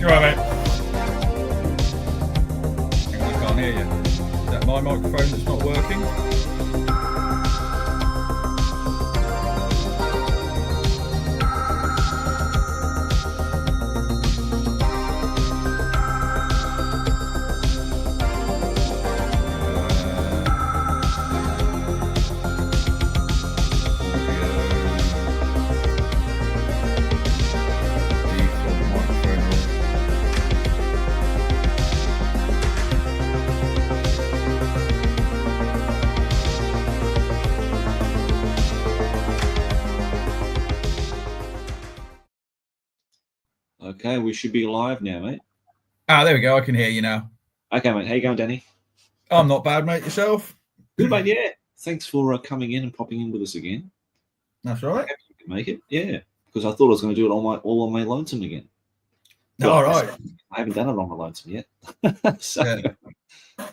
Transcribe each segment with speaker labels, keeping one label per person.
Speaker 1: right, mate. Hang on, I can't hear you. Is that my microphone that's not working?
Speaker 2: Okay, we should be live now, mate.
Speaker 1: Ah, there we go. I can hear you now.
Speaker 2: Okay, mate. How you going, Danny?
Speaker 1: I'm not bad, mate. Yourself?
Speaker 2: Good, mate. Yeah. Thanks for coming in and popping in with us again.
Speaker 1: That's all right.
Speaker 2: You can make it. Yeah, because I thought I was going to do it all on my lonesome again.
Speaker 1: Well, all right.
Speaker 2: I haven't done it on my lonesome yet. So.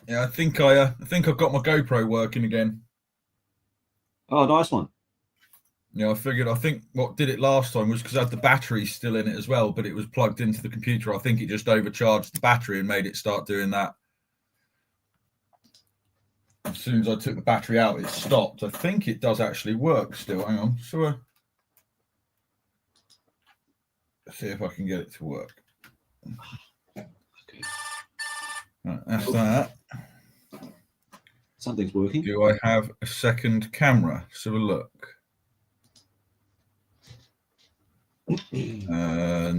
Speaker 1: Yeah. I think I've got my GoPro working again.
Speaker 2: Oh, nice one.
Speaker 1: Yeah, I think what did it last time was because I had the battery still in it as well, but it was plugged into the computer. I think it just overcharged the battery and made it start doing that. As soon as I took the battery out, it stopped. I think it does actually work still. Hang on. So let's see if I can get it to work.
Speaker 2: Okay.
Speaker 1: Right, that's that.
Speaker 2: Something's working.
Speaker 1: Do I have a second camera? Let's have a look. No.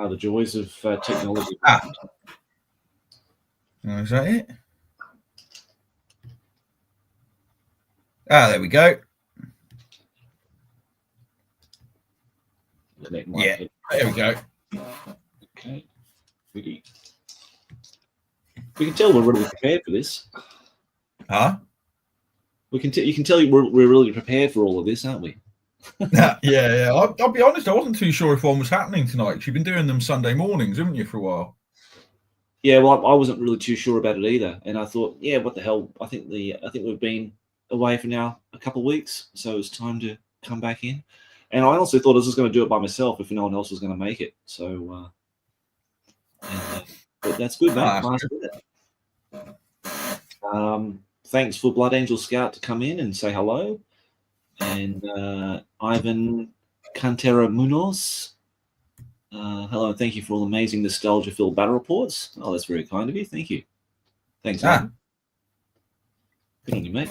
Speaker 2: The joys of technology.
Speaker 1: Is that it? There we go. Yeah, there we go.
Speaker 2: Okay. We can tell we're really prepared for this.
Speaker 1: Huh?
Speaker 2: You can tell we're really prepared for all of this, aren't we?
Speaker 1: Yeah. I'll be honest, I wasn't too sure if one was happening tonight. You've been doing them Sunday mornings, haven't you, for a while?
Speaker 2: Yeah, well, I wasn't really too sure about it either, and I thought, yeah, what the hell? I think we've been away for now a couple of weeks, so it's time to come back in. And I also thought I was just going to do it by myself if no one else was going to make it. So, but that's good, mate. Thanks for Blood Angel Scout to come in and say hello, and Ivan Cantera Munoz. Hello, and thank you for all the amazing nostalgia-filled battle reports. Oh, that's very kind of you. Thank you. Thanks, Ivan. Good on you, mate.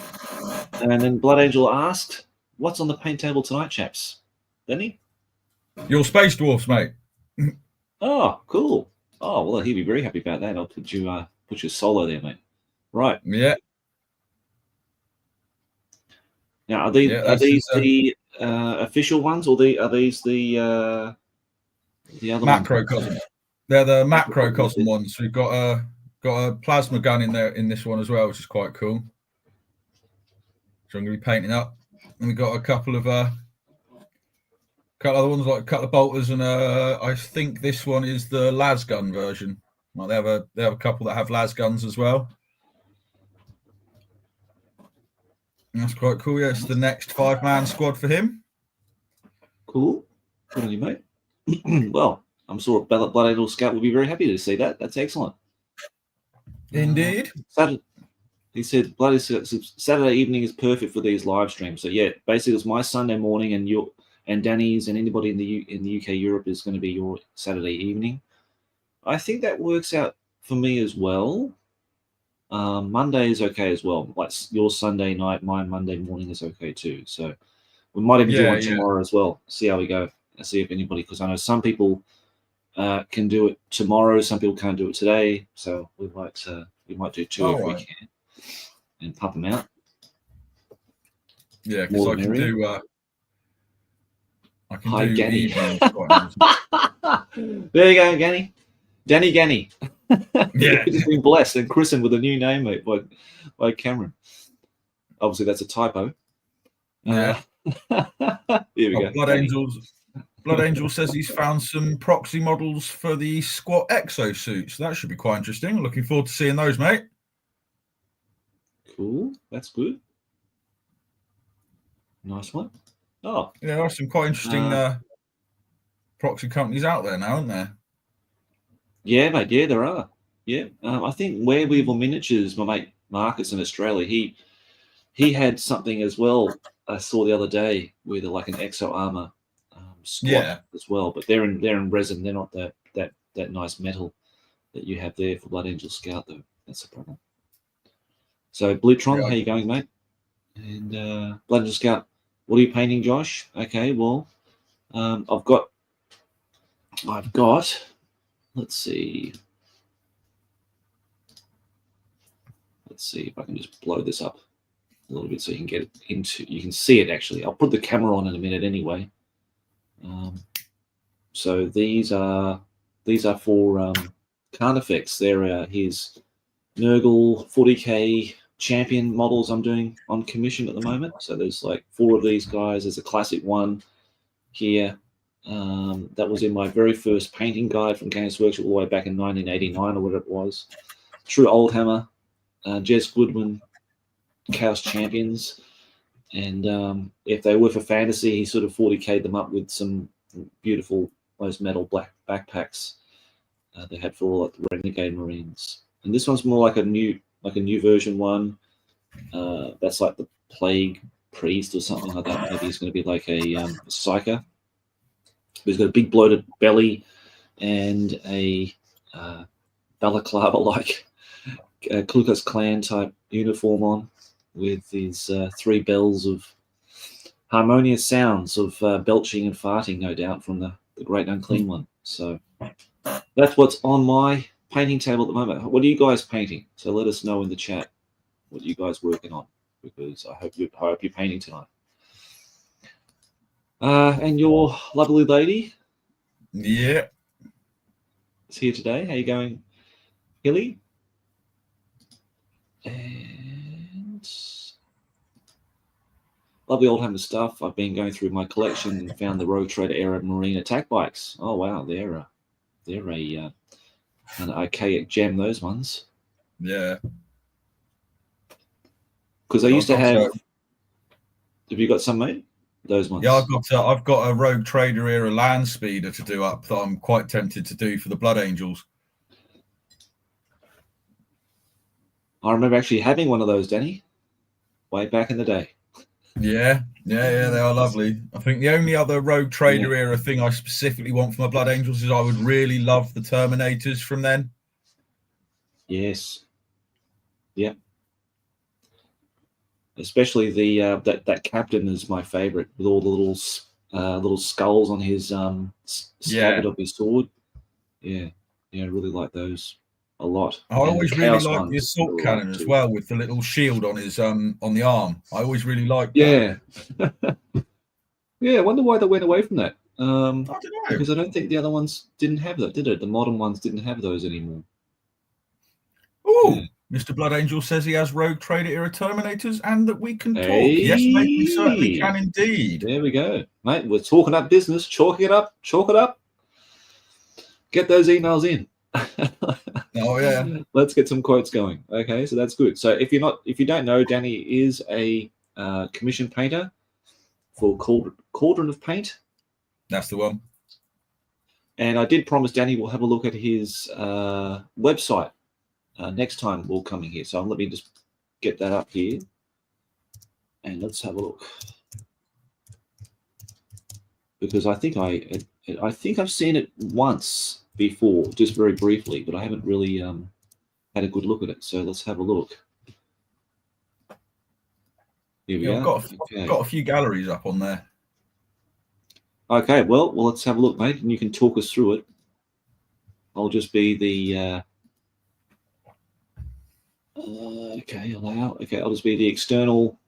Speaker 2: And then Blood Angel asked, "What's on the paint table tonight, chaps?" Danny?
Speaker 1: Your space dwarfs, mate.
Speaker 2: Oh, cool. Oh, well, he'll be very happy about that. I'll put you solo there, mate. Right.
Speaker 1: Yeah.
Speaker 2: Now, are these the official ones, or are these the other
Speaker 1: macrocosm ones? They're the macrocosm ones. We've got a plasma gun in there in this one as well, which is quite cool. So I'm going to be painting up, and we've got a couple of other ones, like a couple of bolters, and I think this one is the las gun version. Well, they have a couple that have las guns as well. That's quite cool. Yeah, it's the next 5-man squad for him.
Speaker 2: Cool. Good on you, mate. Well, I'm sure Blood Angel Scout will be very happy to see that. That's excellent.
Speaker 1: Indeed.
Speaker 2: He said Saturday evening is perfect for these live streams. So yeah, basically it's my Sunday morning, and Danny's and anybody in the UK, Europe is going to be your Saturday evening. I think that works out for me as well. Monday is okay as well. Like your Sunday night, my Monday morning is okay too. So we might even do one tomorrow as well. See how we go. See if anybody, because I know some people can do it tomorrow. Some people can't do it today. So we might do two if we can, and pop them out.
Speaker 1: Yeah, because I can do.
Speaker 2: Hi, Ganny. There you go, Ganny. Danny Ganny.
Speaker 1: Yeah.
Speaker 2: He's been blessed and christened with a new name, mate, by Cameron. Obviously, that's a typo.
Speaker 1: Yeah.
Speaker 2: Here we go.
Speaker 1: Blood Angel says he's found some proxy models for the squat exosuits. So that should be quite interesting. Looking forward to seeing those, mate.
Speaker 2: Cool. That's good. Nice one. Oh.
Speaker 1: Yeah, there are some quite interesting proxy companies out there now, aren't there?
Speaker 2: Yeah, mate. Yeah, there are. Yeah, I think Where Weevil Miniatures, my mate Marcus in Australia, he had something as well. I saw the other day with like an exo armor squad as well, but they're in resin. They're not that nice metal that you have there for Blood Angel Scout, though. That's the problem. So Blutron, how you going, mate? And Blood Angel Scout, what are you painting, Josh? Okay, well, I've got. Let's see. Let's see if I can just blow this up a little bit so you can get it into. You can see it actually. I'll put the camera on in a minute anyway. So these are for Carnifex. They're his Nurgle 40k champion models I'm doing on commission at the moment. So there's like 4 of these guys. There's a classic one here. That was in my very first painting guide from Games Workshop all the way back in 1989 or whatever it was. True Old Hammer, Jez Goodwin, Chaos Champions. And if they were for fantasy, he sort of 40k'd them up with some beautiful those metal black backpacks they had for all the Renegade Marines. And this one's more like a new version one. That's like the Plague Priest or something like that. Maybe he's going to be like a Psyker. He's got a big bloated belly and a balaclava-like Ku Klux Klan type uniform on, with these 3 bells of harmonious sounds of belching and farting, no doubt, from the Great Unclean One. So that's what's on my painting table at the moment. What are you guys painting? So let us know in the chat what you guys working on, because I hope you're painting tonight. And your lovely lady,
Speaker 1: yeah,
Speaker 2: is here today. How you going, Hilly? And lovely old Hammer stuff. I've been going through my collection and found the Rogue Trader era Marine attack bikes. Oh wow, they're an archaic gem. Those ones.
Speaker 1: Yeah.
Speaker 2: Because I used to have. Have you got some, mate? Those ones.
Speaker 1: Yeah, I've got a Rogue Trader era land speeder to do up that I'm quite tempted to do for the Blood Angels.
Speaker 2: I remember actually having one of those, Danny, way back in the day.
Speaker 1: Yeah, they are lovely. I think the only other Rogue Trader era thing I specifically want for my Blood Angels is I would really love the Terminators from then.
Speaker 2: Yes. Yeah. Especially the that captain is my favorite, with all the little skulls on his scabbard of his sword. Yeah, I really like those a lot.
Speaker 1: I always really like the assault cannon as well, with the little shield on his on the arm. I always really liked that.
Speaker 2: Yeah. Yeah, I wonder why they went away from that.
Speaker 1: I don't know.
Speaker 2: Because I don't think the other ones didn't have that, did it? The modern ones didn't have those anymore.
Speaker 1: Oh, yeah. Mr. Blood Angel says he has Rogue Trader era Terminators and that we can talk. Yes, mate, we certainly can indeed.
Speaker 2: There we go. Mate, we're talking up business. Chalk it up. Get those emails in.
Speaker 1: Oh, yeah.
Speaker 2: Let's get some quotes going. Okay, so that's good. So if you don't know, Danny is a commission painter for Cauldron of Paint.
Speaker 1: That's the one.
Speaker 2: And I did promise Danny we'll have a look at his website next time we're coming here. So let me just get that up here, and let's have a look, because I think I've seen it once before, just very briefly, but I haven't really had a good look at it. So let's have a look. Here we
Speaker 1: go. I've got a few galleries up on there.
Speaker 2: Okay, well, let's have a look, mate, and you can talk us through it. I'll just be the I'll just be the external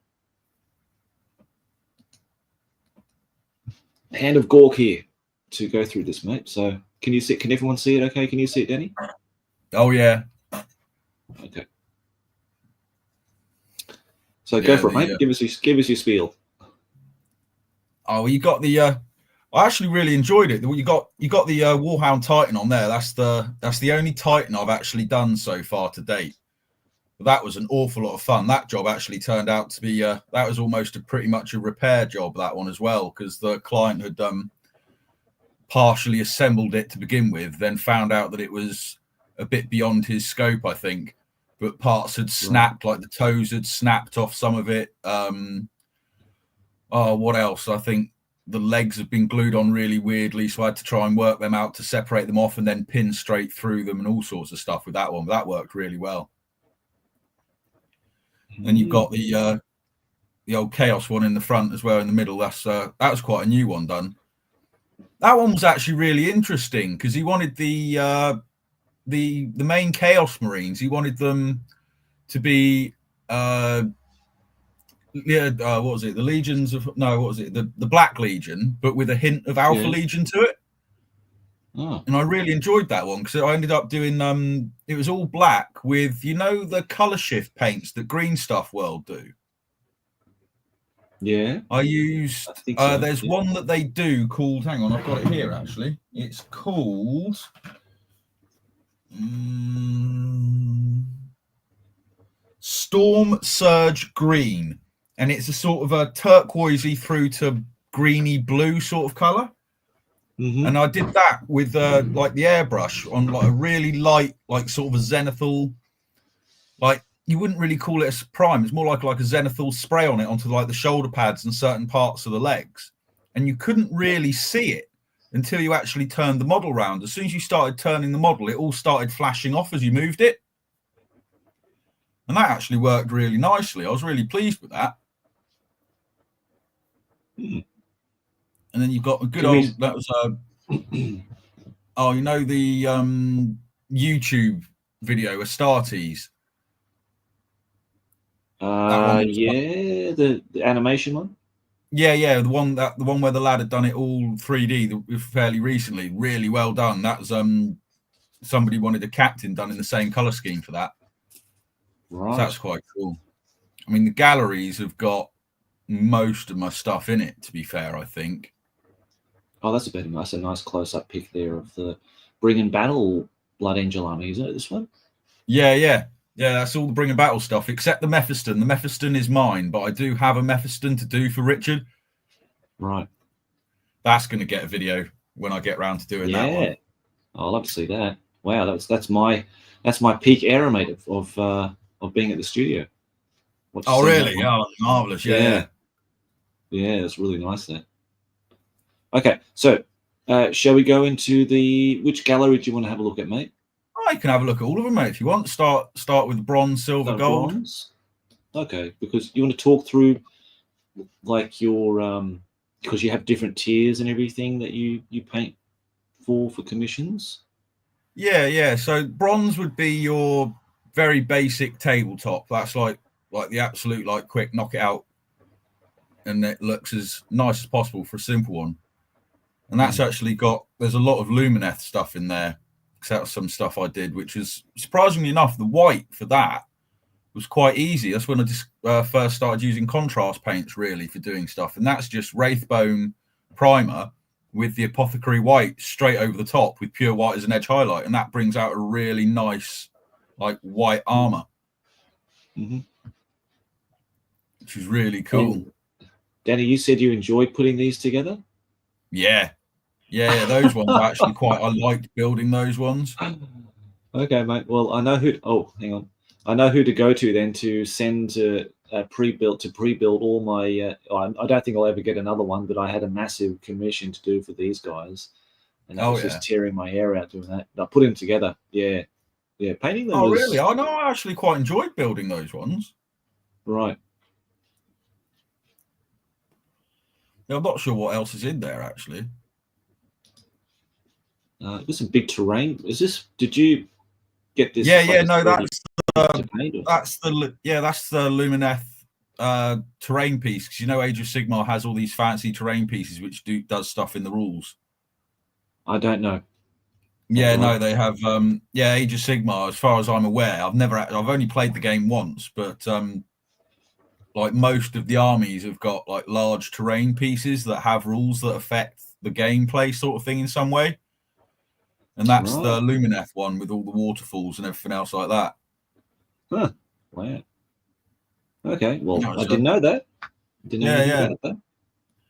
Speaker 2: hand of Gork here to go through this, mate. So can you see? Can everyone see it? Okay, can you see it, Danny?
Speaker 1: Oh yeah.
Speaker 2: Okay. So go for it, mate. Give us your spiel.
Speaker 1: Oh, you got the. I actually really enjoyed it. You got the Warhound Titan on there. That's the only Titan I've actually done so far to date. But that was an awful lot of fun. That job actually turned out to be that was almost pretty much a repair job, that one as well, because the client had partially assembled it to begin with, then found out that it was a bit beyond his scope, I think. But parts had snapped, like the toes had snapped off some of it. What else? I think the legs have been glued on really weirdly, so I had to try and work them out to separate them off and then pin straight through them and all sorts of stuff with that one. But that worked really well. And you've got the old Chaos one in the front as well in the middle. That was quite a new one done. That one was actually really interesting because he wanted the main Chaos Marines. He wanted them to be what was it? The Legions of what was it? The Black Legion, but with a hint of Alpha Legion to it.
Speaker 2: Oh.
Speaker 1: And I really enjoyed that one because I ended up doing it was all black with the color shift paints that Green Stuff World do.
Speaker 2: Yeah,
Speaker 1: I used there's one that they do called, hang on, I've got it here actually. It's called Storm Surge Green, and it's a sort of a turquoisey through to greeny blue sort of color. And I did that with like the airbrush on like a really light, like sort of a zenithal, like you wouldn't really call it a prime. It's more like a zenithal spray on it onto like the shoulder pads and certain parts of the legs. And you couldn't really see it until you actually turned the model round. As soon as you started turning the model, it all started flashing off as you moved it. And that actually worked really nicely. I was really pleased with that. And then you've got a good that was the YouTube video Astartes.
Speaker 2: The animation one.
Speaker 1: Yeah, the one where the lad had done it all 3D fairly recently. Really well done. That was somebody wanted a captain done in the same color scheme for that.
Speaker 2: Right.
Speaker 1: So that's quite cool. I mean, the galleries have got most of my stuff in it, to be fair, I think.
Speaker 2: Oh, that's a nice close-up pic there of the Bring and Battle Blood Angel army. Is it this one?
Speaker 1: Yeah. That's all the Bring and Battle stuff, except the Mephiston. The Mephiston is mine, but I do have a Mephiston to do for Richard.
Speaker 2: Right.
Speaker 1: That's going to get a video when I get around to doing that one.
Speaker 2: I'll love to see that. Wow, that's my peak era, mate, of being at the studio.
Speaker 1: Oh, really? Oh, marvelous! Yeah,
Speaker 2: it's really nice there. Okay, so shall we go into which gallery do you want to have a look at, mate?
Speaker 1: I can have a look at all of them, mate. If you want, start with bronze, silver, gold.
Speaker 2: Bronze? Okay, because you want to talk through like your because you have different tiers and everything that you paint for commissions.
Speaker 1: Yeah. So bronze would be your very basic tabletop. That's like the absolute quick knock it out, and it looks as nice as possible for a simple one. And that's actually there's a lot of Lumineth stuff in there. Because that was some stuff I did, which was surprisingly enough, the white for that was quite easy. That's when I just first started using contrast paints really for doing stuff. And that's just Wraithbone primer with the Apothecary white straight over the top with pure white as an edge highlight. And that brings out a really nice white armor. Which is really cool.
Speaker 2: And Danny, you said you enjoyed putting these together?
Speaker 1: Yeah, those ones are actually I liked building those ones.
Speaker 2: Okay, mate. Well, I know who. Oh, hang on. I know who to go to then to send pre-built all my. I don't think I'll ever get another one, but I had a massive commission to do for these guys, and I was just tearing my hair out doing that. I put them together. Yeah, painting them.
Speaker 1: Oh, really? I know. I actually quite enjoyed building those ones.
Speaker 2: Right.
Speaker 1: I'm not sure what else is in there actually.
Speaker 2: There's some big terrain. Did you get this?
Speaker 1: No, that's the Lumineth terrain piece. Because Age of Sigmar has all these fancy terrain pieces which does stuff in the rules.
Speaker 2: I don't know.
Speaker 1: Yeah, no, they have. Age of Sigmar. As far as I'm aware, I've only played the game once, but most of the armies have got large terrain pieces that have rules that affect the gameplay sort of thing in some way. And that's the Lumineth one with all the waterfalls and everything else like that.
Speaker 2: Huh. Wow. Okay. Well, I didn't know that. Didn't know that.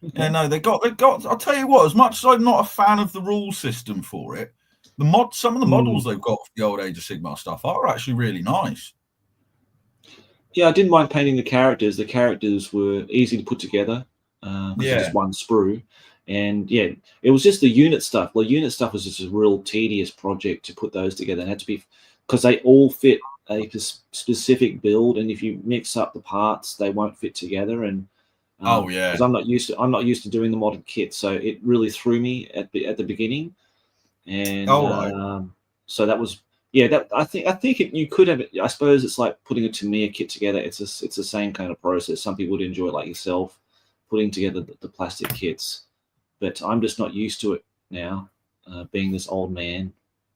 Speaker 2: Okay.
Speaker 1: Yeah, no, they got. I'll tell you what. As much as I'm not a fan of the rule system for it, some of the models they've got for the old Age of Sigmar stuff are actually really nice.
Speaker 2: Yeah, I didn't mind painting the characters. The characters were easy to put together because it's just one sprue. And yeah, it was just the unit stuff. Well, unit stuff was just a real tedious project to put those together. And had to be because they all fit a specific build, and if you mix up the parts, they won't fit together. And because I'm not used to doing the modded kit, so it really threw me at the beginning. And so that was I think you could have it. I suppose it's like putting a Tamiya kit together. It's the same kind of process. Some people would enjoy it like yourself, putting together the plastic kits, but I'm just not used to it now, being this old man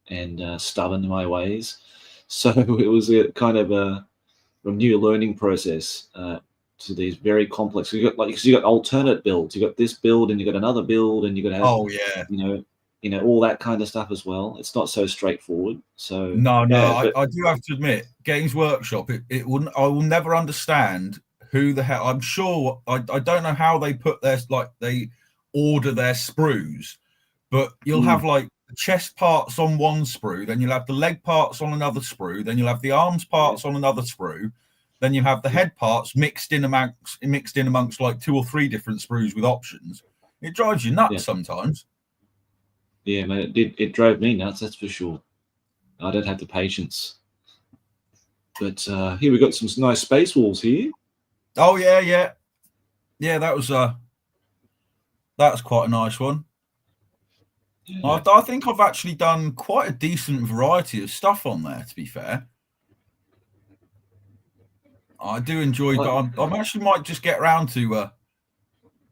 Speaker 2: and stubborn in my ways. So it was a kind of a new learning process to these very complex. You got alternate builds. You got this build, and you got another build, and you got to have all that kind of stuff as well. It's not so straightforward. So
Speaker 1: I do have to admit, Games Workshop, I will never understand who the hell. I'm sure I don't know how they put they order their sprues, but you'll have like the chest parts on one sprue, then you'll have the leg parts on another sprue, then you'll have the arms parts on another sprue, then you have the head parts mixed in amongst like 2 or 3 different sprues with options. It drives you nuts sometimes.
Speaker 2: Yeah, man, it drove me nuts, that's for sure. I don't have the patience. But here we got some nice Space Wolves here.
Speaker 1: Oh yeah. That was quite a nice one. Yeah. I think I've actually done quite a decent variety of stuff on there, to be fair. I do enjoy. I actually might just get around to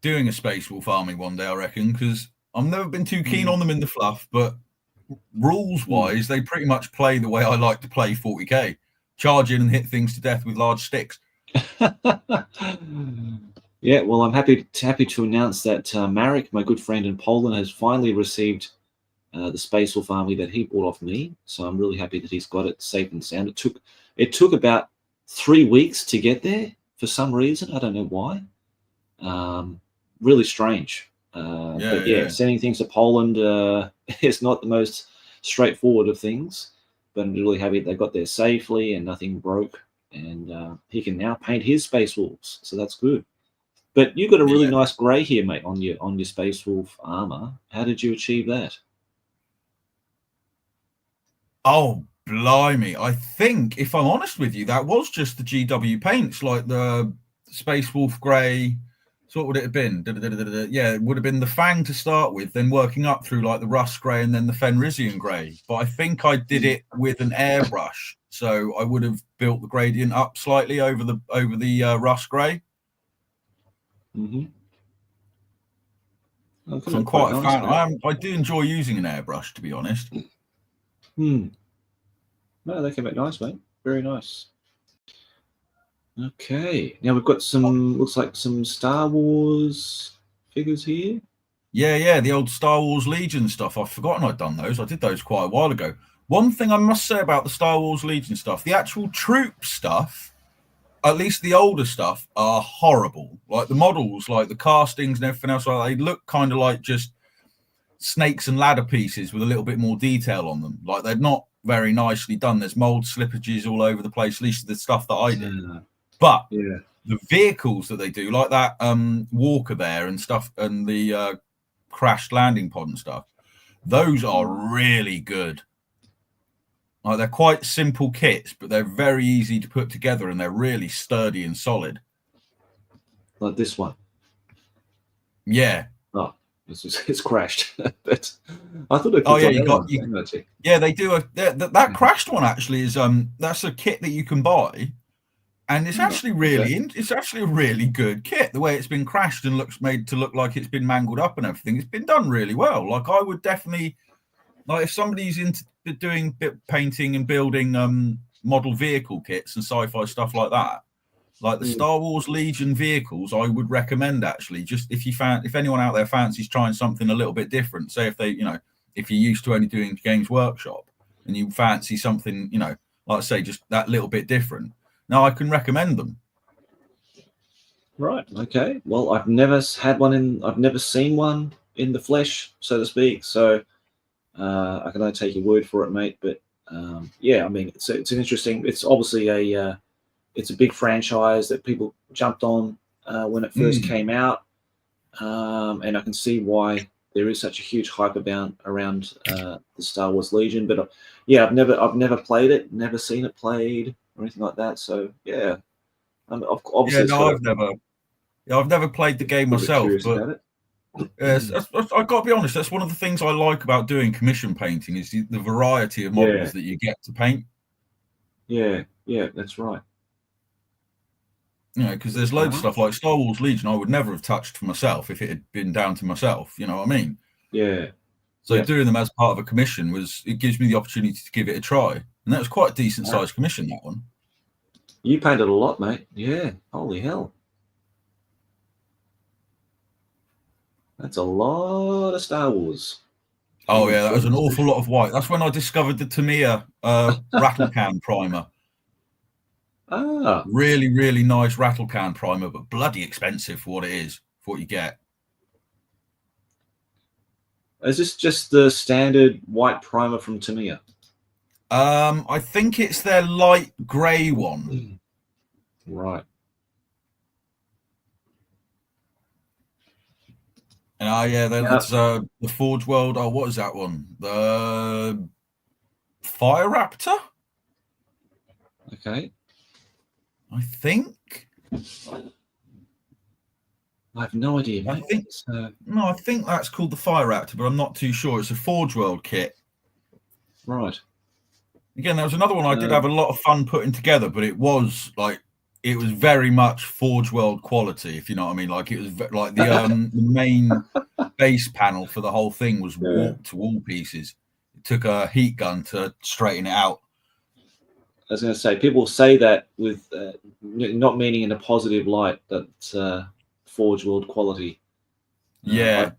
Speaker 1: doing a Space Wolf army one day, I reckon, because I've never been too keen on them in the fluff, but rules-wise, they pretty much play the way I like to play 40k. Charge in and hit things to death with large sticks.
Speaker 2: Yeah, well, I'm happy to announce that Marek, my good friend in Poland, has finally received the Space Wolf army that he bought off me. So I'm really happy that he's got it safe and sound. It took about 3 weeks to get there for some reason. I don't know why. Really strange. Sending things to Poland is not the most straightforward of things, but I'm really happy they got there safely and nothing broke, and he can now paint his Space Wolves, so that's good. But you got a really nice grey here, mate, on your Space Wolf armor. How did you achieve that?
Speaker 1: Oh, blimey. I think, if I'm honest with you, that was just the GW paints, like the Space Wolf grey. So what would it have been? Yeah, it would have been the Fang to start with, then working up through like the Rust grey and then the Fenrisian grey. But I think I did it with an airbrush, so I would have built the gradient up slightly over the Rust grey.
Speaker 2: Mm-hmm.
Speaker 1: So I'm quite a fan. I do enjoy using an airbrush, to be honest.
Speaker 2: No, they came out nice, mate. Very nice. Okay, now we've got looks like some Star Wars figures here.
Speaker 1: Yeah, the old Star Wars Legion stuff. I've forgotten I'd done those. I did those quite a while ago. One thing I must say about the Star Wars Legion stuff, the actual troop stuff, at least the older stuff, are horrible. Like the models, like the castings and everything else, they look kind of like just snakes and ladder pieces with a little bit more detail on them. Like they're not very nicely done. There's mold slippages all over the place, at least the stuff that I did. But the vehicles that they do, like that Walker there and stuff, and the crashed landing pod and stuff, those are really good. Like they're quite simple kits, but they're very easy to put together, and they're really sturdy and solid.
Speaker 2: Like this one.
Speaker 1: Yeah.
Speaker 2: Oh, it's crashed. But I thought it.
Speaker 1: They do that crashed one actually is that's a kit that you can buy. And it's actually it's actually a really good kit. The way it's been crashed and made to look like it's been mangled up and everything, it's been done really well. Like I would definitely, like if somebody's into doing painting and building model vehicle kits and sci-fi stuff like that, like the Star Wars Legion vehicles, I would recommend actually. Just if anyone out there fancies trying something a little bit different, say if if you're used to only doing Games Workshop and you fancy something, like I say, just that little bit different. Now I can recommend them.
Speaker 2: Right. Okay. Well, I've never had one I've never seen one in the flesh, so to speak. So I can only take your word for it, mate. But yeah, I mean, it's an interesting. It's obviously it's a big franchise that people jumped on when it first came out, and I can see why there is such a huge hype around the Star Wars Legion. But yeah, I've never played it, never seen it played or anything like that. So yeah, obviously
Speaker 1: I've never played the game myself, but
Speaker 2: about it.
Speaker 1: I've got to be honest. That's one of the things I like about doing commission painting is the variety of models that you get to paint.
Speaker 2: Yeah, that's right.
Speaker 1: You know, because there's loads of stuff like Star Wars Legion I would never have touched for myself if it had been down to myself. You know what I mean?
Speaker 2: Yeah.
Speaker 1: So doing them as part of a commission it gives me the opportunity to give it a try, and that was quite a decent sized commission, that one.
Speaker 2: You painted a lot, mate. Yeah, holy hell. That's a lot of Star Wars.
Speaker 1: Oh yeah, that was an awful lot of white. That's when I discovered the Tamiya rattle can primer. Really, really nice rattle can primer, but bloody expensive for what it is, for what you get.
Speaker 2: Is this just the standard white primer from Tamiya?
Speaker 1: I think it's their light grey one.
Speaker 2: Right.
Speaker 1: Yeah, that's the Forge World. Oh, what is that one? The Fire Raptor?
Speaker 2: Okay.
Speaker 1: I think.
Speaker 2: I have no idea, mate.
Speaker 1: I think that's called the Fire Raptor, but I'm not too sure. It's a Forge World kit.
Speaker 2: Right.
Speaker 1: Again, there was another one I did have a lot of fun putting together, but it was very much Forge World quality, if you know what I mean. Like it was like the main base panel for the whole thing was warped to all pieces. It took a heat gun to straighten it out.
Speaker 2: I was going to say, people say that with not meaning in a positive light, that Forge World quality.
Speaker 1: Yeah.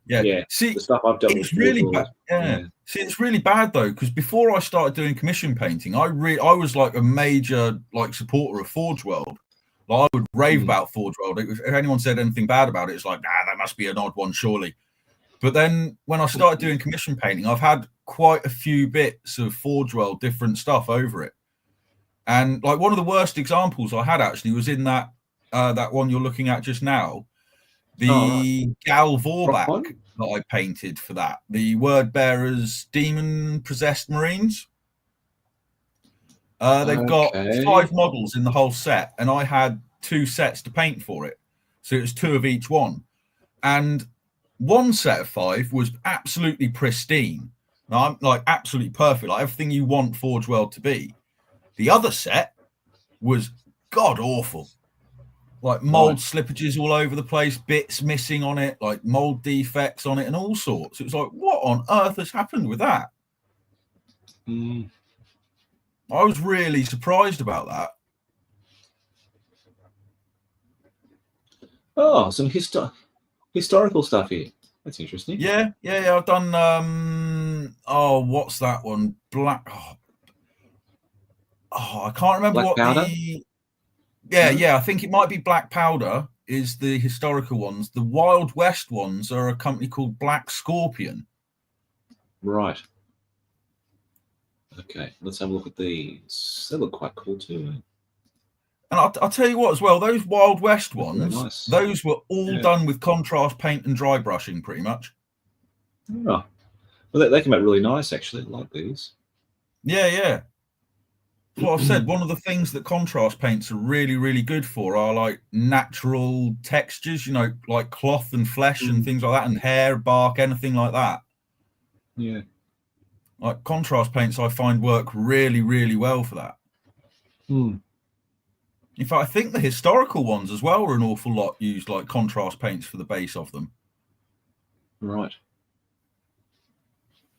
Speaker 2: See, the stuff I've done
Speaker 1: it's really bad. Yeah. See, it's really bad though, because before I started doing commission painting, I was like a major supporter of Forge World. Like, I would rave about Forge World. If anyone said anything bad about it, it's like, that must be an odd one, surely. But then when I started doing commission painting, I've had quite a few bits of Forge World different stuff over it. And like one of the worst examples I had actually was in that one you're looking at just now. The Gal Vorbak that I painted for that, the Word Bearers Demon Possessed Marines. They've got 5 models in the whole set, and I had 2 sets to paint for it. So it was 2 of each one. And one set of 5 was absolutely pristine. Now, I'm absolutely perfect, like everything you want Forge World to be. The other set was god awful. Like mold slippages all over the place, bits missing on it, like mold defects on it, and all sorts. It was like, what on earth has happened with that? I was really surprised about that.
Speaker 2: Oh, some historical stuff here. That's interesting.
Speaker 1: Yeah. I've done. What's that one? Black. I can't remember
Speaker 2: Black Powder?
Speaker 1: Yeah, I think it might be Black Powder is the historical ones. The Wild West ones are a company called Black Scorpion.
Speaker 2: Right. Okay, let's have a look at these. They look quite cool too.
Speaker 1: And I'll tell you what as well, those Wild West ones, those were all done with contrast paint and dry brushing pretty much.
Speaker 2: Oh. Well, they come out really nice actually, like these.
Speaker 1: Yeah. What I've said, one of the things that contrast paints are really, really good for are like natural textures, you know, like cloth and flesh and things like that, and hair, bark, anything like that.
Speaker 2: Yeah.
Speaker 1: Like contrast paints I find work really, really well for that. In fact, I think the historical ones as well are an awful lot used like contrast paints for the base of them.
Speaker 2: Right.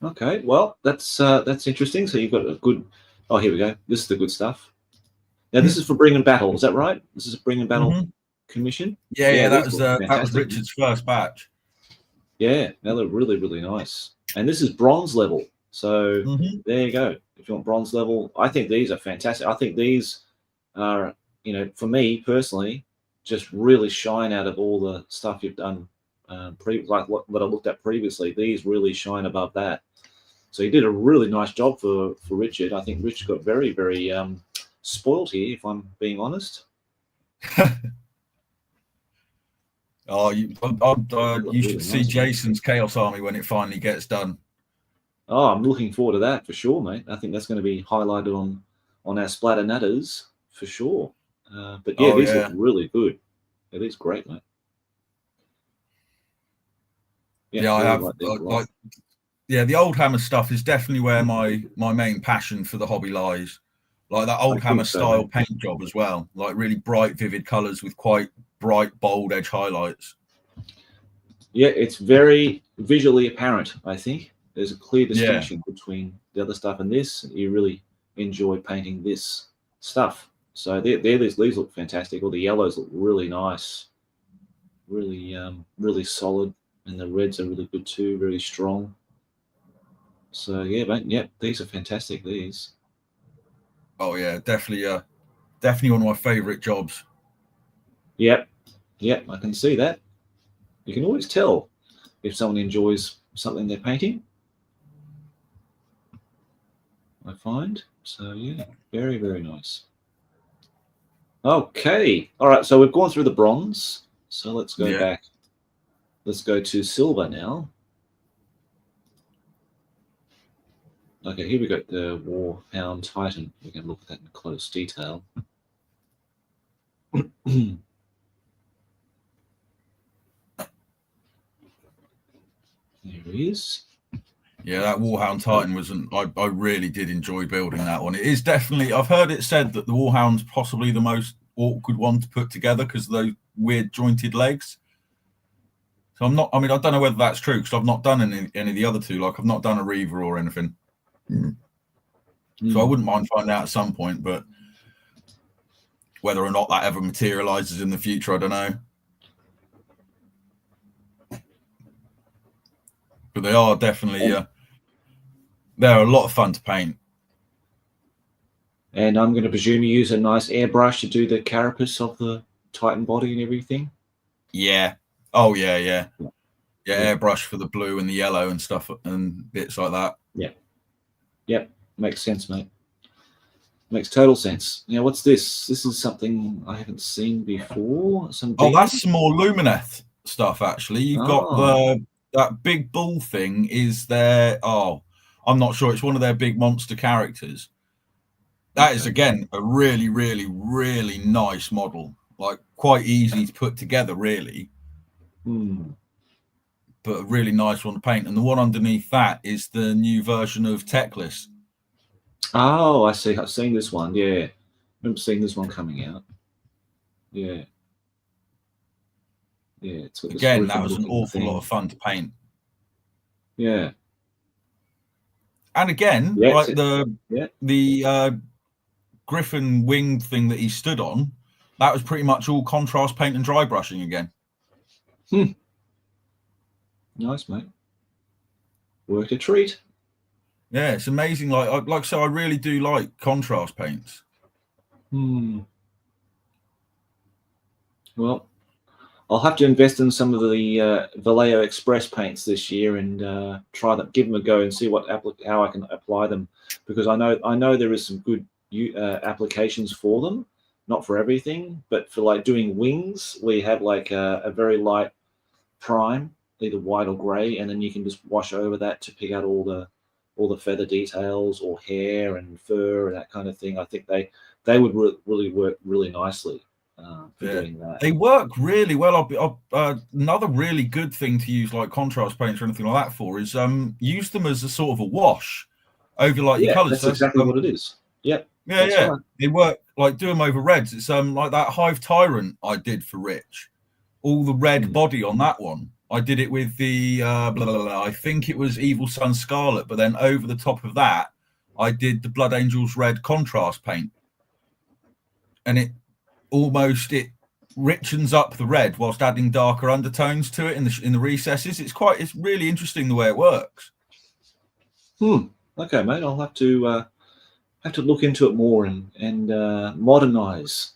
Speaker 2: Okay, well, that's interesting. So you've got a good... Oh, here we go. This is the good stuff. Now, this is for Bring and Battle. Is that right? This is a Bring and Battle commission?
Speaker 1: Yeah, that was Richard's first batch.
Speaker 2: Yeah, now they're really, really nice. And this is bronze level. So there you go. If you want bronze level, I think these are fantastic. I think these are, you know, for me personally, just really shine out of all the stuff you've done. Like what I looked at previously, these really shine above that. So you did a really nice job for Richard. I think Richard got very, very spoiled here, if I'm being honest.
Speaker 1: Oh, you should see Jason's Chaos Army when it finally gets done.
Speaker 2: Oh, I'm looking forward to that for sure, mate. I think that's going to be highlighted on our Splatter Natters for sure. But yeah, these look really good. It is great, mate.
Speaker 1: Yeah, I have the old hammer stuff is definitely where my main passion for the hobby lies. Like that old hammer style paint job as well, like really bright, vivid colors with quite bright, bold edge highlights.
Speaker 2: Yeah, it's very visually apparent. I think there's a clear distinction between the other stuff and this. You really enjoy painting this stuff. So these look fantastic. All the yellows look really nice, really solid, and the reds are really good too, very strong. So yeah, mate, yeah, these are fantastic. These.
Speaker 1: Oh yeah, definitely one of my favorite jobs.
Speaker 2: Yep, I can see that. You can always tell if someone enjoys something they're painting, I find. So yeah, very, very nice. Okay, all right, so we've gone through the bronze, so let's go back. Let's go to silver now. Okay, here we got the Warhound Titan. We can look at that in close detail. There he is.
Speaker 1: Yeah, that Warhound Titan I really did enjoy building that one. It is definitely, I've heard it said that the Warhound's possibly the most awkward one to put together because of those weird jointed legs. So I don't know whether that's true because I've not done any of the other two. Like I've not done a Reaver or anything. So I wouldn't mind finding out at some point, but whether or not that ever materializes in the future, I don't know. But they are definitely they're a lot of fun to paint.
Speaker 2: And I'm going to presume you use a nice airbrush to do the carapace of the Titan body and everything.
Speaker 1: Yeah. Oh yeah. Airbrush for the blue and the yellow and stuff and bits like that.
Speaker 2: Yep. Makes sense, mate. Makes total sense. Now, what's this? This is something I haven't seen before. That's some
Speaker 1: more Lumineth stuff, actually. You've got that big bull thing is their... Oh, I'm not sure. It's one of their big monster characters. That is, again, a really, really, really nice model. Like, quite easy to put together, really. But a really nice one to paint. And the one underneath that is the new version of Techless.
Speaker 2: Oh, I see. I've seen this one. Yeah. I remember seeing this one coming out. Yeah. Yeah. It's got
Speaker 1: again, that was an awful lot of fun to paint.
Speaker 2: Yeah.
Speaker 1: And again, like the griffin wing thing that he stood on, that was pretty much all contrast paint and dry brushing again.
Speaker 2: Nice, mate. Worked a treat.
Speaker 1: Yeah, it's amazing. Like so, I really do like contrast paints.
Speaker 2: Well, I'll have to invest in some of the Vallejo Express paints this year and try them, give them a go, and see how I can apply them, because I know there is some good applications for them. Not for everything, but for like doing wings, we have like a very light prime, either white or grey, and then you can just wash over that to pick out all the feather details or hair and fur and that kind of thing. I think they would really work really nicely for doing that.
Speaker 1: They work really well. Another really good thing to use like contrast paints or anything like that for is use them as a sort of a wash over like your colours.
Speaker 2: That's exactly what it is. Yep.
Speaker 1: Yeah. Right. They work like do them over reds. It's like that Hive Tyrant I did for Rich. All the red body on that one. I did it with the I think it was Evil Sun Scarlet, but then over the top of that, I did the Blood Angels Red contrast paint, and it richens up the red whilst adding darker undertones to it in the recesses. It's really interesting the way it works.
Speaker 2: Okay, mate. I'll have to look into it more and modernize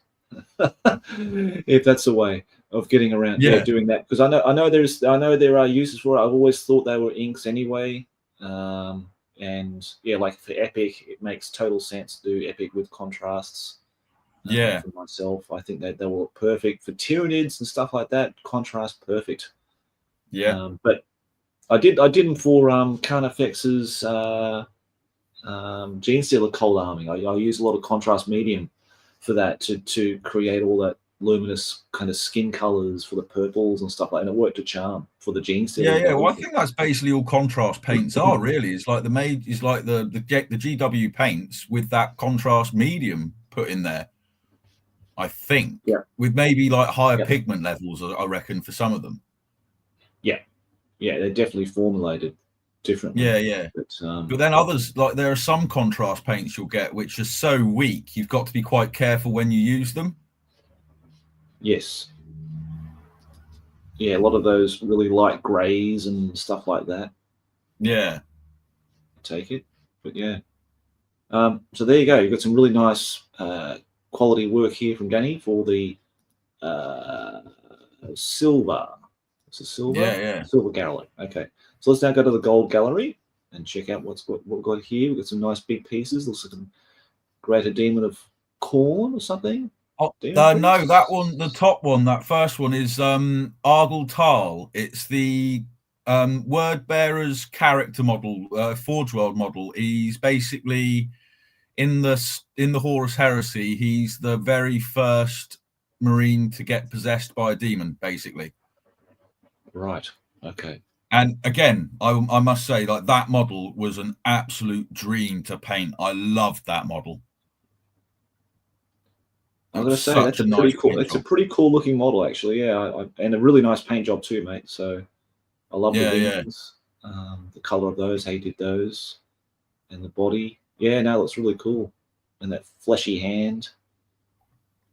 Speaker 2: if that's a way of getting around, doing that. Because I know there are uses for it. I've always thought they were inks anyway. And like for Epic, it makes total sense to do Epic with contrasts. For myself, I think that they were perfect for Tyranids and stuff like that. Contrast perfect. But I did them for Carnifex's Gene Stealer cold arming. I use a lot of contrast medium for that to create all that luminous kind of skin colors for the purples and stuff like that. And it worked a charm for the Gene Stealer.
Speaker 1: Well, I think that's basically all contrast paints are really. It's like the GW paints with that contrast medium put in there. I think, with maybe like higher pigment levels, I reckon, for some of them.
Speaker 2: They're definitely formulated differently.
Speaker 1: But then others, like there are some contrast paints you'll get which are so weak, you've got to be quite careful when you use them.
Speaker 2: Yes. A lot of those really light greys and stuff like that. Take it, but so there you go. You've got some really nice quality work here from Jonny for the silver. It's a silver? Silver gallery. Okay. So let's now go to the gold gallery and check out what we've got here. We've got some nice big pieces. Looks like a Greater Demon of Corn or something.
Speaker 1: No, that one, the top one, that first one is Argel Tal. It's the Word Bearer's character model, Forge World model. He's basically in the Horus Heresy, he's the very first Marine to get possessed by a demon, basically.
Speaker 2: Right. Okay.
Speaker 1: And again, I must say, like that model was an absolute dream to paint. I loved that model.
Speaker 2: I'm going to say that's a pretty cool. It's a pretty cool looking model, actually. And a really nice paint job too, mate. So I love the wings, the color of those. How you did those, and the body. It looks really cool. And that fleshy hand.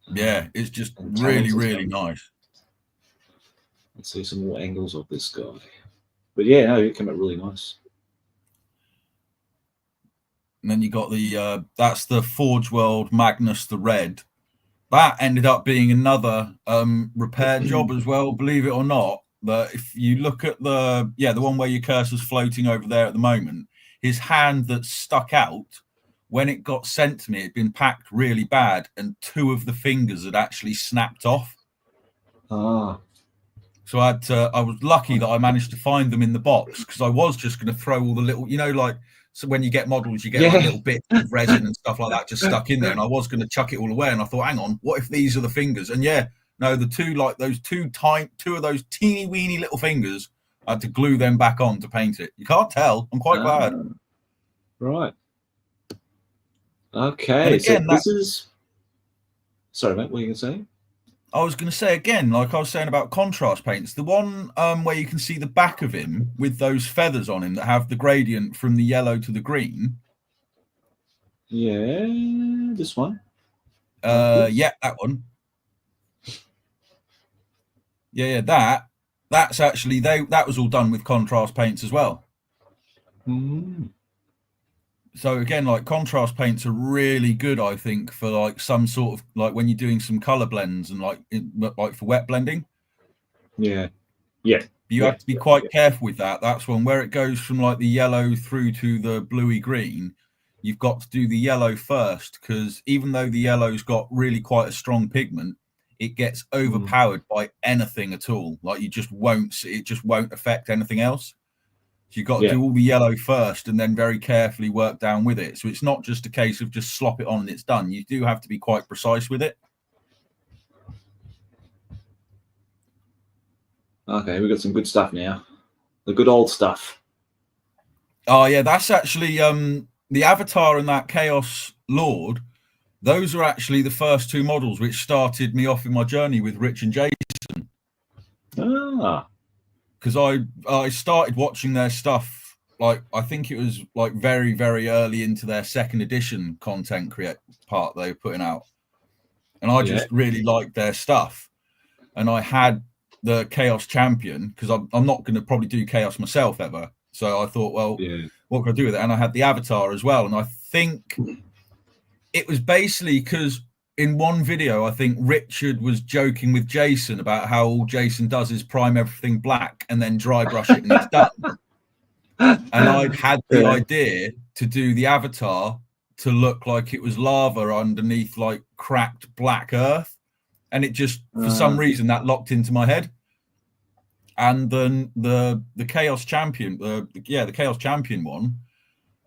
Speaker 1: It's just really, really nice.
Speaker 2: Let's see some more angles of this guy. But it came out really nice.
Speaker 1: And then you got the that's the Forge World Magnus the Red. That ended up being another repair job as well, believe it or not. But if you look at the one where your cursor's floating over there at the moment, his hand that stuck out, when it got sent to me, it had been packed really bad, and 2 of the fingers had actually snapped off. So I was lucky that I managed to find them in the box, because I was just going to throw all the little, so when you get models, you get like little bits of resin and stuff like that just stuck in there, and I was going to chuck it all away, and I thought, hang on, what if these are the fingers? And the 2, like those 2 of those teeny weeny little fingers, I had to glue them back on to paint it. You can't tell. I'm quite glad.
Speaker 2: Right. Okay. Again, so this is. Sorry, mate. What were you going to say?
Speaker 1: I was going to say again, like I was saying about contrast paints, the one where you can see the back of him with those feathers on him that have the gradient from the yellow to the green.
Speaker 2: This one.
Speaker 1: That one. That's actually that was all done with contrast paints as well. So again, like contrast paints are really good, I think, for like some sort of like when you're doing some color blends and like for wet blending. You have to be quite careful with that. That's one where it goes from like the yellow through to the bluey green. You've got to do the yellow first, because even though the yellow's got really quite a strong pigment, it gets overpowered by anything at all. Like it just won't affect anything else. So you've got to do all the yellow first and then very carefully work down with it. So it's not just a case of just slop it on and it's done. You do have to be quite precise with it.
Speaker 2: Okay, we've got some good stuff now. The good old stuff.
Speaker 1: Oh, yeah, that's actually the Avatar and that Chaos Lord. Those are actually the first 2 models which started me off in my journey with Rich and Jason. Because I started watching their stuff, like I think it was like very, very early into their 2nd edition content part they were putting out. And I just really liked their stuff. And I had the Chaos Champion, because I'm not going to probably do Chaos myself ever. So I thought, well, what can I do with it? And I had the Avatar as well. And I think it was basically because in one video, I think Richard was joking with Jason about how all Jason does is prime everything black and then dry brush it and it's done. And I'd had the idea to do the avatar to look like it was lava underneath like cracked black earth. And it just, for some reason, that locked into my head. And then the Chaos Champion, the Chaos Champion one,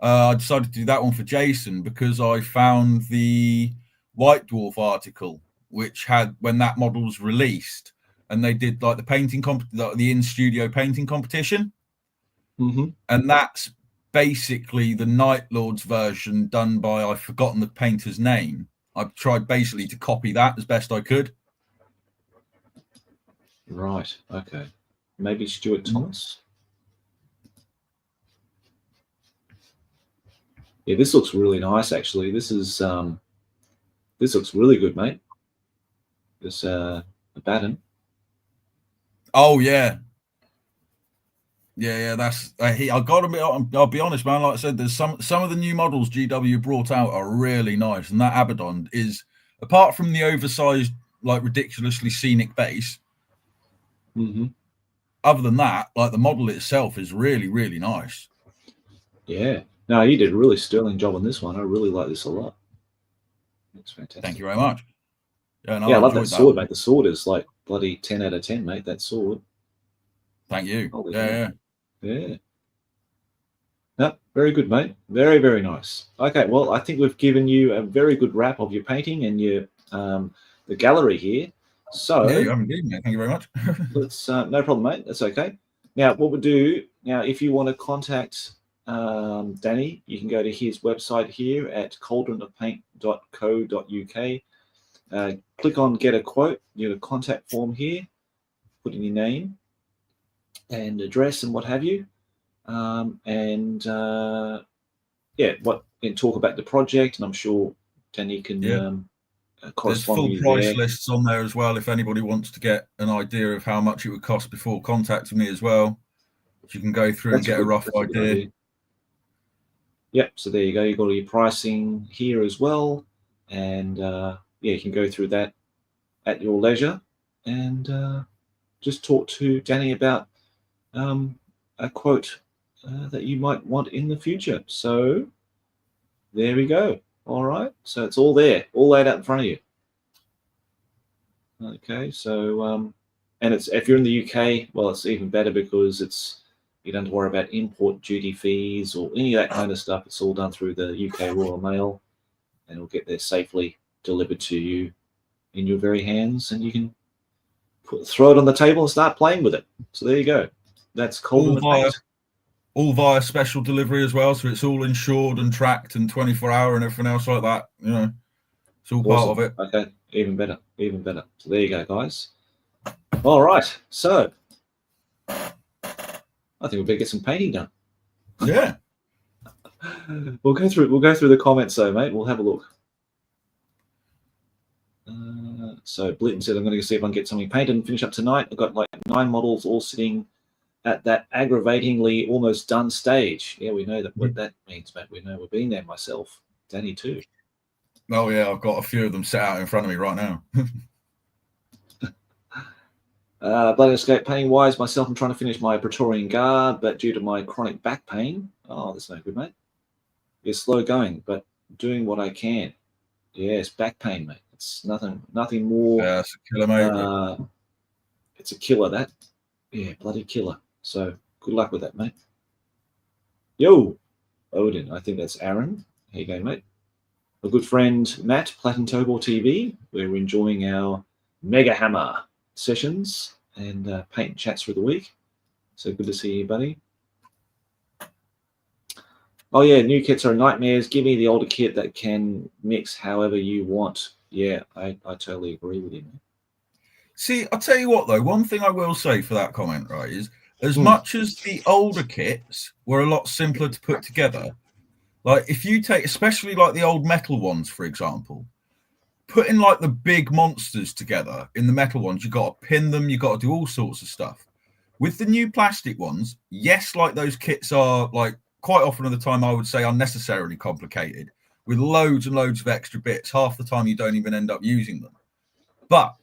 Speaker 1: I decided to do that one for Jason because I found the White Dwarf article, which had when that model was released, and they did like the painting the in-studio painting competition, and that's basically the Night Lords version done by, I've forgotten the painter's name. I've tried basically to copy that as best I could.
Speaker 2: Right. Okay. Maybe Stuart Thomas. Yeah, this looks really nice. Actually, this is this looks really good, mate. This a baton.
Speaker 1: Oh yeah. Yeah, that's I got to be. I'll be honest, man. Like I said, there's some of the new models GW brought out are really nice, and that Abaddon is, apart from the oversized, like ridiculously scenic base. Other than that, like the model itself is really, really nice. Yeah,
Speaker 2: no, you did a really sterling job on this one. I really like this a lot. It's fantastic.
Speaker 1: Thank you very much.
Speaker 2: Yeah, I love that sword, mate. The sword is like bloody 10 out of 10, mate. That sword.
Speaker 1: Thank you.
Speaker 2: Yeah. No, very good, mate. Very, very nice. Okay, well, I think we've given you a very good wrap of your painting and your the gallery here. So
Speaker 1: yeah, you haven't given me. Thank you very much.
Speaker 2: Let's no problem, mate. That's okay. Now, what we'll do now, if you want to contact Danny, you can go to his website here at cauldronofpaint.co.uk. Click on Get a Quote. You have a contact form here. Put in your name and address and what have you, and talk about the project. And I'm sure Danny can
Speaker 1: there's full price lists on there as well if anybody wants to get an idea of how much it would cost before contacting me as well. So you can go through and get a rough idea.
Speaker 2: Yep. So there you go. You've got all your pricing here as well, and you can go through that at your leisure and just talk to Danny about a quote that you might want in the future. So there we go. All right. So it's all there, all laid out in front of you. Okay. So and it's, if you're in the UK, well, it's even better because you don't have to worry about import duty fees or any of that kind of stuff. It's all done through the UK Royal Mail, and it'll get there safely delivered to you in your very hands, and you can throw it on the table and start playing with it. So there you go. That's Cauldron of Paint.
Speaker 1: All via special delivery as well, so it's all insured and tracked and 24-hour and everything else like that. You know, it's all part of it.
Speaker 2: Okay, even better, even better. So there you go, guys. All right, so I think we better get some painting done.
Speaker 1: Yeah.
Speaker 2: We'll go through the comments though, mate. We'll have a look. So Blinton said, I'm going to see if I can get something painted and finish up tonight. I've got like 9 models all sitting at that aggravatingly almost done stage. Yeah, we know that what that means, mate. We know, we've been there myself. Danny too.
Speaker 1: Oh yeah, I've got a few of them set out in front of me right now.
Speaker 2: Bloody Escape painting wise, myself, I'm trying to finish my Praetorian Guard, but due to my chronic back pain, that's no good, mate. It's slow going, but doing what I can. Yes, back pain, mate. It's nothing more.
Speaker 1: Yeah, it's a killer, mate.
Speaker 2: It's a killer, that. Yeah, bloody killer. So good luck with that, mate. Yo, Odin. I think that's Aaron. Here you go, mate. A good friend, Matt, Platin Tobor TV. We're enjoying our Mega Hammer sessions and paint chats through the week. So good to see you, buddy. Oh, yeah, new kits are nightmares. Give me the older kit that can mix however you want. Yeah, I totally agree with you, man.
Speaker 1: See, I'll tell you what, though. One thing I will say for that comment, right, is as much as the older kits were a lot simpler to put together, like if you take, especially like the old metal ones, for example, putting like the big monsters together in the metal ones, you got to pin them, you got to do all sorts of stuff. With the new plastic ones, yes, like those kits are like quite often at the time, I would say unnecessarily complicated. with loads and loads of extra bits. Half the time you don't even end up using them. But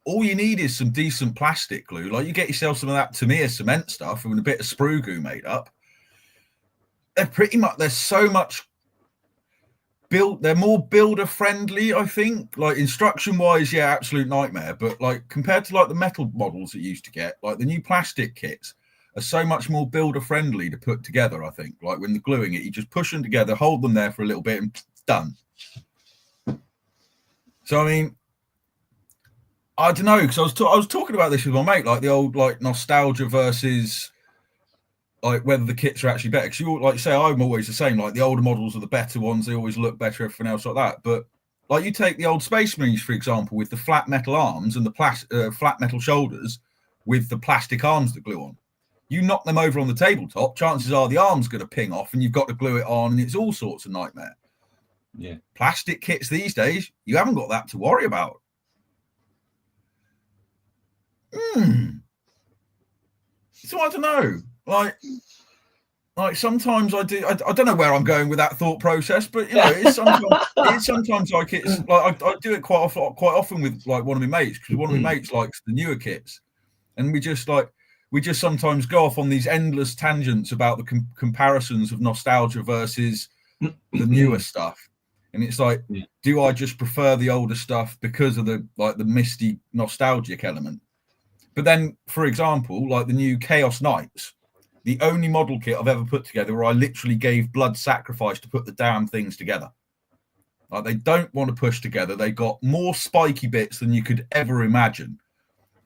Speaker 1: all you need is some decent plastic glue. Like you get yourself some of that Tamiya cement stuff and a bit of sprue goo made up. There's so much they're more builder friendly, I think. Like instruction wise, yeah, absolute nightmare. But like compared to like the metal models that you used to get, like the new plastic kits are so much more builder friendly to put together, I think. Like when they're gluing it, you just push them together, hold them there for a little bit, and it's done. So I mean, I don't know, because I was talking about this with my mate, like the old like nostalgia versus like whether the kits are actually better. Because you like say I'm always the same. Like the older models are the better ones; they always look better. Everything else like that. But like you take the old Space Marines, for example, with the flat metal arms and the flat metal shoulders with the plastic arms that glue on. You knock them over on the tabletop, chances are the arm's going to ping off, and you've got to glue it on, and it's all sorts of nightmare.
Speaker 2: Yeah,
Speaker 1: plastic kits these days, you haven't got that to worry about. So I don't know. Like sometimes I do. I don't know where I'm going with that thought process, but you know, it's sometimes like it's like I do it quite often with like one of my mates, because one of my mates likes the newer kits, and we just sometimes go off on these endless tangents about the comparisons of nostalgia versus the newer stuff. And it's like, do I just prefer the older stuff because of the misty nostalgic element? But then, for example, like the new Chaos Knights, the only model kit I've ever put together where I literally gave blood sacrifice to put the damn things together. Like they don't want to push together. They got more spiky bits than you could ever imagine.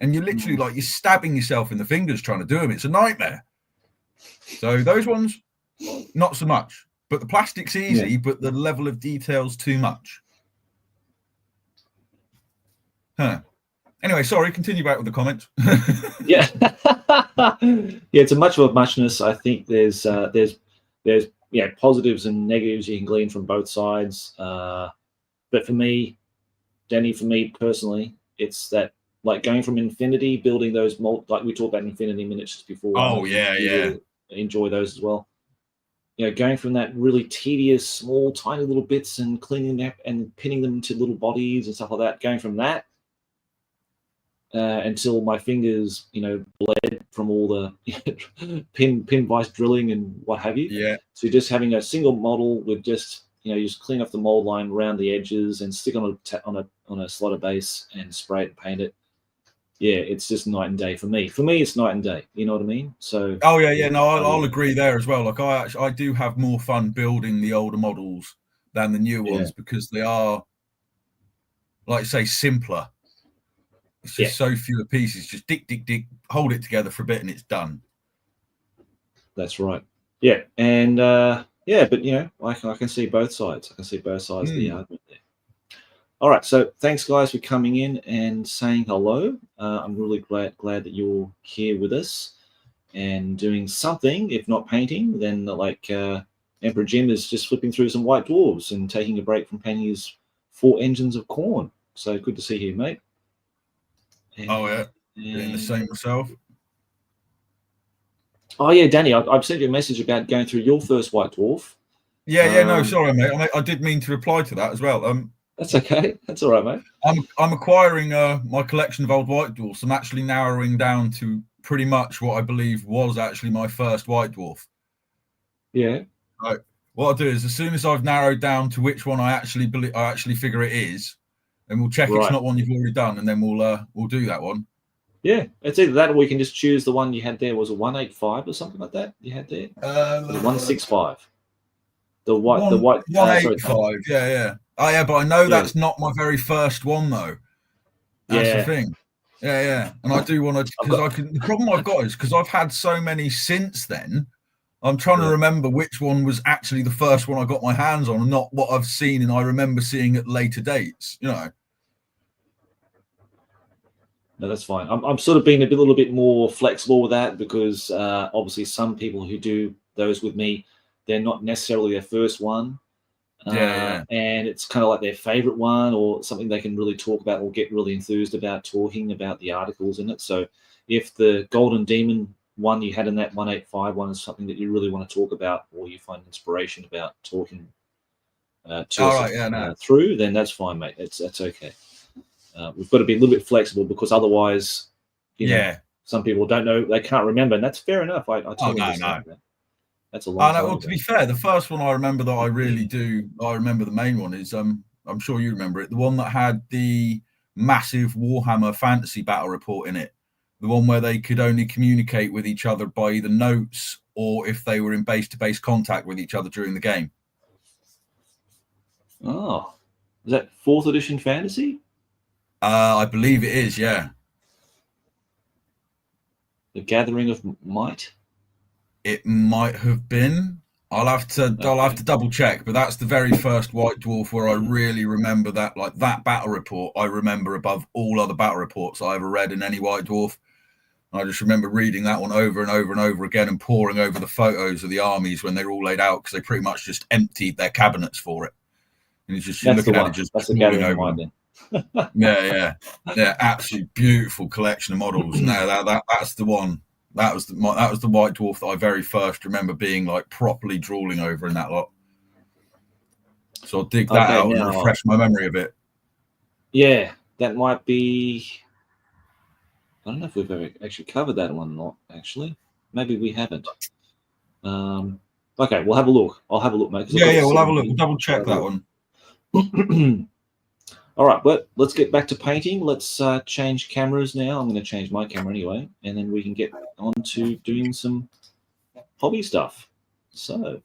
Speaker 1: And you're literally like, you're stabbing yourself in the fingers trying to do them. It's a nightmare. So those ones, not so much. But the plastic's easy, but the level of detail's too much. Anyway, sorry, continue back with the comments.
Speaker 2: Yeah. It's a much of a muchness. I think there's positives and negatives you can glean from both sides. But for me, Danny, for me personally, it's that like going from Infinity, building those like we talked about Infinity miniatures before.
Speaker 1: Oh yeah.
Speaker 2: Really enjoy those as well. You know, going from that really tedious, small, tiny little bits and cleaning them and pinning them to little bodies and stuff like that. Going from that until my fingers, bled from all the pin vice drilling and what have you.
Speaker 1: Yeah.
Speaker 2: So just having a single model with just just clean off the mold line around the edges and stick on a slaughter base and spray it and paint it. Yeah, it's just night and day for me. For me, it's night and day. You know what I mean? So.
Speaker 1: Oh yeah. No, I'll agree there as well. Like I do have more fun building the older models than the new ones because they are, like say, simpler. It's just so fewer pieces. Just dick, hold it together for a bit, and it's done.
Speaker 2: That's right. Yeah, and but I can see both sides. I can see both sides of the argument there. All right, so thanks guys for coming in and saying hello. I'm really glad that you're here with us and doing something. If not painting, then like Emperor Jim is just flipping through some white dwarves and taking a break from painting his 4 engines of corn. So good to see you, mate.
Speaker 1: And, doing the same myself.
Speaker 2: Oh yeah, Danny, I've sent you a message about going through your first white dwarf.
Speaker 1: No, sorry, mate. I did mean to reply to that as well.
Speaker 2: That's okay. That's all right, mate.
Speaker 1: I'm acquiring my collection of old white dwarfs. I'm actually narrowing down to pretty much what I believe was actually my first white dwarf.
Speaker 2: Yeah.
Speaker 1: Right. What I'll do is, as soon as I've narrowed down to which one I actually figure it is, and we'll check it's not one you've already done, and then we'll do that one.
Speaker 2: Yeah, it's either that or we can just choose the one you had there. Was a 185 or something like that you had there? 165. The white
Speaker 1: 185. Yeah. Oh yeah, but I know that's not my very first one though. That's the thing. Yeah. And I do want to, because the problem I've got is because I've had so many since then. I'm trying to remember which one was actually the first one I got my hands on, and not what I've seen and I remember seeing at later dates.
Speaker 2: No, that's fine. I'm sort of being a little bit more flexible with that because obviously some people who do those with me, they're not necessarily their first one. And it's kind of like their favorite one or something they can really talk about or get really enthused about talking about the articles in it. So if the Golden Demon one you had in that 185 one is something that you really want to talk about or you find inspiration about talking through, then that's fine, mate. That's okay. We've got to be a little bit flexible because otherwise, you know, some people don't know, they can't remember, and that's fair enough. I totally understand that. That's a long time ago.
Speaker 1: To be fair, the first one I remember that I really do, I remember the main one is, I'm sure you remember it, the one that had the massive Warhammer fantasy battle report in it. The one where they could only communicate with each other by either notes or if they were in base-to-base contact with each other during the game.
Speaker 2: Oh, is that 4th edition fantasy?
Speaker 1: I believe it is, yeah.
Speaker 2: The Gathering of Might?
Speaker 1: It might have been. I'll have to double check, but that's the very first White Dwarf where I really remember that, like that battle report. I remember above all other battle reports I ever read in any White Dwarf. I just remember reading that one over and over and over again and poring over the photos of the armies when they were all laid out because they pretty much just emptied their cabinets for it. And it's just looking at it, just
Speaker 2: that's the Gathering of Might then.
Speaker 1: yeah, absolutely beautiful collection of models. No, that's the one. That was the White Dwarf that I very first remember being like properly drooling over in that lot. So I'll dig that out and refresh my memory a bit.
Speaker 2: Yeah, that might be. I don't know if we've ever actually covered that one or not. Actually, maybe we haven't. Okay, we'll have a look. I'll have a look, mate.
Speaker 1: Yeah, we'll have a look. We'll double check that one.
Speaker 2: All right, but let's get back to painting. Let's change cameras now. I'm going to change my camera anyway, and then we can get on to doing some hobby stuff. So,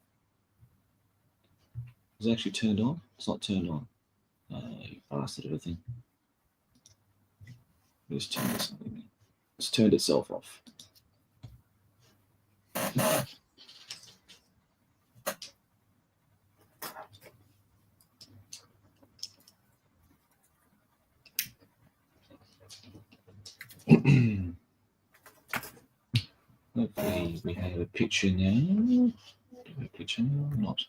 Speaker 2: is it actually turned on? It's not turned on. You bastard everything. Let's turn this on. It's turned itself off. Hopefully we have a picture now. Do we have a picture now or not?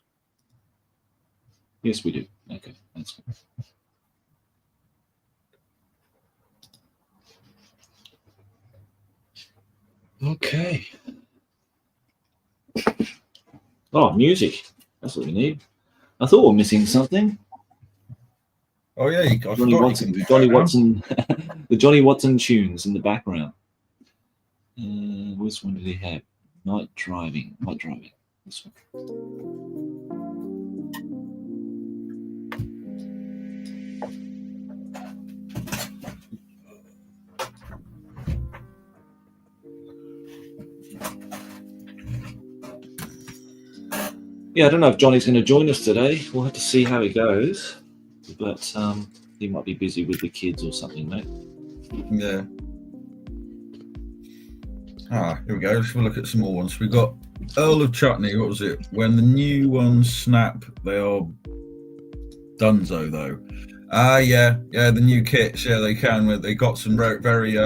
Speaker 2: Yes, we do. Okay, that's good. Okay. Oh, music. That's what we need. I thought we were missing something.
Speaker 1: Oh yeah,
Speaker 2: Johnny Watson, the Johnny Watson tunes in the background. Which one did he have? Night driving. This one. Yeah, I don't know if Johnny's going to join us today. We'll have to see how he goes. But he might be busy with the kids or something, mate.
Speaker 1: Yeah. Here we go. Let's have a look at some more ones. We've got Earl of Chutney. What was it? When the new ones snap, they are dunzo, though. Yeah, the new kits. Yeah, they can. They got some very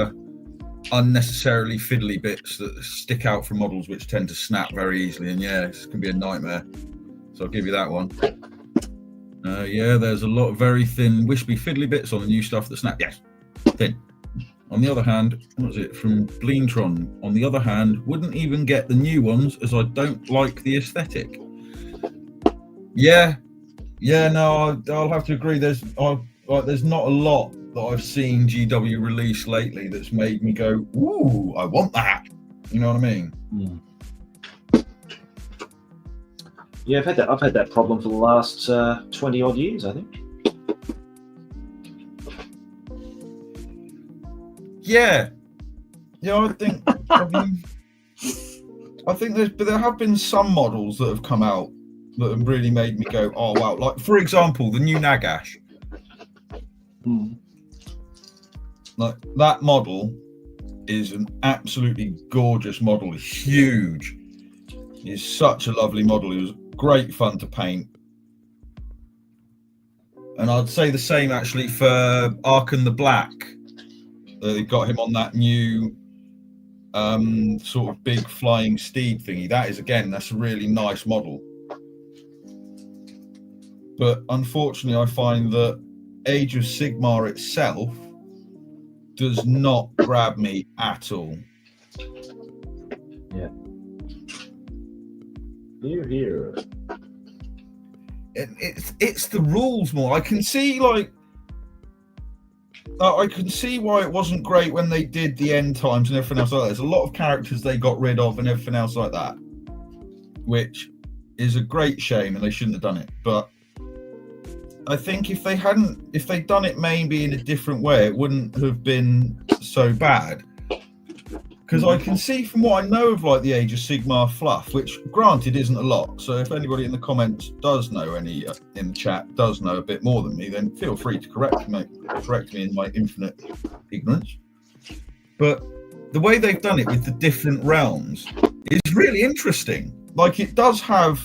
Speaker 1: unnecessarily fiddly bits that stick out from models which tend to snap very easily. And yeah, it's going to be a nightmare. So I'll give you that one. Yeah, there's a lot of very thin, wispy, fiddly bits on the new stuff that snap. Yes, thin. On the other hand, what was it from Bleentron? On the other hand, wouldn't even get the new ones as I don't like the aesthetic. Yeah, no, I'll have to agree. There's not a lot that I've seen GW release lately that's made me go, ooh, I want that. You know what I mean?
Speaker 2: Mm. Yeah, I've had that problem for the last 20 odd years, I think.
Speaker 1: Yeah, I think. I think there have been some models that have come out that have really made me go, oh wow! Like for example, the new Nagash. Like that model is an absolutely gorgeous model. It's huge. It's such a lovely model. It was great fun to paint. And I'd say the same actually for Arkan the Black. They got him on that new sort of big flying steed thingy. That's a really nice model. But unfortunately, I find that Age of Sigmar itself does not grab me at all.
Speaker 2: Yeah. Here.
Speaker 1: it's the rules more. I can see why it wasn't great when they did the end times and everything else like that. There's a lot of characters they got rid of and everything else like that, which is a great shame, and they shouldn't have done it. But I think if they'd done it maybe in a different way, it wouldn't have been so bad. Because I can see from what I know of like the Age of Sigmar fluff, which granted isn't a lot. So if anybody in the comments does know in the chat does know a bit more than me, then feel free to correct me in my infinite ignorance. But the way they've done it with the different realms is really interesting. Like, it does have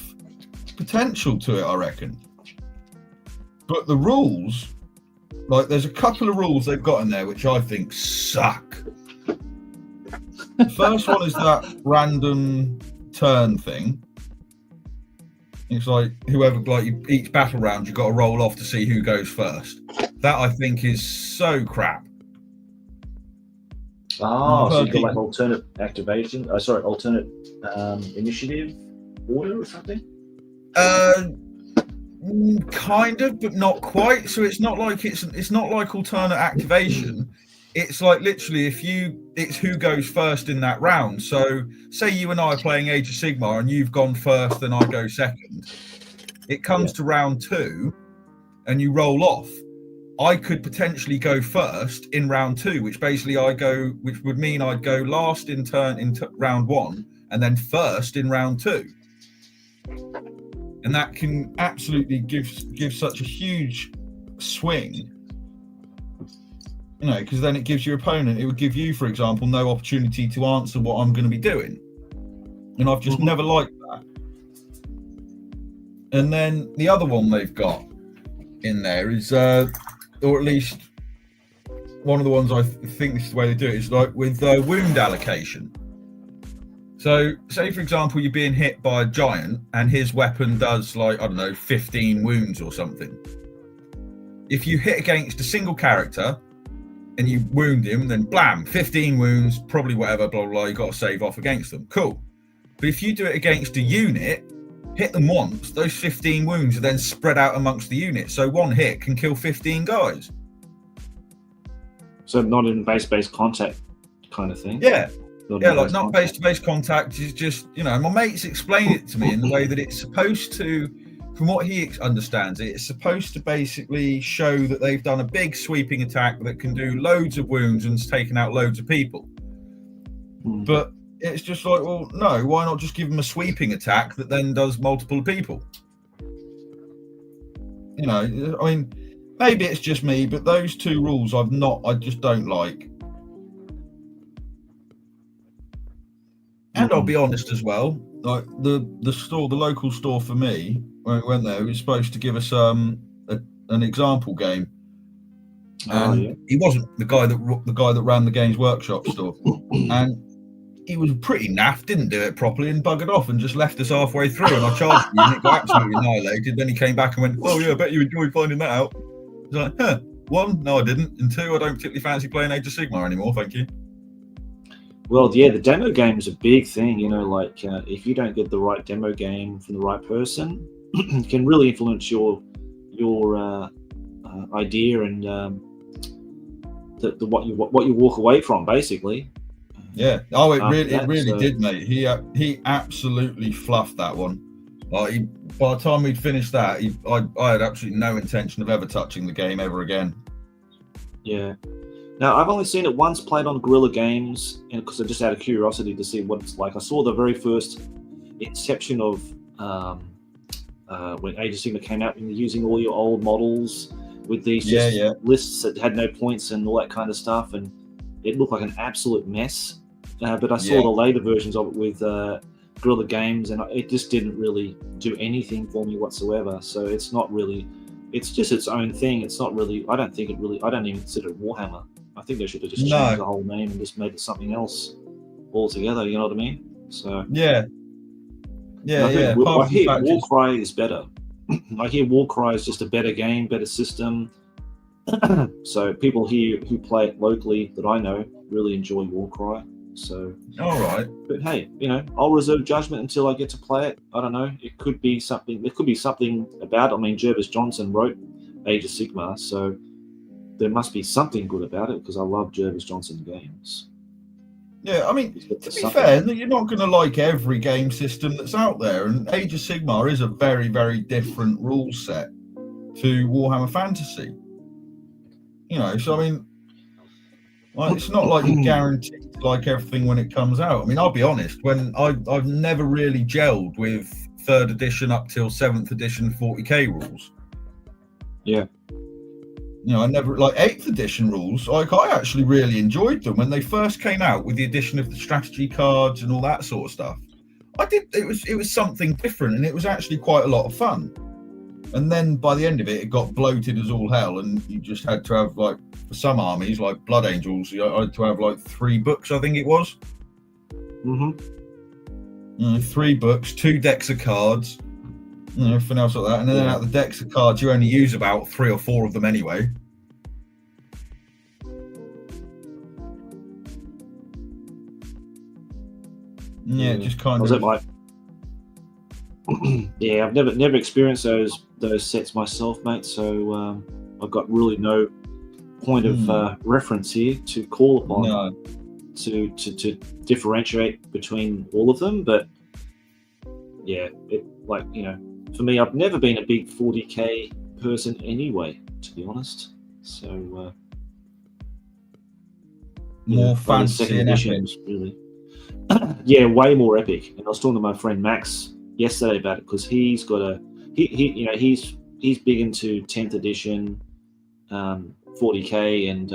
Speaker 1: potential to it, I reckon. But the rules, like, there's a couple of rules they've got in there which I think suck. The first one is that random turn thing. It's like each battle round, you've got to roll off to see who goes first. That I think is so crap.
Speaker 2: Oh, so you've got like alternate activation. Alternate initiative order or something.
Speaker 1: Kind of, but not quite. So it's not like alternate activation. It's like literally it's who goes first in that round. So say you and I are playing Age of Sigmar and you've gone first and I go second. It comes to round 2 and you roll off. I could potentially go first in round 2, which would mean I'd go last in round 1 and then first in round 2. And that can absolutely give such a huge swing. You know, because then it gives your opponent, it would give you, for example, no opportunity to answer what I'm going to be doing. And I've just never liked that. And then the other one they've got in there is, or at least one of the ones I think this is the way they do it, is like with wound allocation. So say, for example, you're being hit by a giant and his weapon does 15 wounds or something. If you hit against a single character and you wound him, then blam, 15 wounds, probably whatever, blah, blah, blah, you got to save off against them. Cool. But if you do it against a unit, hit them once, those 15 wounds are then spread out amongst the unit. So one hit can kill 15 guys.
Speaker 2: So not in base-to-base contact kind of thing?
Speaker 1: Yeah. Not base-to-base contact is just, my mates explain it to me in the way that it's supposed to, from what he understands, it's supposed to basically show that they've done a big sweeping attack that can do loads of wounds and has taken out loads of people. But it's just like, well, no, why not just give them a sweeping attack that then does multiple people? I mean, maybe it's just me, but those two rules I just don't like. And I'll be honest as well, like the local store for me, when we went there, was supposed to give us an example game. And he wasn't the guy that ran the Games Workshop store. And he was pretty naff, didn't do it properly and buggered off and just left us halfway through, and I charged him and it got absolutely annihilated. Then he came back and went, "Oh yeah, I bet you enjoyed finding that out." I was like, 1, no I didn't, and 2, I don't particularly fancy playing Age of Sigmar anymore, thank you.
Speaker 2: Well, yeah, the demo game is a big thing, if you don't get the right demo game from the right person, it can really influence your idea and what you walk away from, basically.
Speaker 1: Yeah. Oh, it really did, mate. He absolutely fluffed that one. By the time we'd finished that, I had absolutely no intention of ever touching the game ever again. Yeah.
Speaker 2: Now, I've only seen it once played on Guerrilla Games, and because just out of curiosity to see what it's like. I saw the very first inception of when Age of Sigmar came out, and using all your old models with these lists that had no points and all that kind of stuff, and it looked like an absolute mess. But I saw the later versions of it with Guerrilla Games, and it just didn't really do anything for me whatsoever. So it's not really, it's just its own thing. It's not really, I don't even consider it Warhammer. I think they should have just changed the whole name and just made it something else altogether, you know what I mean? So I hear Warcry is better. I hear Warcry is just a better game, better system. So people here who play it locally that I know really enjoy Warcry. So,
Speaker 1: all right.
Speaker 2: But hey, I'll reserve judgment until I get to play it. I don't know. It could be something. There could be something about it. I mean, Jervis Johnson wrote Age of Sigmar, so there must be something good about it because I love Jervis Johnson games.
Speaker 1: Yeah, I mean, to be fair, you're not going to like every game system that's out there, and Age of Sigmar is a very, very different rule set to Warhammer Fantasy. So I mean, it's not like you're guaranteed to like everything when it comes out. I mean, I'll be honest, when I've never really gelled with 3rd edition up till 7th edition 40k rules.
Speaker 2: Yeah.
Speaker 1: I never like 8th edition rules. Like, I actually really enjoyed them when they first came out with the addition of the strategy cards and all that sort of stuff. It was something different, and it was actually quite a lot of fun. And then by the end of it, it got bloated as all hell, and you just had to have, like, for some armies, like Blood Angels, you had to have like 3 books, I think it was. 3 books, 2 decks of cards, everything else like that. And then out of the decks of cards, you only use about 3 or 4 of them anyway. Yeah, just kind of.
Speaker 2: Yeah, I've never experienced those sets myself, mate. So I've got really no point of reference here to call upon to differentiate between all of them. But yeah, for me, I've never been a big 40k person anyway, to be honest. So
Speaker 1: more fancy and epic,
Speaker 2: really. Yeah, way more epic. And I was talking to my friend Max yesterday about it because he's got he's big into 10th edition 40k and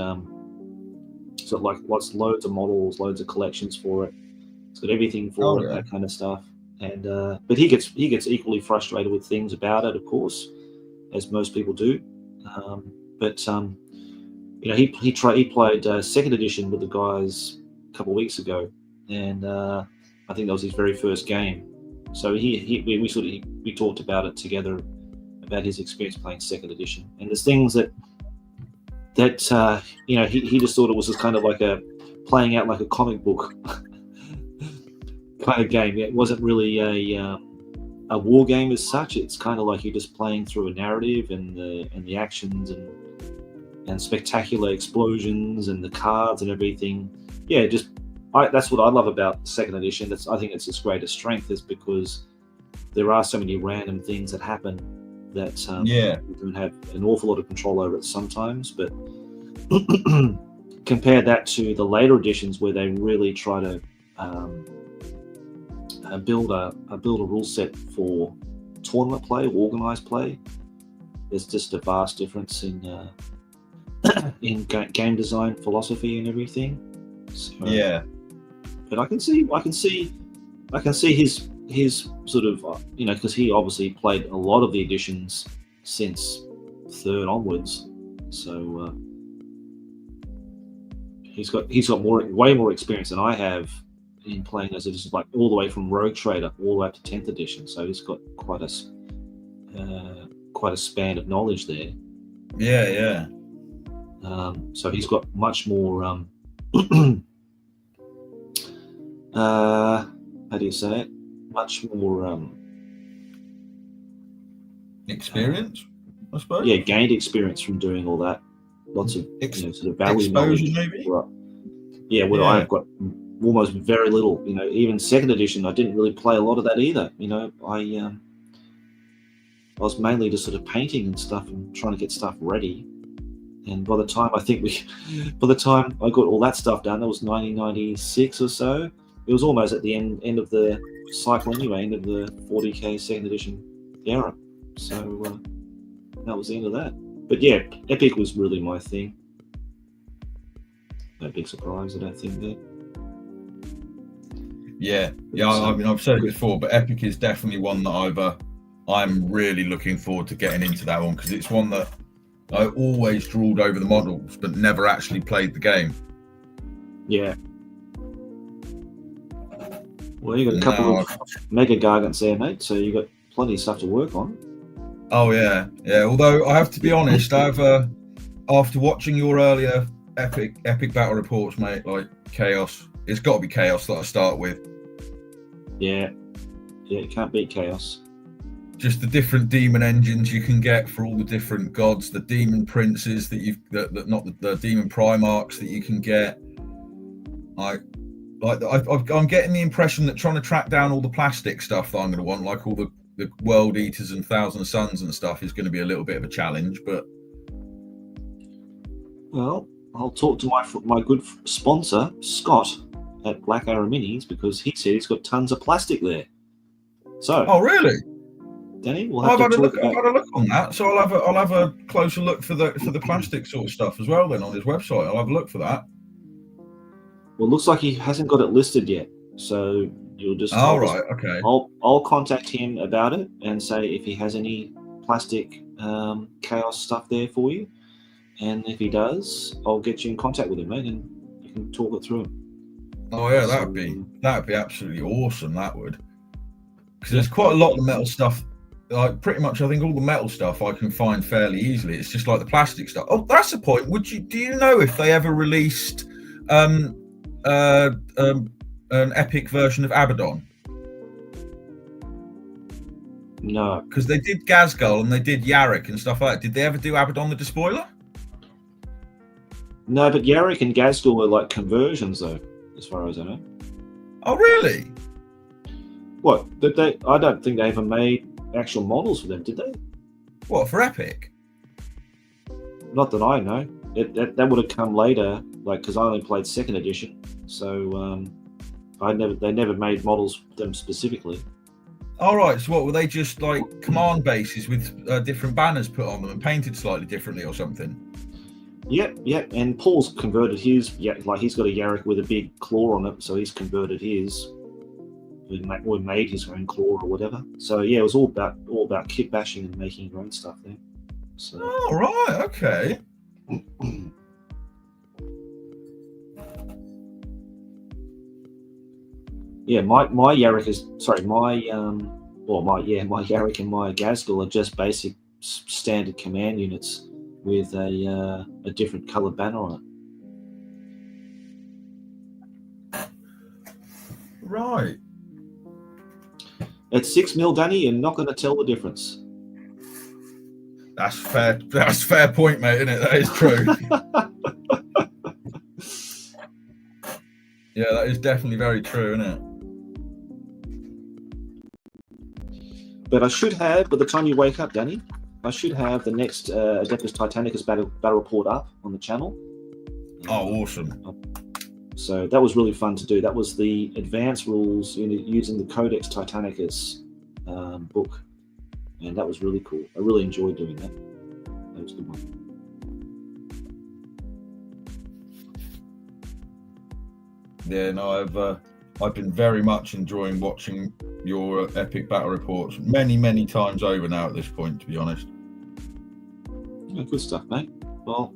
Speaker 2: so like loads of models, loads of collections for it. It's got everything for it, that kind of stuff. And but he gets equally frustrated with things about it, of course, as most people do. But he played 2nd edition with the guys a couple of weeks ago, and I think that was his very first game. So we talked about it together, about his experience playing 2nd edition, and there's things that he just thought it was just kind of like playing out like a comic book kind of game. It wasn't really a war game as such. It's kind of like you're just playing through a narrative and the actions and spectacular explosions and the cards and everything. Yeah, that's what I love about 2nd edition. I think it's its greatest strength is because there are so many random things that happen that you don't have an awful lot of control over it sometimes. But compare that to the later editions where they really try to build a rule set for tournament play, organized play. There's just a vast difference in game design philosophy and everything. So,
Speaker 1: yeah.
Speaker 2: But I can see his sort of because he obviously played a lot of the editions since 3rd onwards, so he's got way more experience than I have in playing those editions, like all the way from Rogue Trader all the way up to 10th edition. So he's got quite a span of knowledge there.
Speaker 1: Yeah.
Speaker 2: So he's got much more how do you say it? Much more
Speaker 1: experience, I suppose.
Speaker 2: Yeah, gained experience from doing all that. Lots of sort of value
Speaker 1: exposure,
Speaker 2: knowledge.
Speaker 1: maybe.
Speaker 2: I've got almost very little. Even 2nd edition, I didn't really play a lot of that either. I was mainly just sort of painting and stuff and trying to get stuff ready. And by the time I got all that stuff done, that was 1996 or so. It was almost at the end of the cycle anyway, end of the 40k 2nd edition era. So that was the end of that. But yeah, Epic was really my thing. No big surprise, I don't think that.
Speaker 1: Yeah. I mean, I've said it before, but Epic is definitely one that I'm really looking forward to getting into that one because it's one that I always drooled over the models, but never actually played the game.
Speaker 2: Yeah. Well, you got a couple of Mega Gargants there, mate. So you got plenty of stuff to work on.
Speaker 1: Oh yeah. Although I have to be honest, after watching your earlier epic battle reports, mate, like Chaos, It's got to be Chaos that I start with.
Speaker 2: Yeah, you can't beat Chaos.
Speaker 1: Just the different demon engines you can get for all the different gods, the demon princes the demon primarchs that you can get. I'm getting the impression that trying to track down all the plastic stuff that I'm going to want, like all the World Eaters and Thousand Suns and stuff, is going to be a little bit of a challenge. But
Speaker 2: well, I'll talk to my good sponsor Scott at Black Arrow Minis, because he said he's got tons of plastic there. So,
Speaker 1: oh really?
Speaker 2: Danny, we'll have
Speaker 1: I've had a look on that, so I'll have a closer look for the plastic sort of stuff as well. Then on his website, I'll have a look for that.
Speaker 2: Well, it looks like he hasn't got it listed yet, so you'll just.
Speaker 1: Oh right, okay.
Speaker 2: I'll contact him about it and say if he has any plastic Chaos stuff there for you, and if he does, I'll get you in contact with him, mate, and you can talk it through him.
Speaker 1: Oh yeah, that'd be absolutely awesome. That would, because there's quite a lot of metal stuff. Like pretty much, I think all the metal stuff I can find fairly easily. It's just like the plastic stuff. Oh, that's the point. Do you know if they ever released an epic version of Abaddon?
Speaker 2: No,
Speaker 1: because they did Gazgul and they did Yarick and stuff like that. Did they ever do Abaddon the Despoiler?
Speaker 2: No, but Yarick and Gazgul were like conversions, though, as far as I know.
Speaker 1: Oh, really?
Speaker 2: What? I don't think they ever made actual models for them, did they?
Speaker 1: What, for Epic?
Speaker 2: Not that I know. That would have come later, like, because I only played 2nd edition, so they never made models for them specifically.
Speaker 1: All right. So what were they, just like command bases with different banners put on them and painted slightly differently or something?
Speaker 2: Yep. And Paul's converted his. Yeah, like he's got a Yarick with a big claw on it, so he's converted his. We made his own claw or whatever. So yeah, it was all about kit bashing and making your own stuff there. So.
Speaker 1: Oh right, okay.
Speaker 2: Yeah, my Yarick is my Yarick and my Gazgul are just basic standard command units with a different coloured banner on it.
Speaker 1: Right.
Speaker 2: At 6 mil, Danny, you're not going to tell the difference.
Speaker 1: That's fair. That's a fair point, mate, isn't it? That is true. Yeah, that is definitely very true, isn't it?
Speaker 2: But I should have, by the time you wake up, Danny, I should have the next Adeptus Titanicus battle report up on the channel.
Speaker 1: Oh, awesome.
Speaker 2: So that was really fun to do. That was the advanced rules using the Codex Titanicus book. And that was really cool. I really enjoyed doing that. That was a good one.
Speaker 1: Yeah, no, I've been very much enjoying watching your epic battle reports many times over now at this point, to be honest.
Speaker 2: Yeah, good stuff, mate. Well,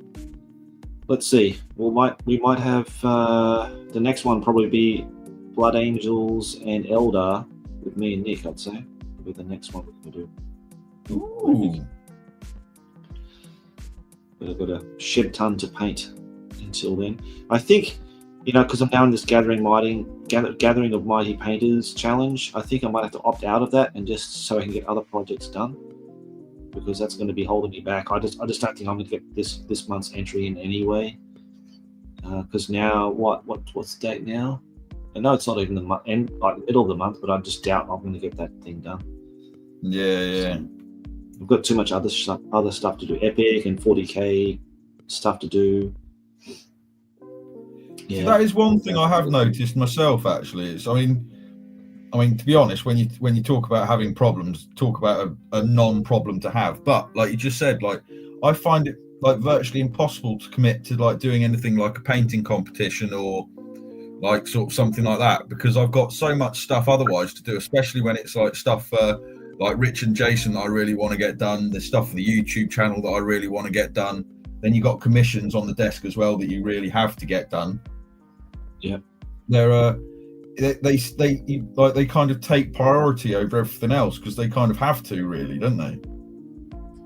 Speaker 2: let's see. We might have the next one probably be Blood Angels and Eldar with me and Nick, I'd say. With the next one we're going to do.
Speaker 1: Ooh.
Speaker 2: But I've got a shed ton to paint until then. I think, because I'm now in this Gathering of Mighty Painters challenge, I think I might have to opt out of that and just so I can get other projects done, because that's going to be holding me back. I just don't think I'm going to get this month's entry in anyway. Because now, what's the date now? I know it's not even the middle of the month, but I just doubt I'm going to get that thing done.
Speaker 1: Yeah.
Speaker 2: So, I've got too much other stuff to do. Epic and 40k stuff to do. Yeah,
Speaker 1: that is one thing I have noticed myself. Actually, I mean, to be honest, when you talk about having problems, talk about a non-problem to have. But like you just said, like I find it like virtually impossible to commit to like doing anything like a painting competition or like sort of something like that, because I've got so much stuff otherwise to do, especially when it's like stuff like Rich and Jason that I really want to get done. There's stuff for the YouTube channel that I really want to get done. Then you got commissions on the desk as well that you really have to get done.
Speaker 2: Yeah,
Speaker 1: they kind of take priority over everything else because they kind of have to, really, don't they?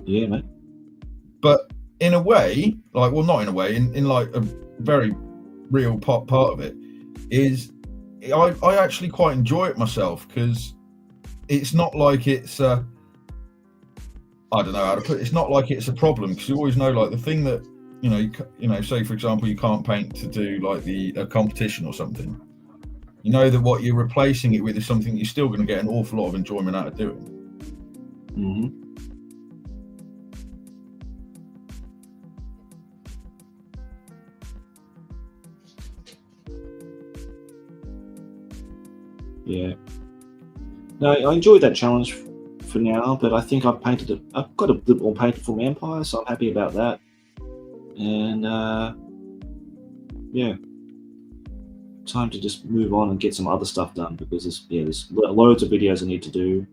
Speaker 2: Yeah, mate.
Speaker 1: But in a way, like, well, not in a way, in like a very real part of it, is I actually quite enjoy it myself, because it's not like it's I don't know how to put it. It's not like it's a problem, because you always know, like, the thing that you know, say for example you can't paint to do like a competition or something. You know that what you're replacing it with is something you're still going to get an awful lot of enjoyment out of doing.
Speaker 2: Mm-hmm. Yeah. No, I enjoyed that challenge for now, but I think I've got a bit more painted from Empire, so I'm happy about that. And yeah, time to just move on and get some other stuff done, because there's loads of videos I need to do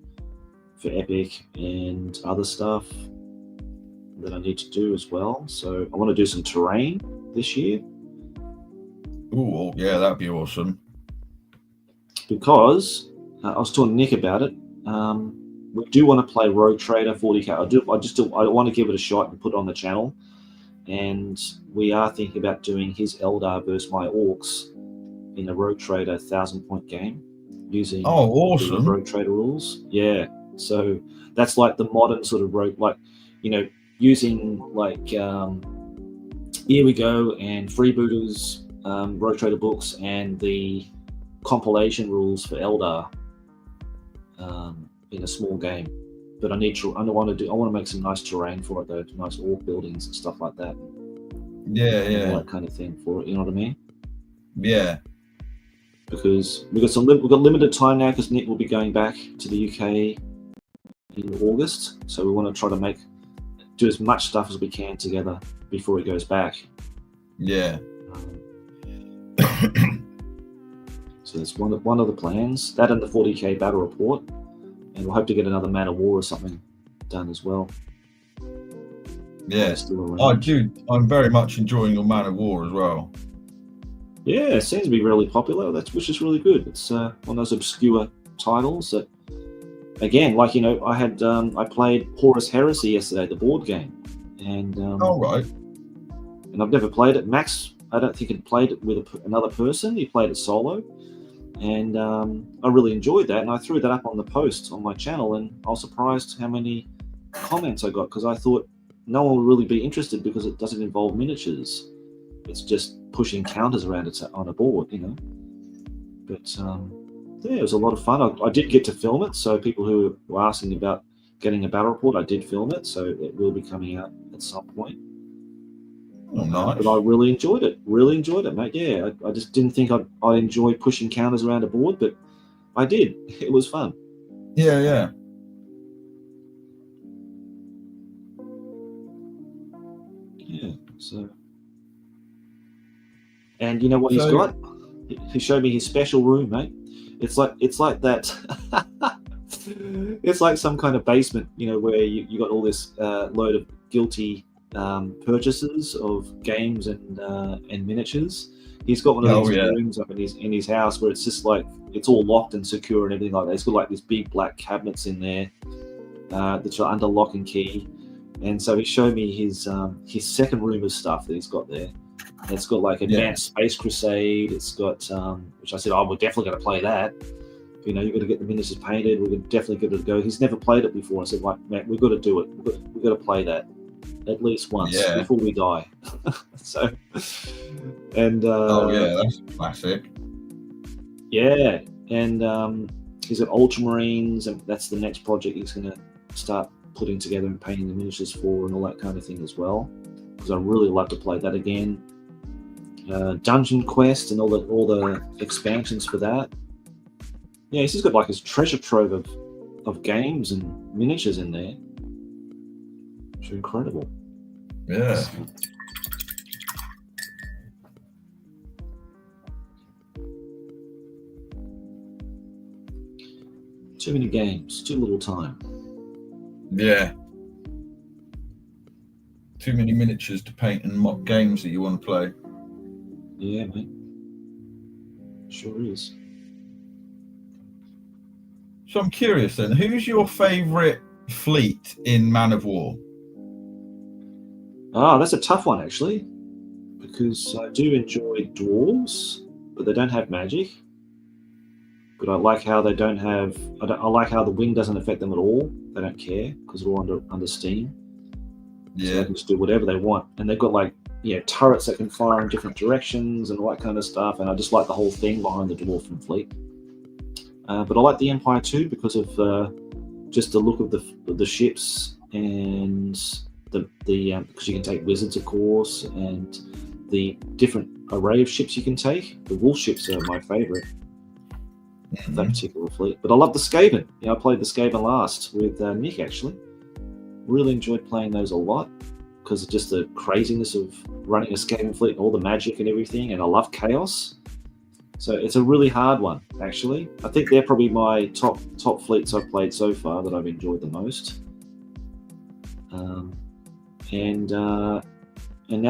Speaker 2: for Epic and other stuff that I need to do as well. So I want to do some terrain this year.
Speaker 1: Oh yeah, that'd be awesome.
Speaker 2: Because I was talking to Nick about it. We do want to play Rogue Trader 40k. I want to give it a shot and put it on the channel. And we are thinking about doing his Eldar versus my Orcs in a Rogue Trader 1,000-point game using
Speaker 1: awesome.
Speaker 2: the Rogue Trader rules. Yeah, so that's like the modern sort of rogue, like, using like Here We Go and Freebooters Rogue Trader books and the compilation rules for Eldar in a small game. But I want to make some nice terrain for it, though, nice orc buildings and stuff like that.
Speaker 1: Yeah.
Speaker 2: All that kind of thing for it. You know what I mean?
Speaker 1: Yeah.
Speaker 2: Because we've got limited time now, because Nick will be going back to the UK in August, so we want to try to do as much stuff as we can together before he goes back.
Speaker 1: Yeah.
Speaker 2: So that's one of the plans. That and the 40k battle report, and we'll hope to get another Man of War or something done as well.
Speaker 1: Yeah. Oh, dude, I'm very much enjoying your Man of War as well.
Speaker 2: Yeah, it seems to be really popular, which is really good. It's one of those obscure titles that, again, like, I played Horus Heresy yesterday, the board game, and
Speaker 1: right.
Speaker 2: And I've never played it. Max, I don't think, had played it with another person. He played it solo, and I really enjoyed that. And I threw that up on the post on my channel, and I was surprised how many comments I got, because I thought no one would really be interested, because it doesn't involve miniatures. It's just pushing counters around on a board, But yeah, it was a lot of fun. I did get to film it, so people who were asking about getting a battle report, I did film it, so it will be coming out at some point.
Speaker 1: Oh, nice.
Speaker 2: But I really enjoyed it, mate. Yeah, I just didn't think I'd enjoy pushing counters around a board, but I did. It was fun.
Speaker 1: Yeah.
Speaker 2: Yeah, so... And you know what he's got? He showed me his special room, mate. It's like that. It's like some kind of basement, where you got all this load of guilty purchases of games and miniatures. He's got one of these rooms up in his house where it's just like it's all locked and secure and everything like that. He's got like these big black cabinets in there that are under lock and key. And so he showed me his second room of stuff that he's got there. It's got like Advanced Space Crusade. It's got, which I said, we're definitely going to play that. You've got to get the miniatures painted. We're going to definitely give it a go. He's never played it before. I said, mate, we've got to do it. We've got to play that at least once before we die. So, and
Speaker 1: that's classic.
Speaker 2: Yeah, and he's got Ultramarines, and that's the next project he's going to start putting together and painting the miniatures for, and all that kind of thing as well. Because I really love to play that again. Dungeon Quest and all the expansions for that. Yeah, he's just got like his treasure trove of games and miniatures in there. Which are incredible.
Speaker 1: Yeah.
Speaker 2: Too many games, too little time.
Speaker 1: Yeah. Too many miniatures to paint and mock games that you want to play.
Speaker 2: Yeah, mate. Sure is.
Speaker 1: So I'm curious then, who's your favourite fleet in Man of War?
Speaker 2: That's a tough one, actually, because I do enjoy dwarves, but they don't have magic. But I like how they don't have. I like how the wing doesn't affect them at all. They don't care because they're all under steam.
Speaker 1: Yeah.
Speaker 2: So they can just do whatever they want, and they've got like turrets that can fire in different directions and all that kind of stuff. And I just like the whole thing behind the Dwarfen fleet. But I like the Empire too because of just the look of the ships and the because you can take wizards, of course, and the different array of ships you can take. The wolf ships are my favourite. That particular fleet, but I love the Skaven. I played the Skaven last with Nick. Actually, really enjoyed playing those a lot because of just the craziness of running a Skaven fleet, all the magic and everything. And I love chaos, so it's a really hard one. Actually, I think they're probably my top fleets I've played so far that I've enjoyed the most. And now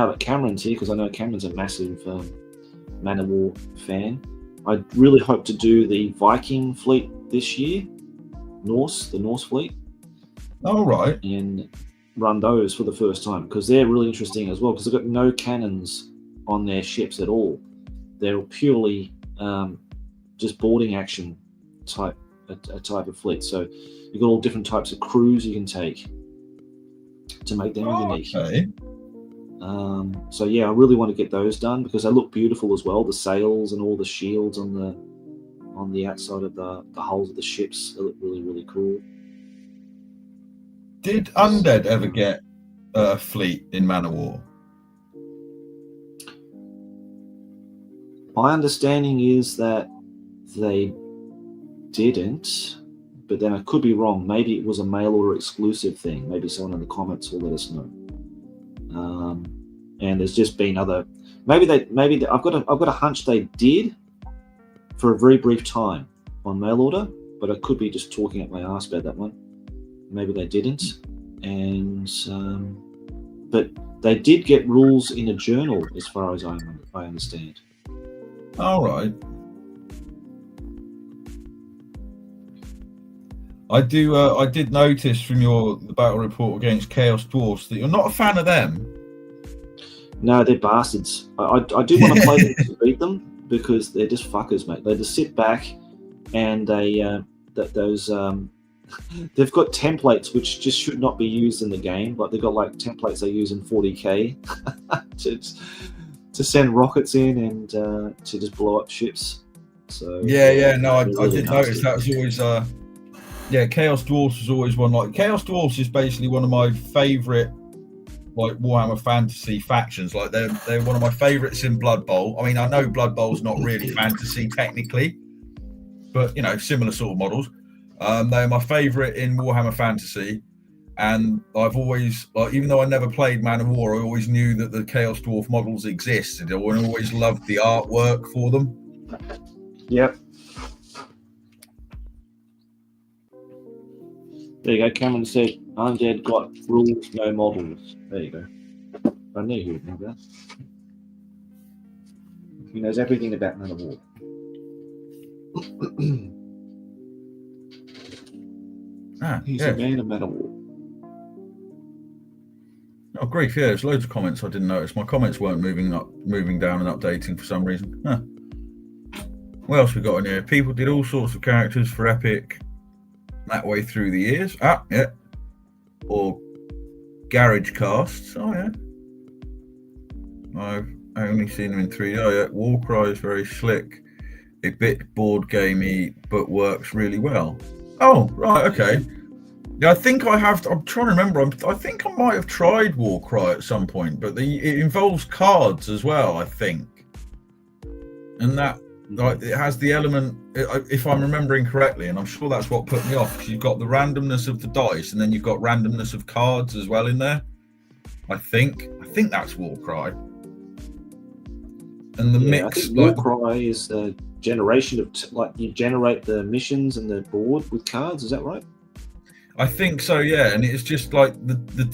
Speaker 2: that Cameron's here, because I know Cameron's a massive Man of War fan. I really hope to do the Viking fleet this year, the Norse fleet.
Speaker 1: All right.
Speaker 2: And run those for the first time because they're really interesting as well because they've got no cannons on their ships at all. They're purely just boarding action type of fleet. So you've got all different types of crews you can take to make them unique.
Speaker 1: Okay.
Speaker 2: So yeah, I really want to get those done because they look beautiful as well. The sails and all the shields on the outside of the hulls of the ships, they look really, really cool.
Speaker 1: Did Undead ever get a fleet in Man of War?
Speaker 2: My understanding is that they didn't, but then I could be wrong. Maybe it was a mail order exclusive thing. Maybe someone in the comments will let us know. And there's just been other. Maybe I've got a hunch they did for a very brief time on mail order, but I could be just talking at my ass about that one. Maybe they didn't, and but they did get rules in a journal, as far as I understand.
Speaker 1: All right. I did notice from the battle report against Chaos Dwarfs that you're not a fan of them.
Speaker 2: No, they're bastards. I do want to play them to beat them because they're just fuckers, mate. They just sit back and they've got templates which just should not be used in the game. Like they've got like templates they use in 40k to send rockets in and to just blow up ships. So
Speaker 1: I did notice that was always Chaos Dwarfs was always one. Like Chaos Dwarfs is basically one of my favourite like Warhammer Fantasy factions. Like they're one of my favourites in Blood Bowl. I mean, I know Blood Bowl's not really fantasy technically, but similar sort of models. They're my favourite in Warhammer Fantasy, and I've always even though I never played Man of War, I always knew that the Chaos Dwarf models existed. I always loved the artwork for them.
Speaker 2: Yep. There you go. Cameron said, Undead got rules, no models. There you go. I knew he would know that. He knows everything about Man of War. He's a man of Man of War.
Speaker 1: Oh, grief, yeah, there's loads of comments I didn't notice. My comments weren't moving down and updating for some reason. Huh. What else we got in here? People did all sorts of characters for Epic that way through the years. Or garage casts. Oh yeah. I've only seen them in 3D. Oh yeah, Warcry is very slick. A bit board gamey, but works really well. Oh, right, okay. Yeah, I think I have. I'm trying to remember. I think I might have tried Warcry at some point, but it involves cards as well, I think. And that it has the element, if I'm remembering correctly, and I'm sure that's what put me off, because you've got the randomness of the dice, and then you've got randomness of cards as well in there. I think that's Warcry. And the mix.
Speaker 2: I think Warcry is the generation of you generate the missions and the board with cards. Is that right?
Speaker 1: I think so, yeah. And it's just like the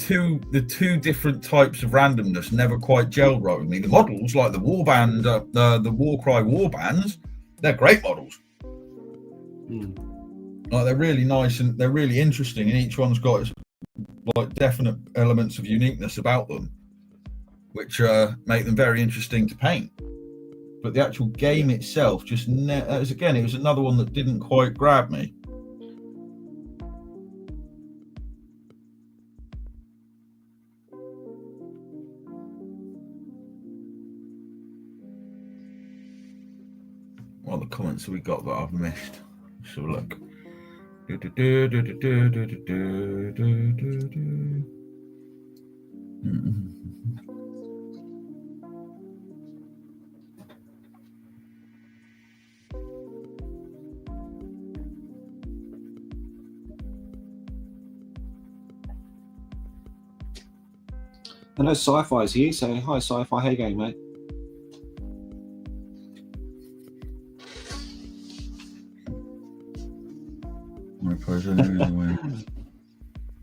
Speaker 1: two different types of randomness never quite gel right with me. The models, like the warband, the Warcry warbands, they're great models. Like they're really nice and they're really interesting, and each one's got like definite elements of uniqueness about them, which make them very interesting to paint. but the actual game itself just it was another one that didn't quite grab me. What are the comments have we got that I've missed? Let's have a look.
Speaker 2: I know Sci-Fi's here, so hi Sci-Fi, how you going, mate?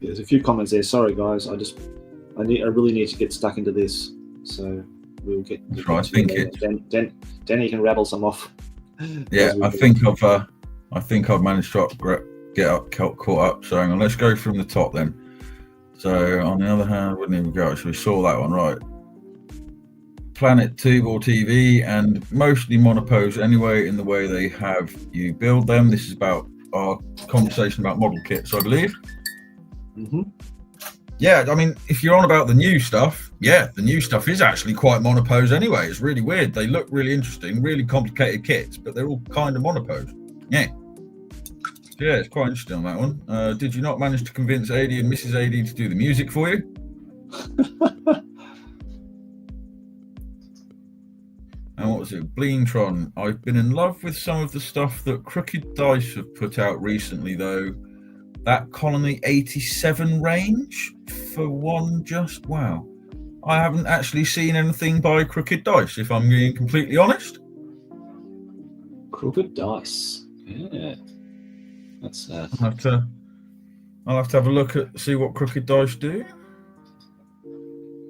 Speaker 2: There's a few comments there. Sorry guys, I really need to get stuck into this, so we'll get.
Speaker 1: That's right. I think it.
Speaker 2: Danny can rattle some off.
Speaker 1: Yeah, I think I've managed to caught up. So let's go from the top then. So on the other hand, wouldn't even go. So we saw that one, right? Planet Tube or TV, and mostly monopose anyway in the way they have you build them. This is about our conversation about model kits, I believe.
Speaker 2: Mm-hmm.
Speaker 1: Yeah, I mean, if you're on about the new stuff, the new stuff is actually quite monopose anyway. It's really weird. They look really interesting, really complicated kits, but they're all kind of monopose. Yeah. Yeah, it's quite interesting on that one. Did you not manage to convince AD and Mrs. AD to do the music for you? And what was it? Bleentron. I've been in love with some of the stuff that Crooked Dice have put out recently, though. That Colony 87 range for one, just wow. I haven't actually seen anything by Crooked Dice, if I'm being completely honest.
Speaker 2: Crooked Dice. Yeah. That's
Speaker 1: I'll have to have a look at see what Crooked Dice do.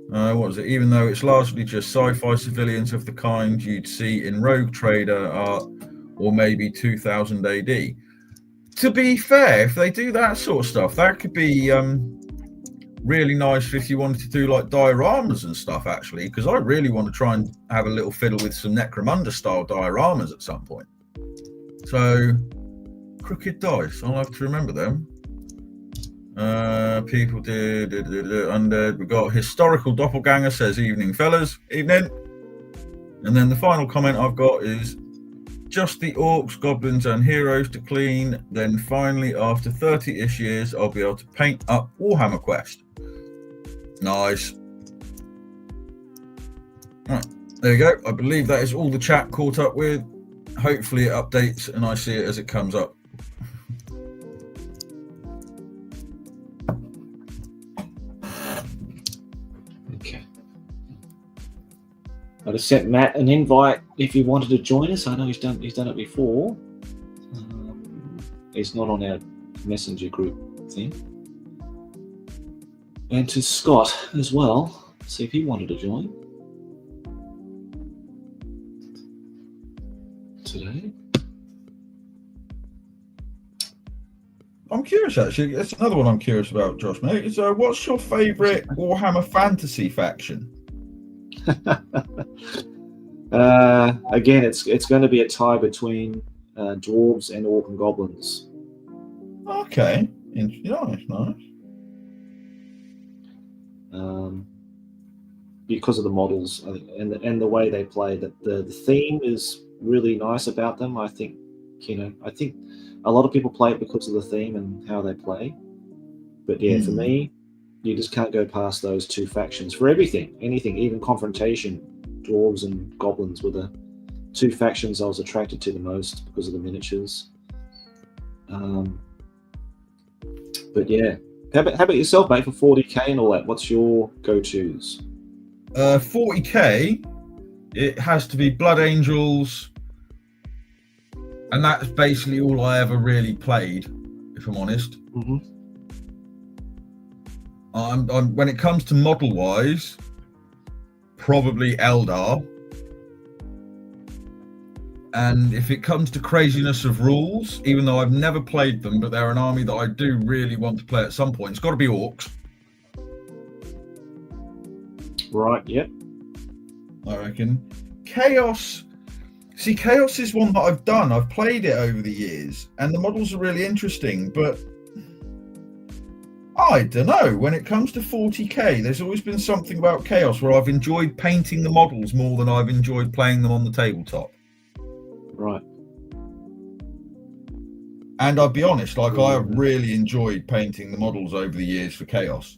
Speaker 1: What was it? Even though it's largely just sci-fi civilians of the kind you'd see in Rogue Trader art or maybe 2000 AD. To be fair, if they do that sort of stuff, that could be really nice if you wanted to do like dioramas and stuff, actually, because I really want to try and have a little fiddle with some Necromunda style dioramas at some point. So Crooked Dice, I'll have to remember them. People did undead. We got Historical Doppelganger says evening fellas, evening. And then the final comment I've got is just the orcs, goblins and heroes to clean, then finally after 30-ish years I'll be able to paint up Warhammer Quest. Nice. Right, there you go. I believe that is all the chat caught up with. Hopefully it updates and I see it as it comes up.
Speaker 2: Okay. I just sent Matt an invite if he wanted to join us. I know he's done it before. He's not on our messenger group thing. And to Scott as well, see if he wanted to join today.
Speaker 1: I'm curious, actually. That's another one I'm curious about, Josh, mate. Is what's your favourite Warhammer Fantasy faction?
Speaker 2: Again, it's going to be a tie between dwarves and orc and goblins.
Speaker 1: Okay, nice.
Speaker 2: Because of the models and the way they play, that the theme is really nice about them. I think a lot of people play it because of the theme and how they play. But for me, you just can't go past those two factions for anything, even confrontation. Dwarves and goblins were the two factions I was attracted to the most because of the miniatures. But yeah, how about yourself, mate? For 40k and all that, what's your go-tos?
Speaker 1: 40k, it has to be Blood Angels, and that's basically all I ever really played, if I'm honest.
Speaker 2: Mm-hmm.
Speaker 1: I'm when it comes to model-wise, probably Eldar. And if it comes to craziness of rules, even though I've never played them, but they're an army that I do really want to play at some point, it's got to be Orcs.
Speaker 2: Right, yep.
Speaker 1: I reckon. Chaos, See, Chaos is one that I've done. I've played it over the years, and the models are really interesting, but I don't know. When it comes to 40k, there's always been something about Chaos where I've enjoyed painting the models more than I've enjoyed playing them on the tabletop.
Speaker 2: Right.
Speaker 1: And I'll be honest, like, I have really enjoyed painting the models over the years for Chaos.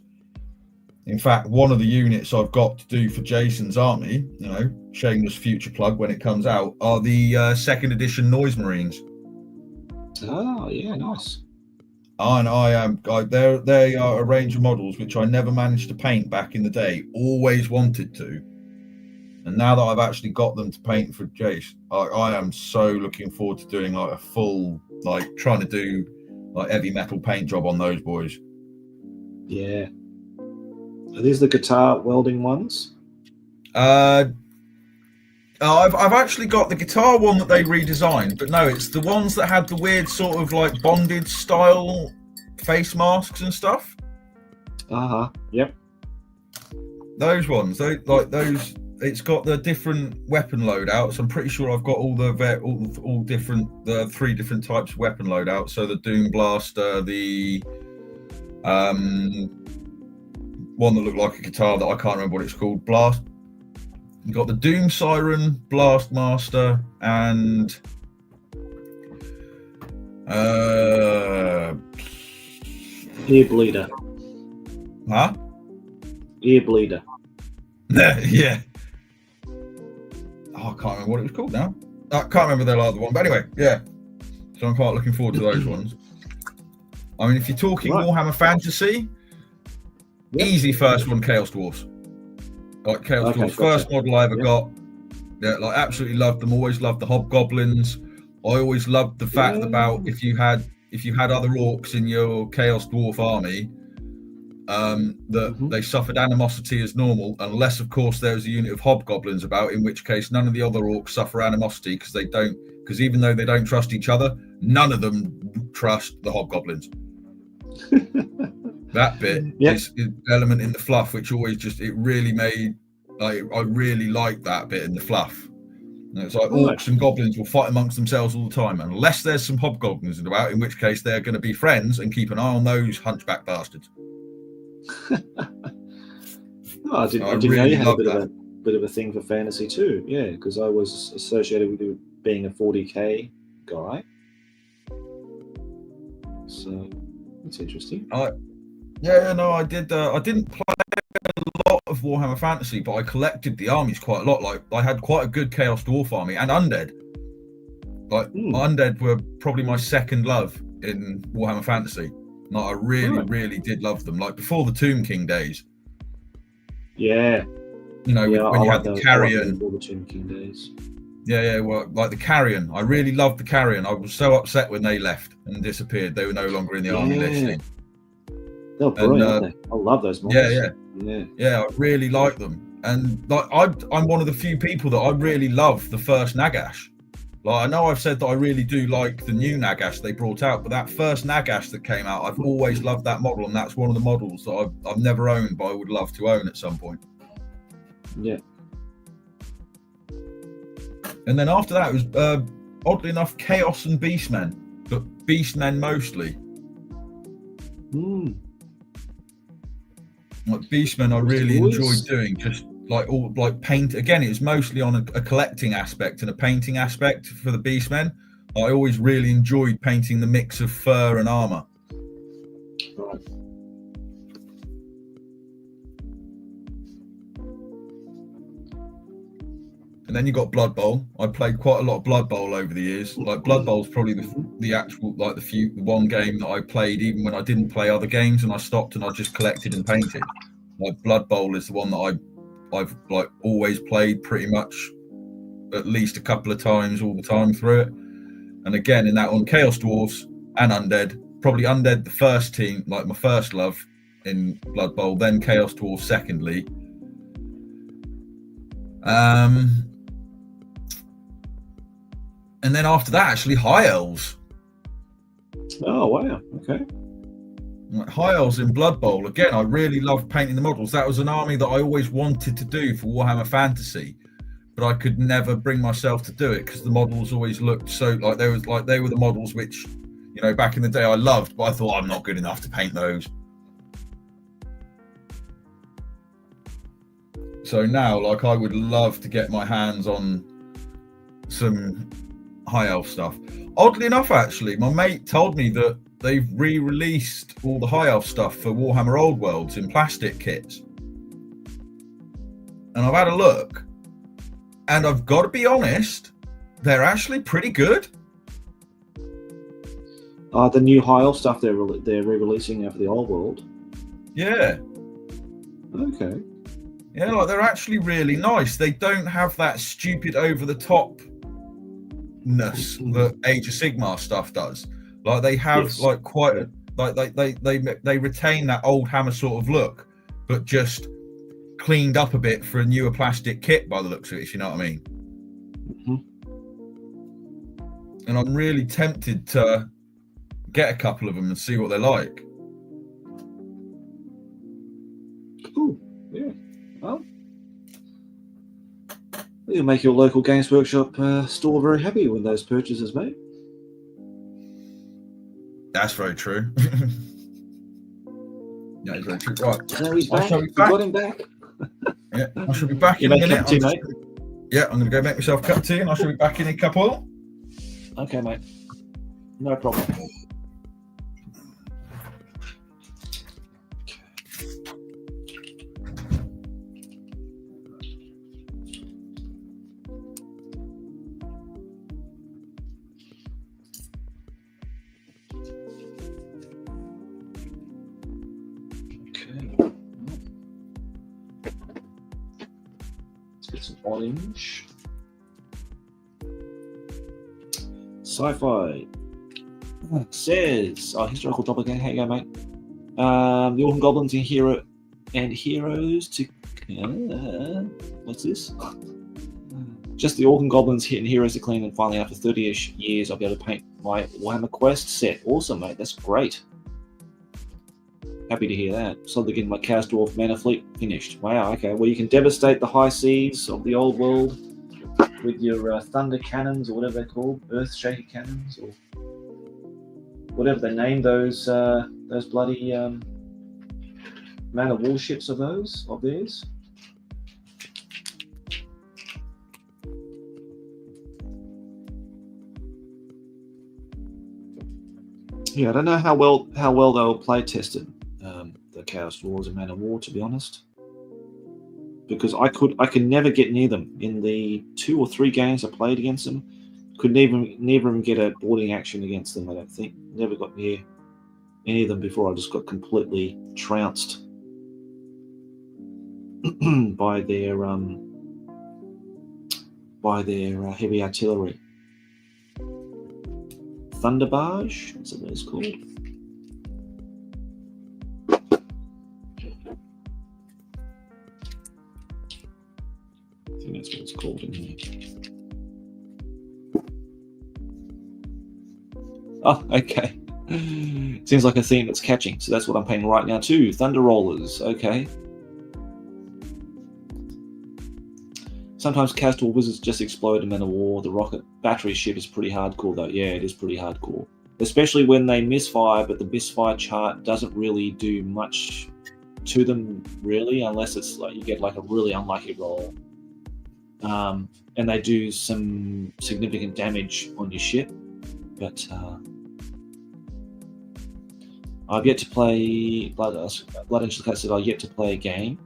Speaker 1: In fact, one of the units I've got to do for Jason's army, you know, shameless future plug when it comes out, are the second edition Noise Marines.
Speaker 2: Oh, yeah, nice.
Speaker 1: And they are a range of models which I never managed to paint back in the day, always wanted to. And now that I've actually got them to paint for Jace, I am so looking forward to doing like a full, like trying to do like heavy metal paint job on those boys.
Speaker 2: Yeah. Are these the guitar welding ones?
Speaker 1: I've actually got the guitar one that they redesigned, but no, it's the ones that had the weird sort of like bondage style face masks and stuff.
Speaker 2: Yep.
Speaker 1: Those ones, those. It's got the different weapon loadouts. I'm pretty sure I've got all different, the 3 different types of weapon loadouts. So the Doom Blaster, the one that looked like a guitar that I can't remember what it's called. Blast. You've got the Doom Siren, Blast Master, and
Speaker 2: Ear Bleeder.
Speaker 1: Huh?
Speaker 2: Ear Bleeder.
Speaker 1: Yeah. Oh, I can't remember what it was called now. I can't remember the other one. But anyway, yeah. So I'm quite looking forward to those ones. I mean, if you're talking Warhammer Fantasy, easy first one, Chaos Dwarfs. Like Chaos Dwarfs, first model I ever got. Yeah, like absolutely loved them. Always loved the Hobgoblins. I always loved the fact about if you had other orcs in your Chaos Dwarf army, that they suffered animosity as normal, unless of course there was a unit of Hobgoblins about, in which case none of the other orcs suffer animosity because even though they don't trust each other, none of them trust the Hobgoblins. That bit is an element in the fluff which always it really made, like, I really liked that bit in the fluff. And it's like orcs and goblins will fight amongst themselves all the time, unless there's some Hobgoblins about, in which case they're going to be friends, and keep an eye on those hunchback bastards.
Speaker 2: I didn't know you had a bit of a thing for fantasy too. Yeah, because I was associated with you being a 40k guy. So that's interesting. I didn't play a lot of Warhammer Fantasy, but I collected the armies quite a lot. Like, I had quite a good Chaos Dwarf army and Undead. Like, Undead were probably my second love in Warhammer Fantasy. Like, I really did love them. Like, before the Tomb King days. Yeah.
Speaker 1: You know, when you had the Carrion.
Speaker 2: Before the Tomb King days.
Speaker 1: Yeah, well, like the Carrion. I really loved the Carrion. I was so upset when they left and disappeared. They were no longer in the army listing.
Speaker 2: They're brilliant, aren't they? I love those models. Yeah, I
Speaker 1: really like them. And like, I'm one of the few people that I really love the first Nagash. Like, I know I've said that I really do like the new Nagash they brought out, but that first Nagash that came out, I've always loved that model, and that's one of the models that I've never owned, but I would love to own at some point.
Speaker 2: Yeah.
Speaker 1: And then after that, it was oddly enough Chaos and Beastmen, but Beastmen mostly. Like Beastmen, I really enjoyed doing, just like paint. Again, it was mostly on a collecting aspect and a painting aspect for the Beastmen. I always really enjoyed painting the mix of fur and armor.
Speaker 2: Right.
Speaker 1: And then you got Blood Bowl. I played quite a lot of Blood Bowl over the years. Like, Blood Bowl's probably the actual, like, the one game that I played even when I didn't play other games, and I stopped and I just collected and painted. Like, Blood Bowl is the one that I've like always played pretty much at least a couple of times all the time through it. And again, in that one, Chaos Dwarfs and Undead. Probably Undead the first team, like my first love in Blood Bowl, then Chaos Dwarfs secondly. And then after that, actually, High Elves.
Speaker 2: Oh, wow. Okay.
Speaker 1: High Elves in Blood Bowl. Again, I really loved painting the models. That was an army that I always wanted to do for Warhammer Fantasy. but I could never bring myself to do it because the models always looked so like they were the models which, you know, back in the day I loved, but I thought I'm not good enough to paint those. So now, like, I would love to get my hands on some high elf stuff. Oddly enough, actually, my mate told me that they've re-released all the high elf stuff for Warhammer Old Worlds in plastic kits. And I've had a look, and I've got to be honest, they're actually pretty good.
Speaker 2: The new high elf stuff they're re-releasing for the Old World.
Speaker 1: Yeah.
Speaker 2: Okay.
Speaker 1: Yeah, like they're actually really nice. They don't have that stupid over-the-topness that Age of Sigmar stuff does. Like they have like quite a, like they retain that old Hammer sort of look, but just cleaned up a bit for a newer plastic kit by the looks of it, if you know what I mean. And I'm really tempted to get a couple of them and see what they're like.
Speaker 2: Cool. Yeah. Well, you'll make your local Games Workshop store very happy with those purchases, mate.
Speaker 1: That's very true. Yeah, very true. Right.
Speaker 2: So he's back. We got him back.
Speaker 1: Yeah, I shall be back in a minute. Yeah, I'm going to go make myself a cup of tea and I shall be back in a couple.
Speaker 2: Okay, mate. No problem. Some orange. Sci-fi says, historical doppelganger. How you go, mate? The Orphan Goblins and Heroes to what's this? Just the Orphan Goblins and Heroes to clean, and finally after 30-ish years I'll be able to paint my Warhammer Quest set. Awesome, mate. That's great. Happy to hear that. So getting my Chaos Dwarf Mana Fleet finished. Wow, okay. Well, you can devastate the high seas of the old world with your thunder cannons, or whatever they're called, earth shaker cannons, or whatever they name those bloody man of warships of theirs. Yeah, I don't know how well they were play tested. The Chaos Dwarves and Man of War, to be honest, because I could never get near them in the 2 or 3 games I played against them. Could never even get a boarding action against them. I don't think. Never got near any of them before. I just got completely trounced by their heavy artillery. Thunder Barge, that's what it's called. I think that's what it's called in here. Oh, okay. Seems like a theme that's catching, so that's what I'm painting right now too. Thunder Rollers, okay. Sometimes Chaos Dwarf Wizards just explode in Man of War. The rocket battery ship is pretty hardcore though. Yeah, it is pretty hardcore. Especially when they misfire, but the misfire chart doesn't really do much to them, really, unless it's like you get like a really unlucky roll. And they do some significant damage on your ship. But I've yet to play Blood Angel Cat said I've yet to play a game.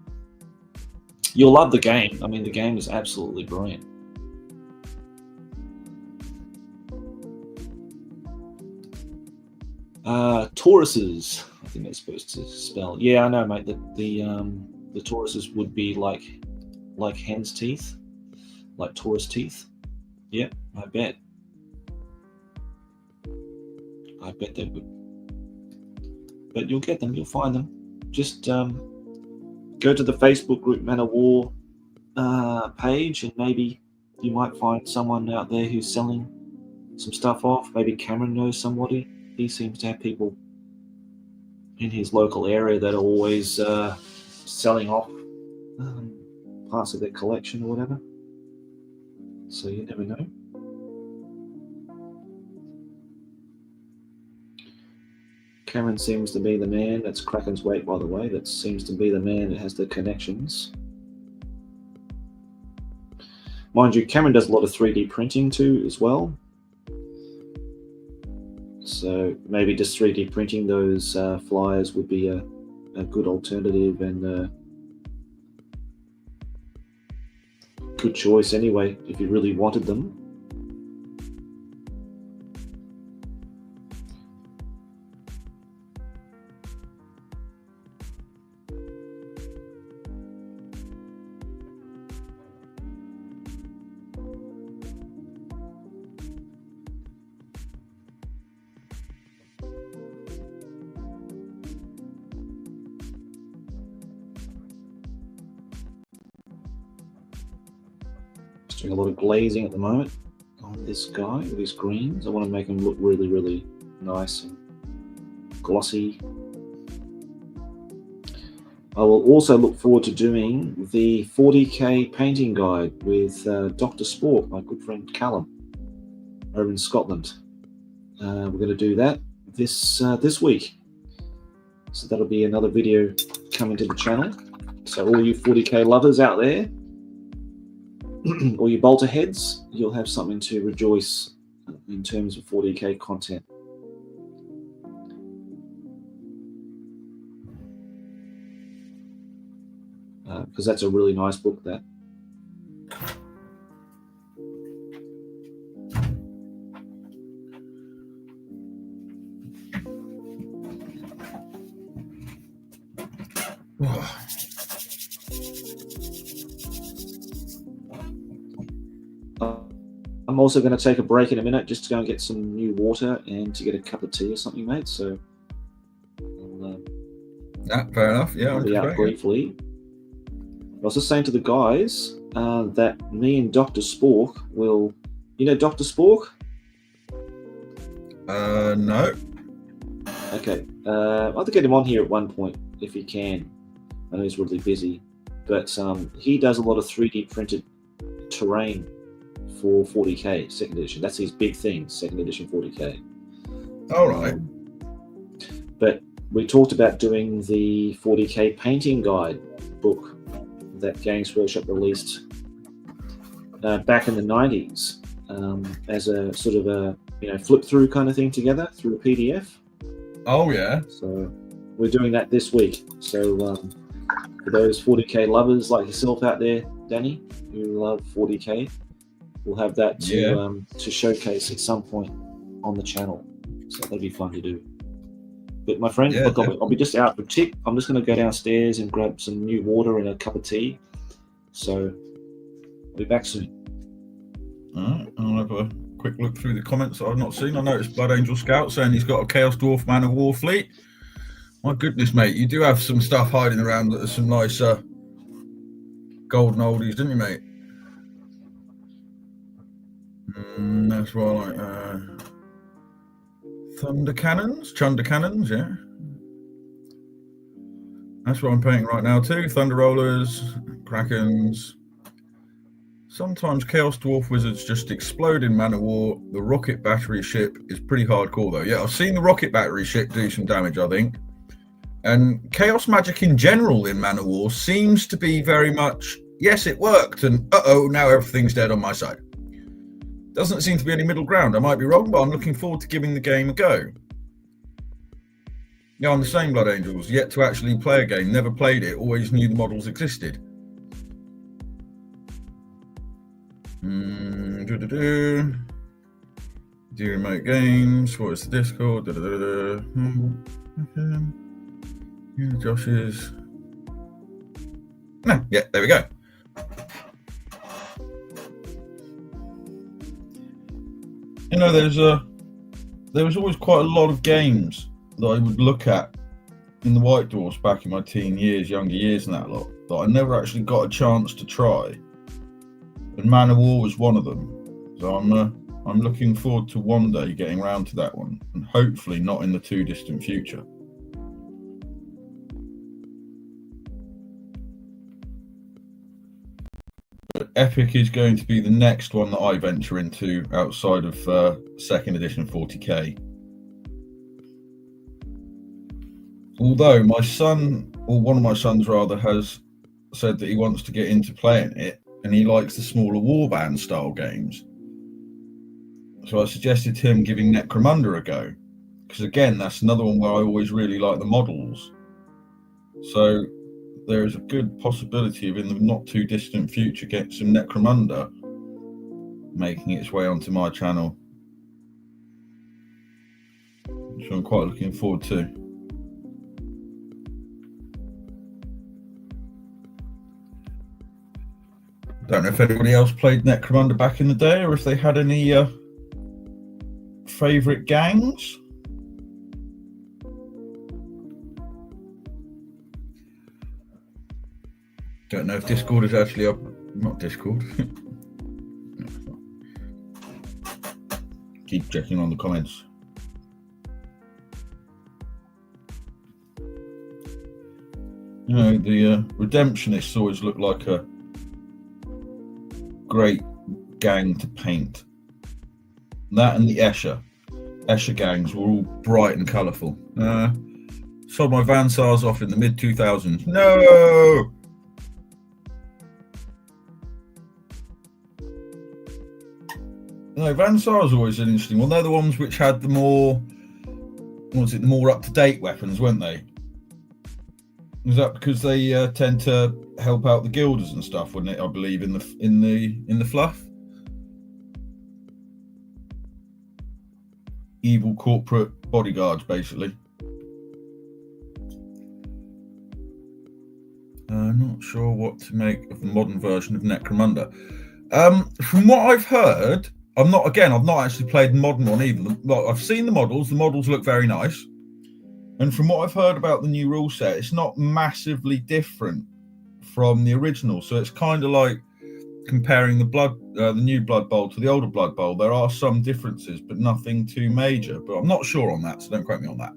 Speaker 2: You'll love the game. I mean, the game is absolutely brilliant. Tauruses, I think that's supposed to spell. Yeah, I know, mate. The Tauruses would be like hen's teeth, like Taurus teeth. Yep, I bet they would. But you'll get them. You'll find them. Just go to the Facebook group Man of War page, and maybe you might find someone out there who's selling some stuff off. Maybe Cameron knows somebody. He seems to have people in his local area that are always selling off parts of their collection or whatever. So you never know. Cameron seems to be the man. That's Kraken's weight, by the way. That seems to be the man that has the connections. Mind you, Cameron does a lot of 3D printing too as well. So maybe just 3D printing those flyers would be a good alternative and a good choice anyway, if you really wanted them. Doing a lot of glazing at the moment on this guy with his greens. I want to make him look really, really nice and glossy. I will also look forward to doing the 40k painting guide with Dr. Spork, my good friend Callum, over in Scotland. We're going to do that this week. So that'll be another video coming to the channel. So all you 40k lovers out there, or you bolter heads, you'll have something to rejoice in terms of 40k content. Because that's a really nice book, that. I'm also going to take a break in a minute just to go and get some new water and to get a cup of tea or something, mate. So I'll
Speaker 1: fair enough. Yeah,
Speaker 2: I'll be out briefly. I was just saying to the guys that me and Dr. Spork will... You know Dr. Spork?
Speaker 1: No.
Speaker 2: Okay. I'll have to get him on here at one point if he can. I know he's really busy. But he does a lot of 3D printed terrain for 40k, 2nd edition. That's his big thing, 2nd edition 40k.
Speaker 1: All right.
Speaker 2: But we talked about doing the 40k painting guide book that Games Workshop released back in the 90s as a sort of a flip through kind of thing together through a PDF.
Speaker 1: Oh yeah.
Speaker 2: So we're doing that this week. So for those 40k lovers like yourself out there, Danny, who love 40k, we'll have that to showcase at some point on the channel. So that'll be fun to do. But my friend, look, I'll be just out for a tick. I'm just going to go downstairs and grab some new water and a cup of tea. So I'll be back soon.
Speaker 1: All right, I'll have a quick look through the comments that I've not seen. I noticed Blood Angel Scout saying he's got a Chaos Dwarf Man of War fleet. My goodness, mate, you do have some stuff hiding around that are some nice golden oldies, didn't you, mate? That's why I like Chunder Cannons, yeah. That's what I'm painting right now too. Thunder Rollers, Krakens. Sometimes Chaos Dwarf Wizards just explode in Man of War. The rocket battery ship is pretty hardcore though. Yeah, I've seen the rocket battery ship do some damage, I think. And Chaos Magic in general in Man of War seems to be very much, yes, it worked, and now everything's dead on my side. Doesn't seem to be any middle ground. I might be wrong, but I'm looking forward to giving the game a go. Yeah, I'm the same, Blood Angels. Yet to actually play a game. Never played it. Always knew the models existed. Do remote games. What is the Discord? Yeah, Josh's. No, yeah, there we go. You know, there was always quite a lot of games that I would look at in the White Dwarfs back in my teen years, younger years and that lot, that I never actually got a chance to try. And Man of War was one of them. So I'm looking forward to one day getting around to that one, and hopefully not in the too distant future. Epic is going to be the next one that I venture into outside of second edition 40k. Although my son, or one of my sons rather, has said that he wants to get into playing it, and he likes the smaller warband style games. So I suggested to him giving Necromunda a go, because again, that's another one where I always really like the models. So there is a good possibility of, in the not too distant future, getting some Necromunda making its way onto my channel, which I'm quite looking forward to. Don't know if anybody else played Necromunda back in the day, or if they had any favourite gangs. Don't know if Discord is actually up. Not Discord. Keep checking on the comments. You know, the Redemptionists always look like a great gang to paint. That and the Escher gangs were all bright and colourful. Sold my Vansars off in the mid 2000s. No. No, Vansar's always an interesting one. They're the ones which had the more, the more up-to-date weapons, weren't they? Was that because they tend to help out the guilders and stuff, wouldn't it? I believe in the fluff. Evil corporate bodyguards, basically. Not sure what to make of the modern version of Necromunda. From what I've heard, I've not actually played the modern one either. Well, I've seen the models look very nice. And from what I've heard about the new rule set, it's not massively different from the original. So it's kind of like comparing the new Blood Bowl to the older Blood Bowl. There are some differences, but nothing too major. But I'm not sure on that, so don't quote me on that.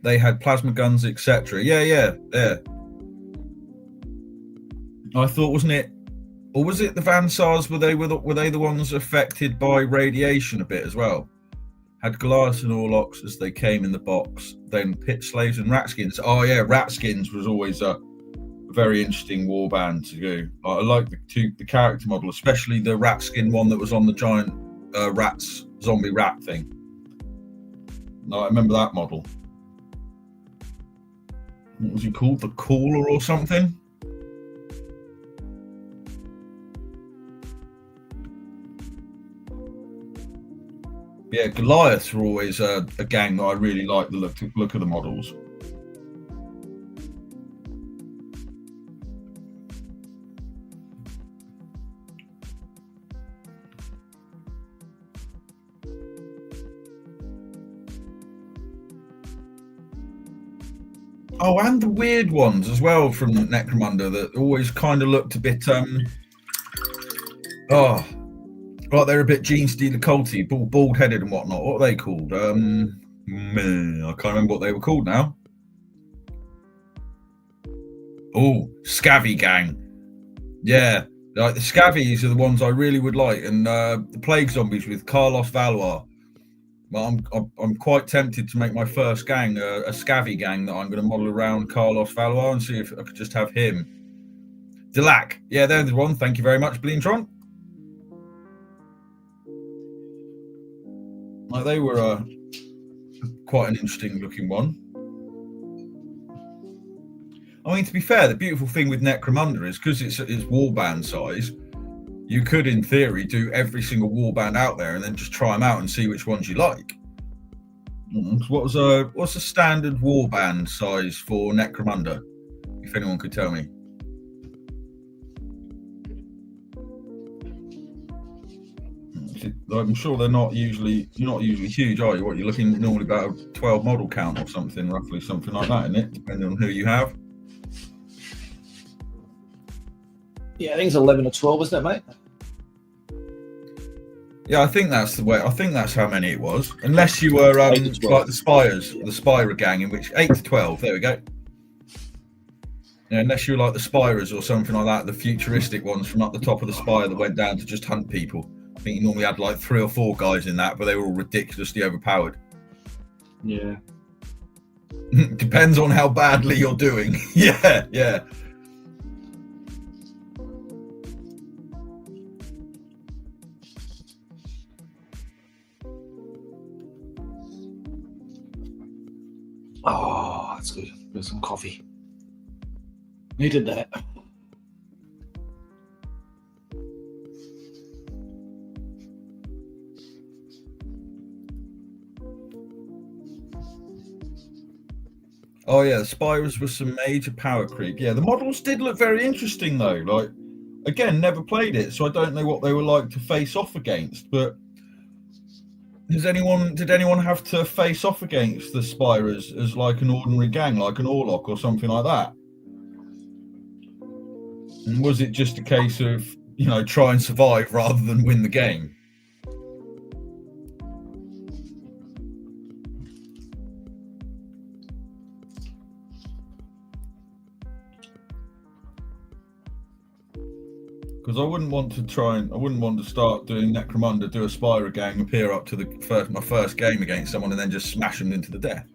Speaker 1: They had plasma guns, etc. Yeah. I thought, wasn't it? Or was it the Vansars? Were they the ones affected by radiation a bit as well? Had Goliaths and Orlocks as they came in the box. Then Pit Slaves and Ratskins. Oh yeah, Ratskins was always a very interesting warband to do. I like the character model, especially the Ratskin one that was on the giant zombie rat thing. No, I remember that model. What was he called? The Caller or something? Yeah, Goliaths were always a gang that I really like the look of the models. Oh, and the weird ones as well from Necromunda that always kind of looked a bit like they're a bit Gene Stealer culty, bald headed and whatnot. What are they called? I can't remember what they were called now. Oh, Scavvy Gang. Yeah, like the Scavvies are the ones I really would like, and the Plague Zombies with Carlos Valois. Well, I'm quite tempted to make my first gang a Scavvy gang that I'm going to model around Carlos Valois and see if I could just have him. Delac. Yeah, there's the one. Thank you very much, Bleentron. They were quite an interesting looking one. I mean, to be fair, the beautiful thing with Necromunda is because it's warband size, you could, in theory, do every single warband out there and then just try them out and see which ones you like. What's the standard warband size for Necromunda? If anyone could tell me. I'm sure they're not usually huge, are you? What, you're looking normally about a 12 model count or something, roughly something like that, isn't it? Depending on who you have.
Speaker 2: Yeah, I think it's 11 or 12, isn't it, mate?
Speaker 1: Yeah, I think that's the way. I think that's how many it was. Unless you were like the Spires, the Spira gang, in which 8 to 12. There we go. Yeah, unless you're like the spirers or something like that, the futuristic ones from up the top of the spire that went down to just hunt people. I think you normally had like 3 or 4 guys in that, but they were all ridiculously overpowered.
Speaker 2: Yeah.
Speaker 1: Depends on how badly you're doing. Yeah.
Speaker 2: Oh, that's good. There's some coffee. Needed that.
Speaker 1: Oh yeah, the spirals was some major power creep. Yeah, the models did look very interesting though. Like, again, never played it, so I don't know what they were like to face off against. But did anyone have to face off against the spirals as like an ordinary gang, like an Orlock or something like that? And was it just a case of, try and survive rather than win the game? Because I wouldn't want to start doing Necromunda, do a Spyro gang, appear up to my first game against someone and then just smash them into the death.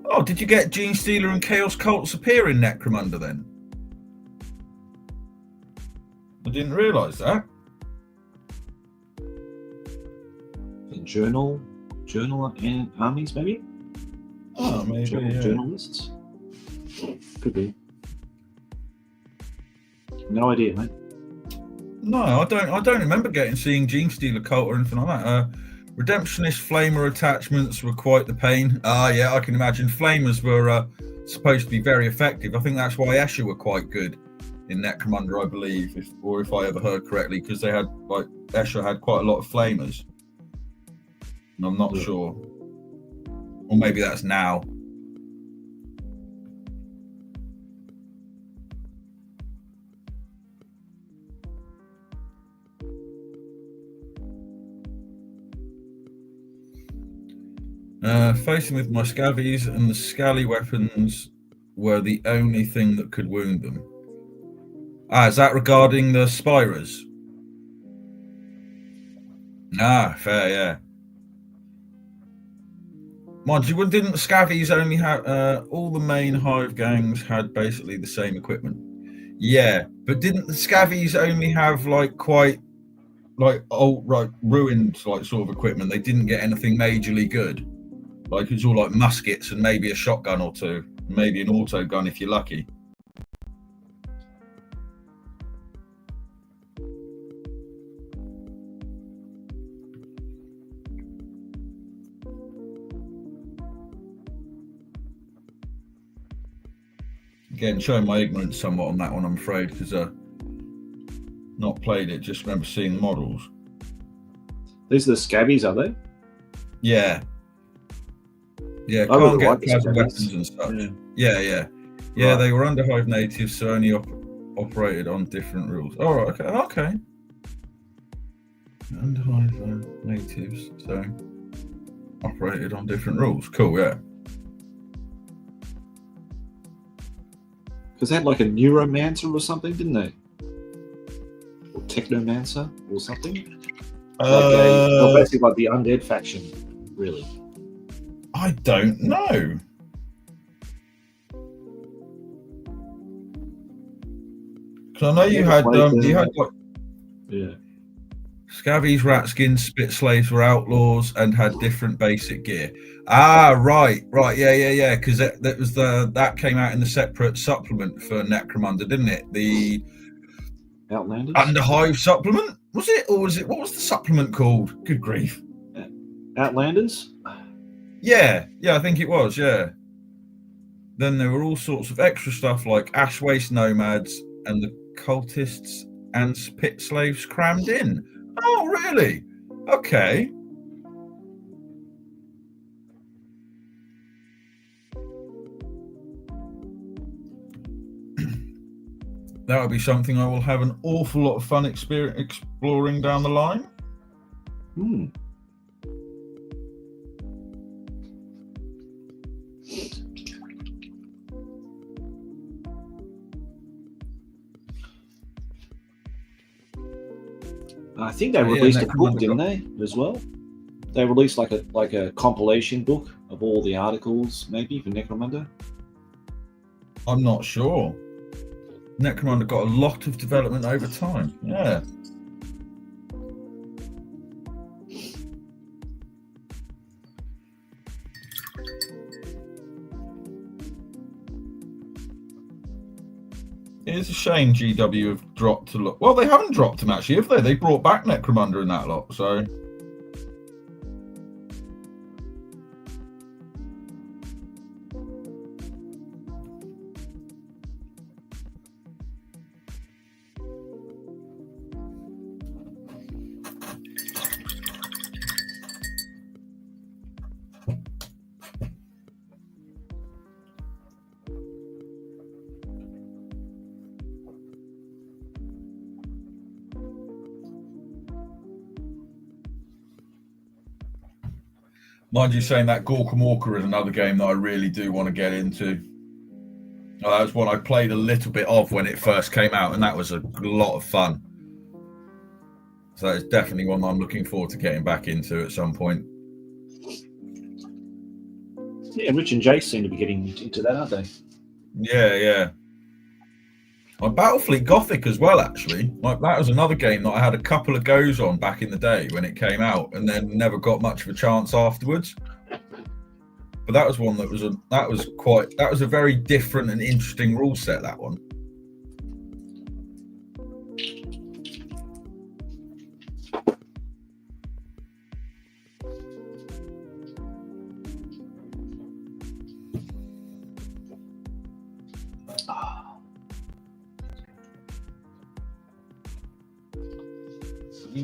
Speaker 1: Oh, did you get Gene Stealer and Chaos Cults appear in Necromunda then? I didn't realise that.
Speaker 2: The journal and armies, maybe?
Speaker 1: Oh, maybe.
Speaker 2: Journalists? Could be. No idea, mate.
Speaker 1: No, I don't remember seeing Gene Stealer Cult or anything like that. Redemptionist Flamer attachments were quite the pain. Yeah, I can imagine. Flamers were supposed to be very effective. I think that's why Escher were quite good in Necromunda, I believe, if I ever heard correctly, because they had Escher had quite a lot of Flamers. And I'm not sure. Or maybe that's now. Facing with my scavies, and the scally weapons were the only thing that could wound them. Is that regarding the Spirers? Fair, yeah. Mind you, didn't the scavies only have all the main hive gangs had basically the same equipment? Yeah, but didn't the scavies only have quite old, ruined sort of equipment? They didn't get anything majorly good. It's all like muskets and maybe a shotgun or two, maybe an auto gun if you're lucky. Again, showing my ignorance somewhat on that one, I'm afraid, because not played it, just remember seeing the models.
Speaker 2: These are the scabies, are they?
Speaker 1: Yeah. Yeah, can't get plasma weapons and such. Yeah. Right. They were Underhive natives, so only operated on different rules. Oh, right, okay. Underhive natives, so operated on different rules. Cool, yeah.
Speaker 2: Because they had a Neuromancer or something, didn't they? Or Technomancer or something? Basically the undead faction, really.
Speaker 1: I don't know. Because I know you had scavies, ratskins, spit slaves were outlaws and had different basic gear. Right, yeah. Because that came out in the separate supplement for Necromunda, didn't it? The
Speaker 2: Outlanders
Speaker 1: Underhive supplement, was it, or was it? What was the supplement called? Good grief!
Speaker 2: Outlanders.
Speaker 1: Yeah, I think it was. Yeah. Then there were all sorts of extra stuff like Ash Waste Nomads and the cultists and pit slaves crammed in. Oh, really? Okay. That would be something I will have an awful lot of fun exploring down the line.
Speaker 2: I think they
Speaker 1: Yeah,
Speaker 2: released a
Speaker 1: Necromunda
Speaker 2: book, didn't they, as well? They released like a compilation book of all the articles, maybe, for Necromunda.
Speaker 1: I'm not sure. Necromunda got a lot of development over time. Yeah. It is a shame GW have dropped a lot. Well, they haven't dropped them actually, have they? They brought back Necromunda in that lot, so. Mind you, saying that Gorka Walker is another game that I really do want to get into. That was one I played a little bit of when it first came out, and that was a lot of fun. So it's definitely one I'm looking forward to getting back into at some point.
Speaker 2: Yeah, Rich and Jace seem to be getting into that, aren't they?
Speaker 1: Yeah. Battlefleet Gothic as well, actually. Like, that was another game that I had a couple of goes on back in the day when it came out, and then never got much of a chance afterwards. But that was one that was a very different and interesting rule set, that one.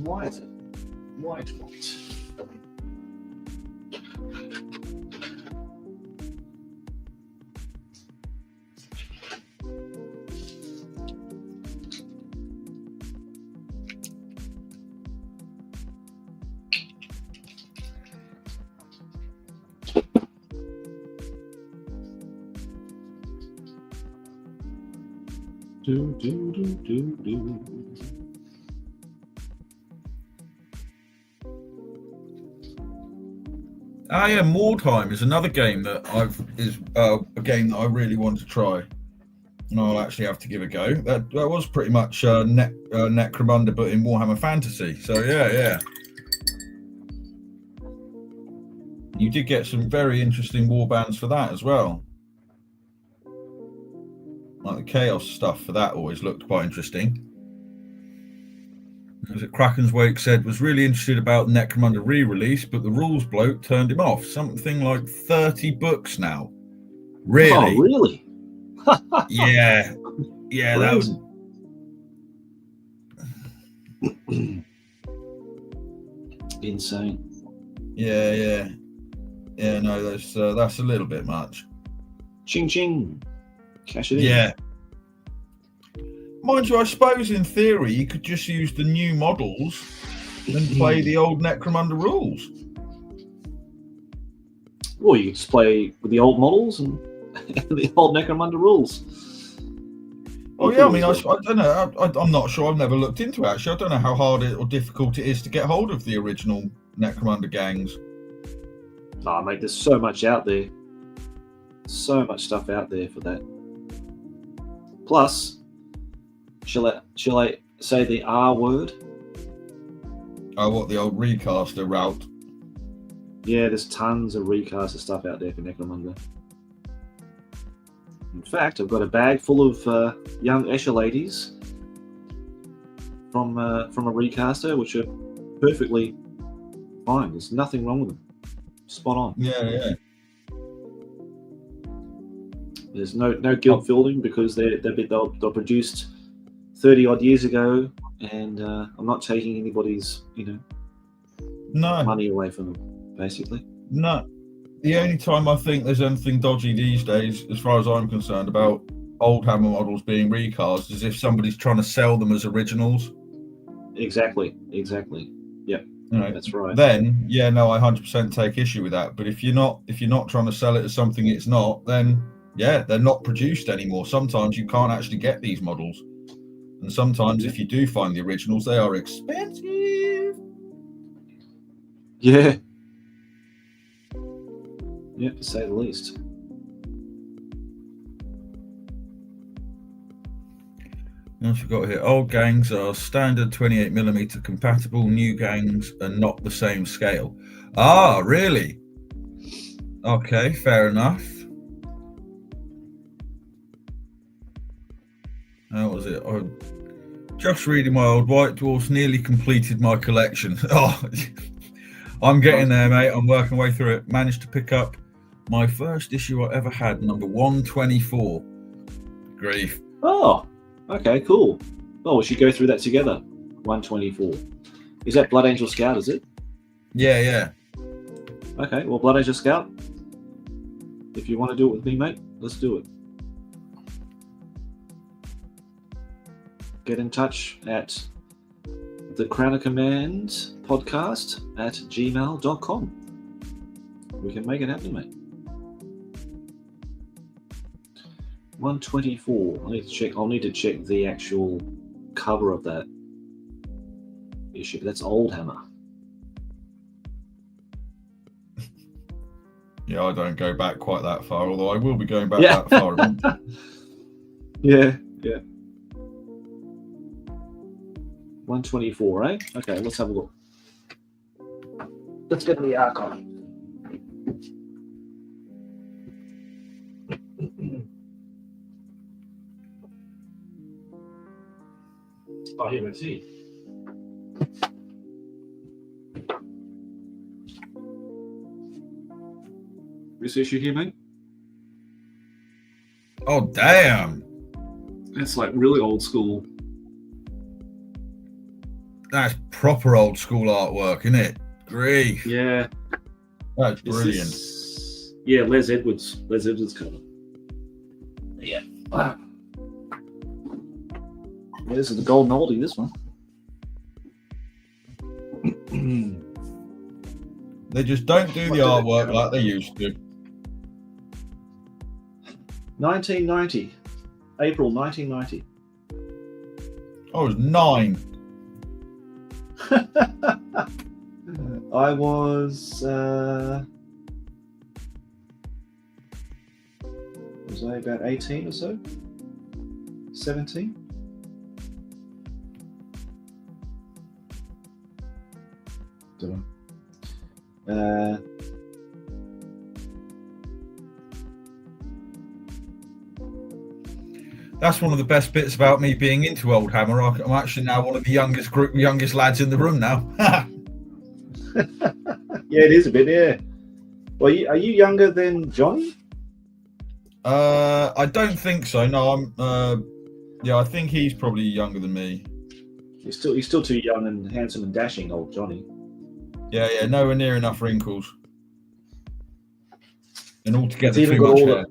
Speaker 2: Why is it? Why not? Do.
Speaker 1: Yeah, Mordheim is another game that a game that I really want to try, and I'll actually have to give a go. That was pretty much Necromunda, but in Warhammer Fantasy. So yeah. You did get some very interesting warbands for that as well. Like the Chaos stuff for that always looked quite interesting. As Kraken's Wake said, was really interested about Necromunda re-release, but the rules bloke turned him off. Something like 30 books now. Really?
Speaker 2: Oh, really?
Speaker 1: Yeah, that was
Speaker 2: insane.
Speaker 1: Yeah. No, that's a little bit much.
Speaker 2: Ching ching, cash it in.
Speaker 1: Yeah. Mind you, I suppose in theory you could just use the new models and play the old Necromunda rules.
Speaker 2: Or you could just play with the old models and the old Necromunda rules.
Speaker 1: Oh yeah, I mean, I don't know. I'm not sure. I've never looked into it, actually. I don't know how hard or difficult it is to get hold of the original Necromunda gangs.
Speaker 2: Oh, mate, there's so much out there. So much stuff out there for that. Plus, shall I say the R word?
Speaker 1: Oh, what, the old recaster route?
Speaker 2: Yeah, there's tons of recaster stuff out there for Necromunda. In fact, I've got a bag full of young Escher ladies from a recaster, which are perfectly fine. There's nothing wrong with them. Spot on.
Speaker 1: Yeah.
Speaker 2: There's no guilt feeling because they're produced 30 odd years ago, and I'm not taking anybody's money away from them, basically.
Speaker 1: No. The only time I think there's anything dodgy these days, as far as I'm concerned, about old Hammer models being recast is if somebody's trying to sell them as originals.
Speaker 2: Exactly. Yep. That's right.
Speaker 1: Then, I 100% take issue with that. But if you're not trying to sell it as something it's not, then they're not produced anymore. Sometimes you can't actually get these models, and sometimes if you do find the originals, they are expensive.
Speaker 2: Yeah. Yeah, to say the least.
Speaker 1: What we got here? Old gangs are standard 28mm compatible. New gangs are not the same scale. Ah, really? Okay, fair enough. How was it? Just reading my old White Dwarfs, nearly completed my collection. Oh, I'm getting there, mate. I'm working my way through it. Managed to pick up my first issue I ever had, number 124. Grief.
Speaker 2: Oh, okay, cool. Oh, we should go through that together. 124. Is that Blood Angel Scout, is it?
Speaker 1: Yeah.
Speaker 2: Okay, well, Blood Angel Scout, if you want to do it with me, mate, let's do it. Get in touch at thecrownofcommandpodcast at gmail.com. We can make it happen, mate. 124. I'll need to check the actual cover of that issue. That's Old Hammer.
Speaker 1: Yeah, I don't go back quite that far, although I will be going back that far.
Speaker 2: Yeah. 124, eh? Okay, let's have a look. Let's get to the archive. Oh, here, let's see. This issue here, mate?
Speaker 1: Oh, damn.
Speaker 2: It's like really old school.
Speaker 1: That's proper old school artwork, isn't it? Grief.
Speaker 2: Yeah.
Speaker 1: That's brilliant.
Speaker 2: Yeah, Les Edwards cover. Yeah. Wow. Yeah, this is the golden oldie, this one.
Speaker 1: They just don't do the artwork like they used to.
Speaker 2: 1990. April 1990.
Speaker 1: I was 9.
Speaker 2: I was I about 18 or so? 17? Don't know.
Speaker 1: That's one of the best bits about me being into Old Hammer. I'm actually now one of the youngest lads in the room now.
Speaker 2: Yeah, it is a bit, yeah. Well, are you younger than Jonny?
Speaker 1: I don't think so. No, I think he's probably younger than me.
Speaker 2: He's still too young and handsome and dashing, old Jonny.
Speaker 1: Yeah, nowhere near enough wrinkles. And altogether too much hair.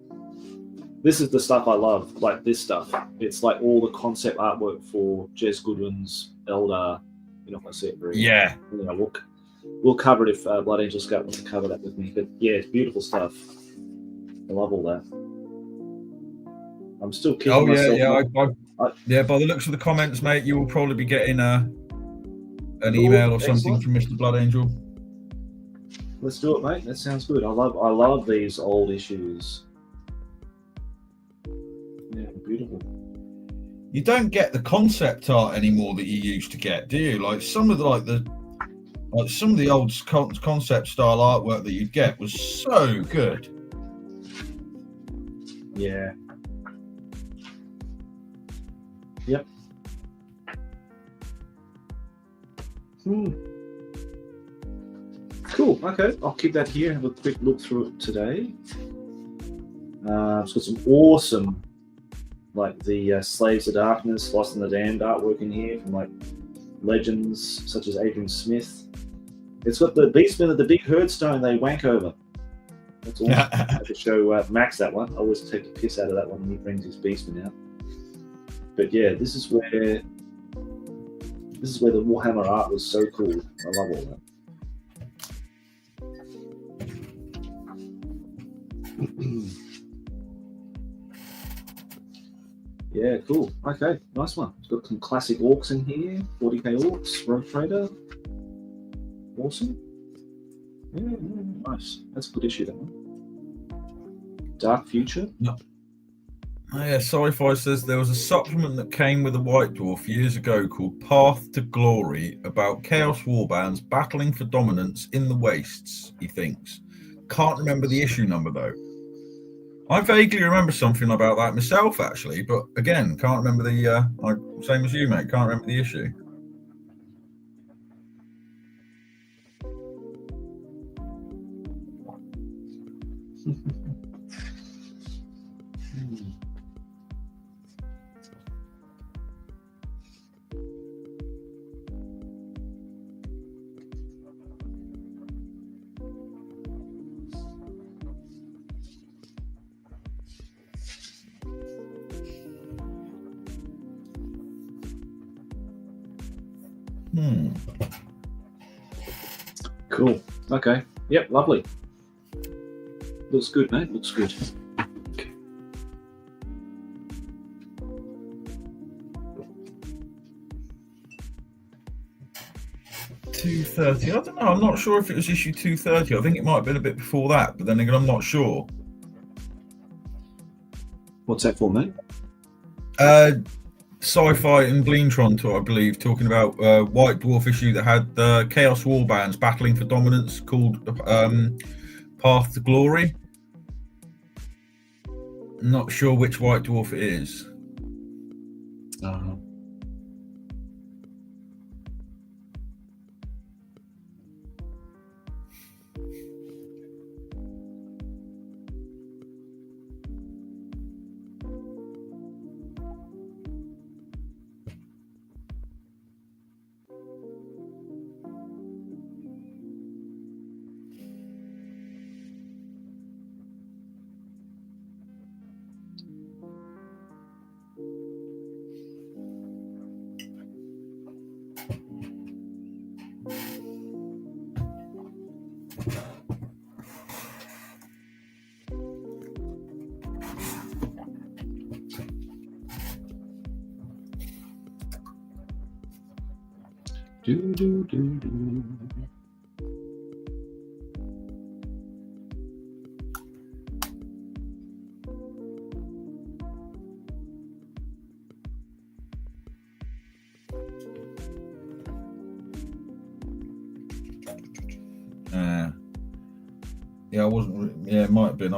Speaker 2: This is the stuff I love, like this stuff. It's like all the concept artwork for Jez Goodwin's Eldar. You're not going to see it very well.
Speaker 1: Yeah.
Speaker 2: You know, we'll cover it if Blood Angel Scout wants to cover that with me. But yeah, it's beautiful stuff. I love all that. I'm still kicking myself.
Speaker 1: Yeah, by the looks of the comments, mate, you will probably be getting an email or something from Mr. Blood Angel.
Speaker 2: Let's do it, mate. That sounds good. I love these old issues. Yeah, beautiful.
Speaker 1: You don't get the concept art anymore that you used to get, do you? Like some of the old concept style artwork that you'd get was so good.
Speaker 2: Yeah. Yep. Cool. Okay, I'll keep that here. Have a quick look through it today. It's got some awesome, like the Slaves of Darkness, Lost in the Damned artwork in here from like legends such as Adrian Smith. It's got the Beastmen of the big herdstone they wank over. That's awesome. I have to show Max that one. I always take the piss out of that one when he brings his Beastmen out. But yeah, this is where the Warhammer art was so cool. I love all that. Yeah, cool. Okay, nice one. It's got some classic orcs in here. 40k orcs, Rogue Trader. Awesome. Yeah, nice. That's a good issue, that one. Dark Future?
Speaker 1: No. Yeah, Sci-Fi says there was a supplement that came with a White Dwarf years ago called Path to Glory about Chaos Warbands battling for dominance in the Wastes, he thinks. Can't remember the issue number, though. I vaguely remember something about that myself, actually, but again, can't remember the... same as you, mate, can't remember the issue.
Speaker 2: Cool. Okay. Yep, lovely. Looks good, mate. Looks good. Okay.
Speaker 1: $230. I don't know. I'm not sure if it was issue 230. I think it might have been a bit before that, but then again, I'm not sure.
Speaker 2: What's that for, mate?
Speaker 1: Sci-Fi and Bleentron, I believe, talking about White Dwarf issue that had Chaos Warbands battling for dominance called Path to Glory. Not sure which White Dwarf it is. Yeah, I wasn't. Yeah, it might have been.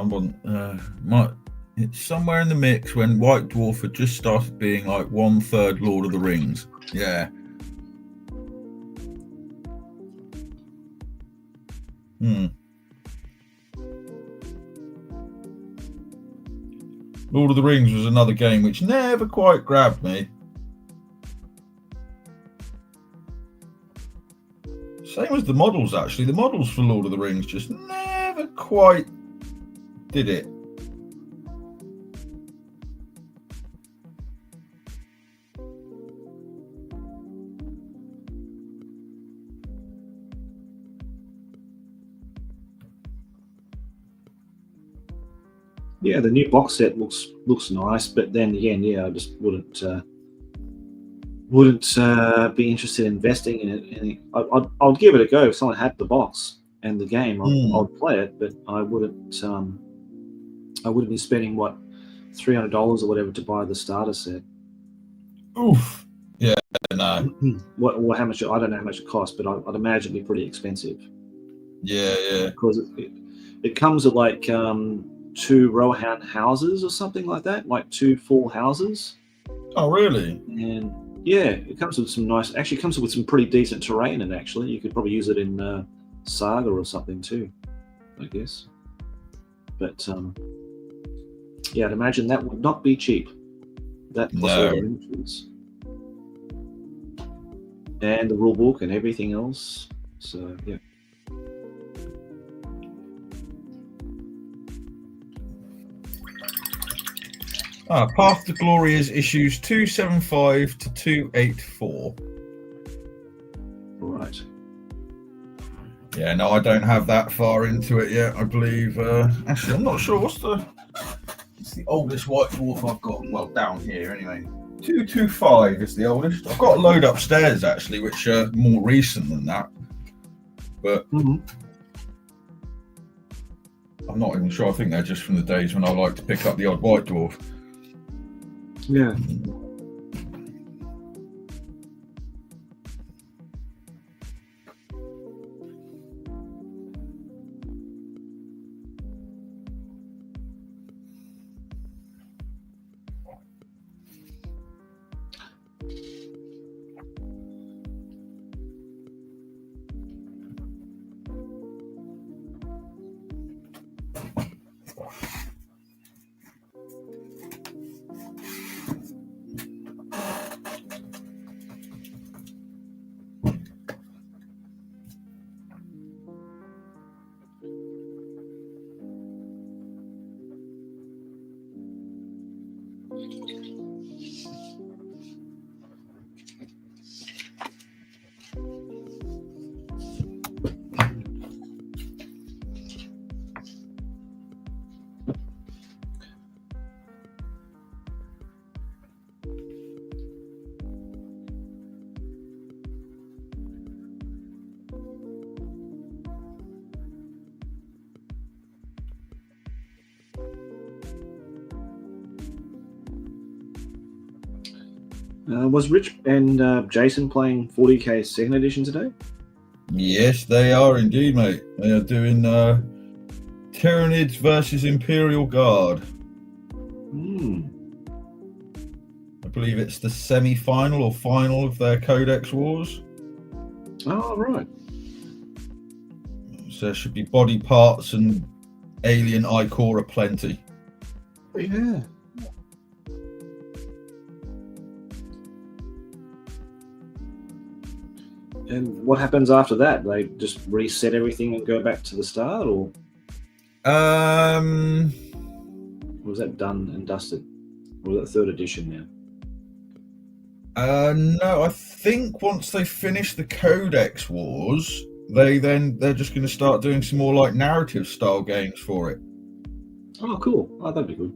Speaker 1: It's somewhere in the mix when White Dwarf had just started being like 1/3 Lord of the Rings. Yeah. Lord of the Rings was another game which never quite grabbed me. Same as the models, actually. The models for Lord of the Rings just never quite did it.
Speaker 2: Yeah, the new box set looks nice, but then again, yeah, I just wouldn't be interested in investing in it. I'd give it a go if someone had the box and the game. I'd play it, but I wouldn't be spending what $300 or whatever to buy the starter set.
Speaker 1: Oof. Yeah, no.
Speaker 2: How much? I don't know how much it costs, but I'd imagine it'd be pretty expensive.
Speaker 1: Yeah.
Speaker 2: Because it comes with like 2 row houses or something like that, like 2 full houses.
Speaker 1: Oh, really?
Speaker 2: And yeah, it comes with some nice. Actually, it comes with some pretty decent terrain, and actually, you could probably use it in Saga or something too, I guess. But yeah, I'd imagine that would not be cheap. That plus all the entries and the rule book and everything else. So yeah.
Speaker 1: Path to Glory is issues 275 to 284.
Speaker 2: Right.
Speaker 1: Yeah, no, I don't have that far into it yet. I believe. Actually, I'm not sure. What's the oldest White Dwarf I've got? Well, down here anyway. 225 is the oldest. I've got a load upstairs actually, which are more recent than that. But I'm not even sure. I think they're just from the days when I like to pick up the odd white dwarf.
Speaker 2: Yeah. Was Rich and Jason playing 40k second edition today?
Speaker 1: Yes, they are indeed, mate. They are doing Tyranids versus Imperial Guard. I believe it's the semi-final or final of their Codex Wars.
Speaker 2: Oh, right.
Speaker 1: So there should be body parts and alien ichor aplenty.
Speaker 2: Yeah. And what happens after that? They just reset everything and go back to the start, or was that done and dusted? Or was that third edition now?
Speaker 1: No, I think once they finish the Codex Wars, they're just going to start doing some more like narrative style games for it.
Speaker 2: Oh, cool. Oh, that'd be good.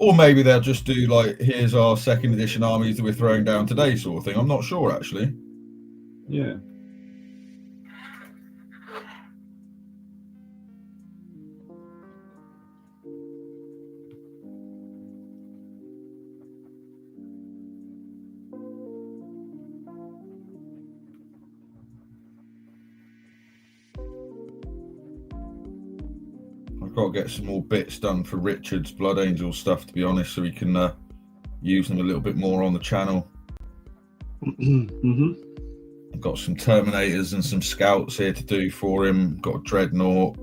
Speaker 1: Or maybe they'll just do like, here's our second edition armies that we're throwing down today sort of thing. I'm not sure, actually.
Speaker 2: Yeah.
Speaker 1: I've got to get some more bits done for Richard's Blood Angel stuff, to be honest, so we can use them a little bit more on the channel.
Speaker 2: Mm-hmm.
Speaker 1: I've got some Terminators and some Scouts here to do for him. Got a Dreadnought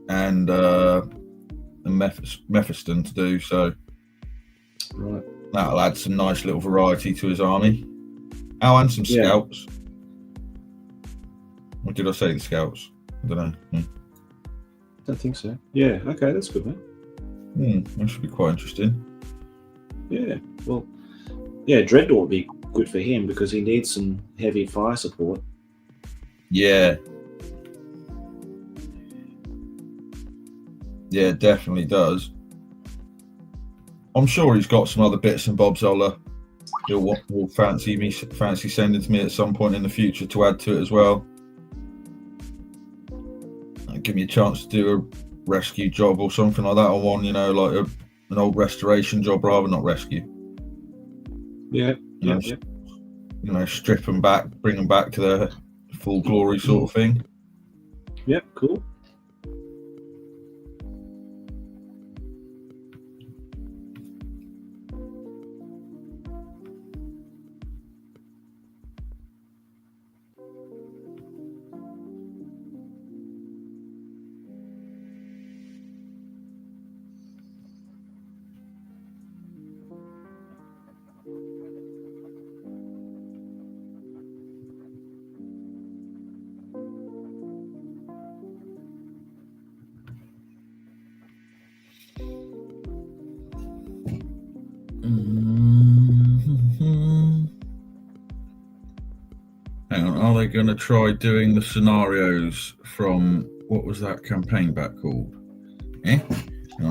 Speaker 1: and a Mephiston to do, so
Speaker 2: Right.
Speaker 1: that'll add some nice little variety to his army. Oh, and some Scouts. What did I say, the Scouts? I don't know.
Speaker 2: I don't think so. Yeah, okay, that's good, man.
Speaker 1: That should be quite interesting.
Speaker 2: Yeah, well, yeah, Dreadnought would be good for him because he needs some heavy fire support.
Speaker 1: Yeah. Yeah, definitely does. I'm sure he's got some other bits and bobs he'll fancy sending to me at some point in the future to add to it as well. Give me a chance to do a rescue job or something like that on one, like an old restoration job rather, not rescue.
Speaker 2: Yeah,
Speaker 1: strip them back, bring them back to their full glory sort of thing.
Speaker 2: Yep, cool.
Speaker 1: Hang on, are they going to try doing the scenarios from, what was that campaign back called? I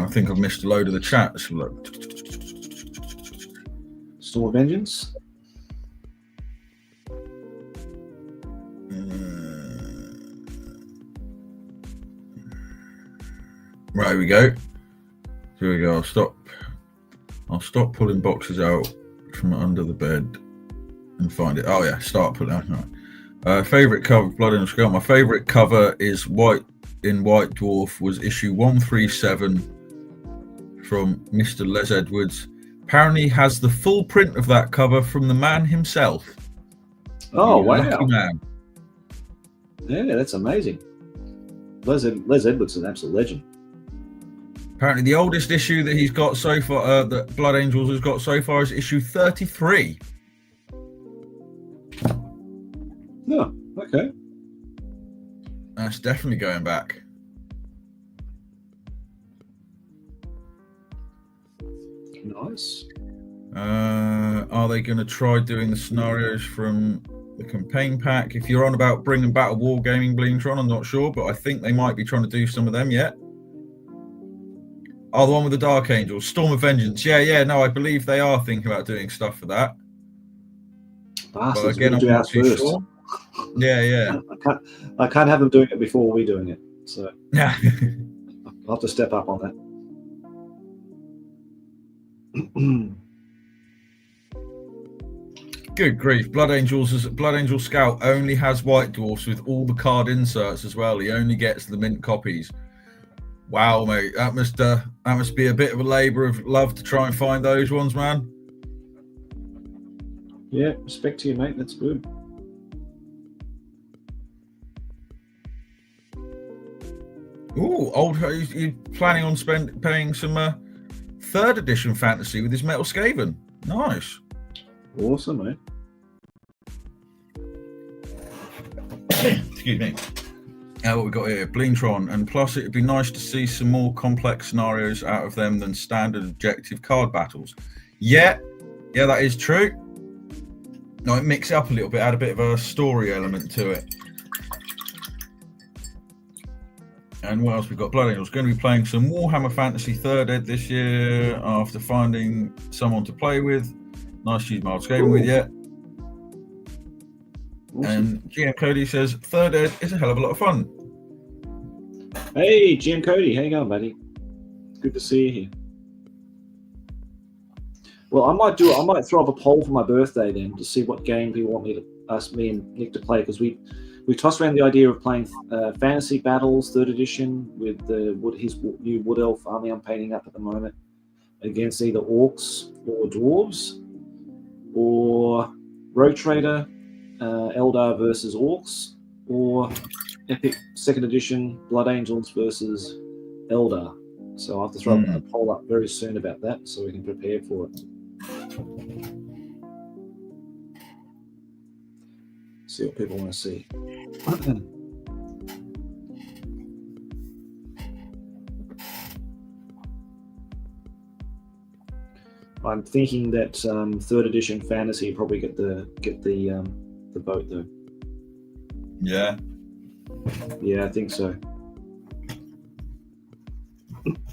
Speaker 1: think I've missed a load of the chat. So look.
Speaker 2: Storm of Vengeance?
Speaker 1: There we go. Here we go. I'll stop pulling boxes out from under the bed and find it. Oh yeah, start putting out. Favorite cover, Blood and Skull. My favorite cover is White Dwarf. Was issue 137 from Mr. Les Edwards. Apparently, has the full print of that cover from the man himself.
Speaker 2: Oh wow!
Speaker 1: Lucky man.
Speaker 2: Yeah, that's amazing. Les Edwards is an absolute legend.
Speaker 1: Apparently, the oldest issue that he's got so far, that Blood Angels has got so far, is issue 33.
Speaker 2: Oh, okay.
Speaker 1: That's definitely going back.
Speaker 2: Nice.
Speaker 1: Are they going to try doing the scenarios from the campaign pack? If you're on about bringing Battle Wargaming Bleemtron, I'm not sure, but I think they might be trying to do some of them yet. Oh, the one with the Dark Angels, Storm of Vengeance. Yeah. No, I believe they are thinking about doing stuff for that.
Speaker 2: Bastards,
Speaker 1: but again, I'm not too sure. Yeah.
Speaker 2: I can't have them doing it before we're doing it. So
Speaker 1: yeah,
Speaker 2: I'll have to step up on that.
Speaker 1: Good grief! Blood Angel Scout only has White Dwarfs with all the card inserts as well. He only gets the mint copies. Wow, mate, that must be a bit of a labour of love to try and find those ones, man.
Speaker 2: Yeah, respect to you, mate. That's good.
Speaker 1: Ooh, you planning on paying some 3rd edition fantasy with his Metal Skaven? Nice.
Speaker 2: Awesome, mate.
Speaker 1: Excuse me. What we got here, Bleemtron, and plus it'd be nice to see some more complex scenarios out of them than standard objective card battles. Yeah, that is true. No, it mix it up a little bit, add a bit of a story element to it. And what else we got? Blood Angels going to be playing some Warhammer Fantasy 3rd Ed this year after finding someone to play with. Nice to use Mild Skaven with yet. Awesome. And GM Cody says 3rd Ed is a hell of a lot of fun.
Speaker 2: Hey, GM Cody, how you going, buddy? It's good to see you here. Well, I might throw up a poll for my birthday then to see what game people want me and Nick to play, because we tossed around the idea of playing Fantasy Battles 3rd edition with his new Wood Elf army I'm painting up at the moment against either Orcs or Dwarves, or Rogue Trader, Eldar versus Orcs, or Epic 2nd edition Blood Angels versus Eldar. So I'll have to throw a poll up very soon about that so we can prepare for it. See what people want to see. I'm thinking that 3rd edition fantasy probably get the vote though.
Speaker 1: Yeah.
Speaker 2: Yeah, I think so.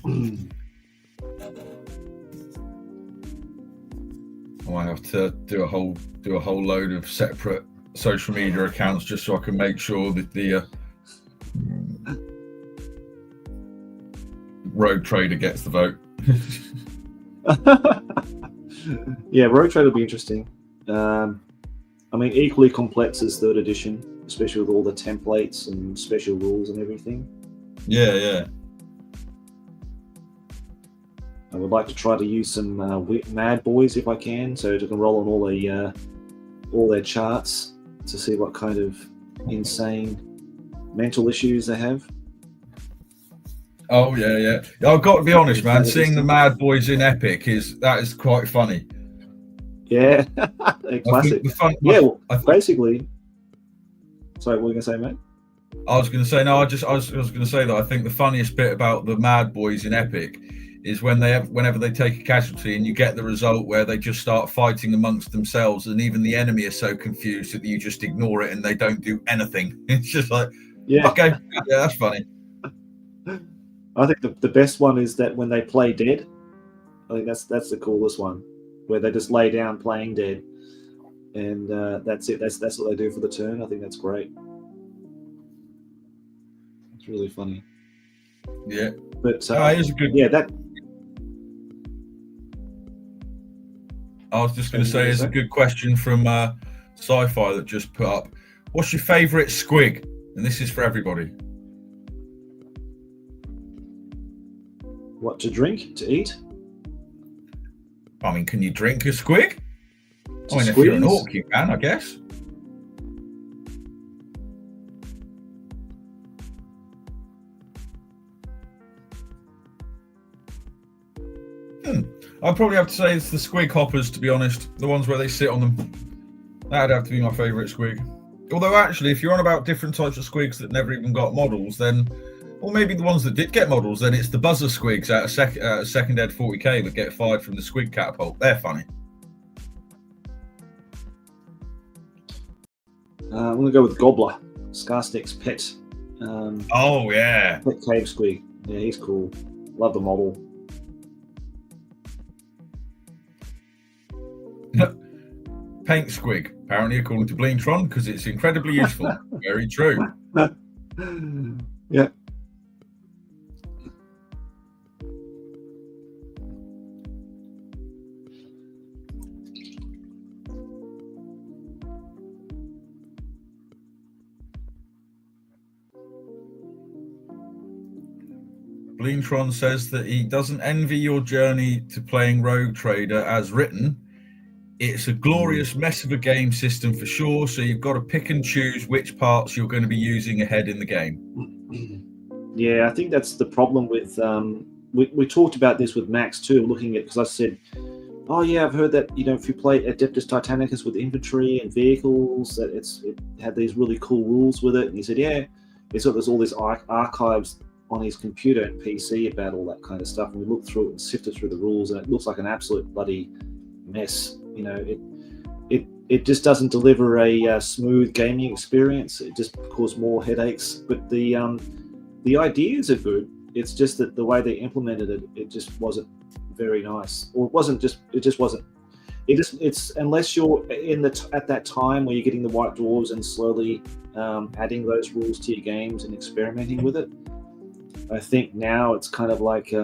Speaker 1: I might have to do a whole load of separate social media accounts just so I can make sure that the Rogue Trader gets the vote.
Speaker 2: Yeah, Rogue Trader will be interesting. I mean, equally complex as 3rd edition, especially with all the templates and special rules and everything.
Speaker 1: Yeah.
Speaker 2: I would like to try to use some Mad Boys if I can, so I can roll on all their charts to see what kind of insane mental issues they have.
Speaker 1: Oh yeah. I've got to be honest, man. Seeing the Mad Boys in Epic is quite funny.
Speaker 2: Yeah, classic. Basically. Sorry, what were you gonna say, mate?
Speaker 1: I was going to say no. I was going to say that I think the funniest bit about the Mad Boys in Epic is whenever they take a casualty and you get the result where they just start fighting amongst themselves, and even the enemy is so confused that you just ignore it and they don't do anything. It's just like, yeah, okay, yeah, that's funny.
Speaker 2: I think the best one is that when they play dead. I think that's the coolest one, where they just lay down playing dead, and that's it. That's what they do for the turn. I think that's great. It's really funny.
Speaker 1: Yeah.
Speaker 2: But
Speaker 1: here's a good.
Speaker 2: Yeah, that.
Speaker 1: I was just going to say, there's a good question from Sci-Fi that just put up. What's your favourite squig? And this is for everybody.
Speaker 2: What to drink? To eat?
Speaker 1: I mean, can you drink a squig? I mean, if you're an orc, you can, I guess. I'd probably have to say it's the squig hoppers, to be honest. The ones where they sit on them. That'd have to be my favourite squig. Although, actually, if you're on about different types of squigs that never even got models, then... Or maybe the ones that did get models, then it's the buzzer squigs out of second ed 40k that get fired from the squig catapult. They're funny.
Speaker 2: I'm going to go with Gobbler, Scarstick's pet.
Speaker 1: Oh, yeah.
Speaker 2: Pet cave squig. Yeah, he's cool. Love the model.
Speaker 1: Paint squig, apparently, according to Bleentron, because it's incredibly useful. Very true.
Speaker 2: Yeah.
Speaker 1: Bleentron says that he doesn't envy your journey to playing Rogue Trader as written. It's a glorious mess of a game system for sure, so you've got to pick and choose which parts you're going to be using ahead in the game.
Speaker 2: Yeah, I think that's the problem with... we talked about this with Max too, looking at... Because I said, oh yeah, I've heard that, if you play Adeptus Titanicus with infantry and vehicles, that it had these really cool rules with it. And he said, yeah, there's all these archives on his computer and PC about all that kind of stuff. And we looked through it and sifted through the rules, and it looks like an absolute bloody mess. It just doesn't deliver a smooth gaming experience. It just caused more headaches. But the ideas are good. It's just that the way they implemented it, it just wasn't very nice. Or it's unless you're at that time where you're getting the white dwarves and slowly adding those rules to your games and experimenting with it. I think now it's kind of like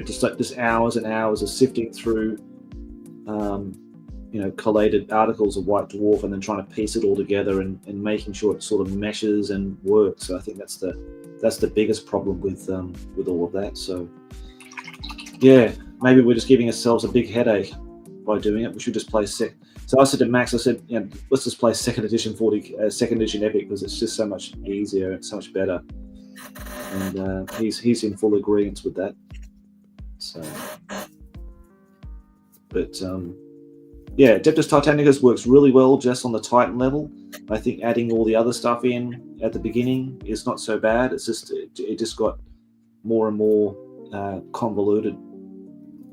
Speaker 2: just hours and hours of sifting through collated articles of White Dwarf and then trying to piece it all together and making sure it sort of meshes and works. So I think that's the biggest problem with all of that. So yeah, maybe we're just giving ourselves a big headache by doing it. We should just play So I said to Max, let's just play second edition Epic, because it's just so much easier, it's so much better. And he's in full agreement with that. So, but yeah, Adeptus Titanicus works really well just on the Titan level. I think adding all the other stuff in at the beginning is not so bad. It's just it just got more and more convoluted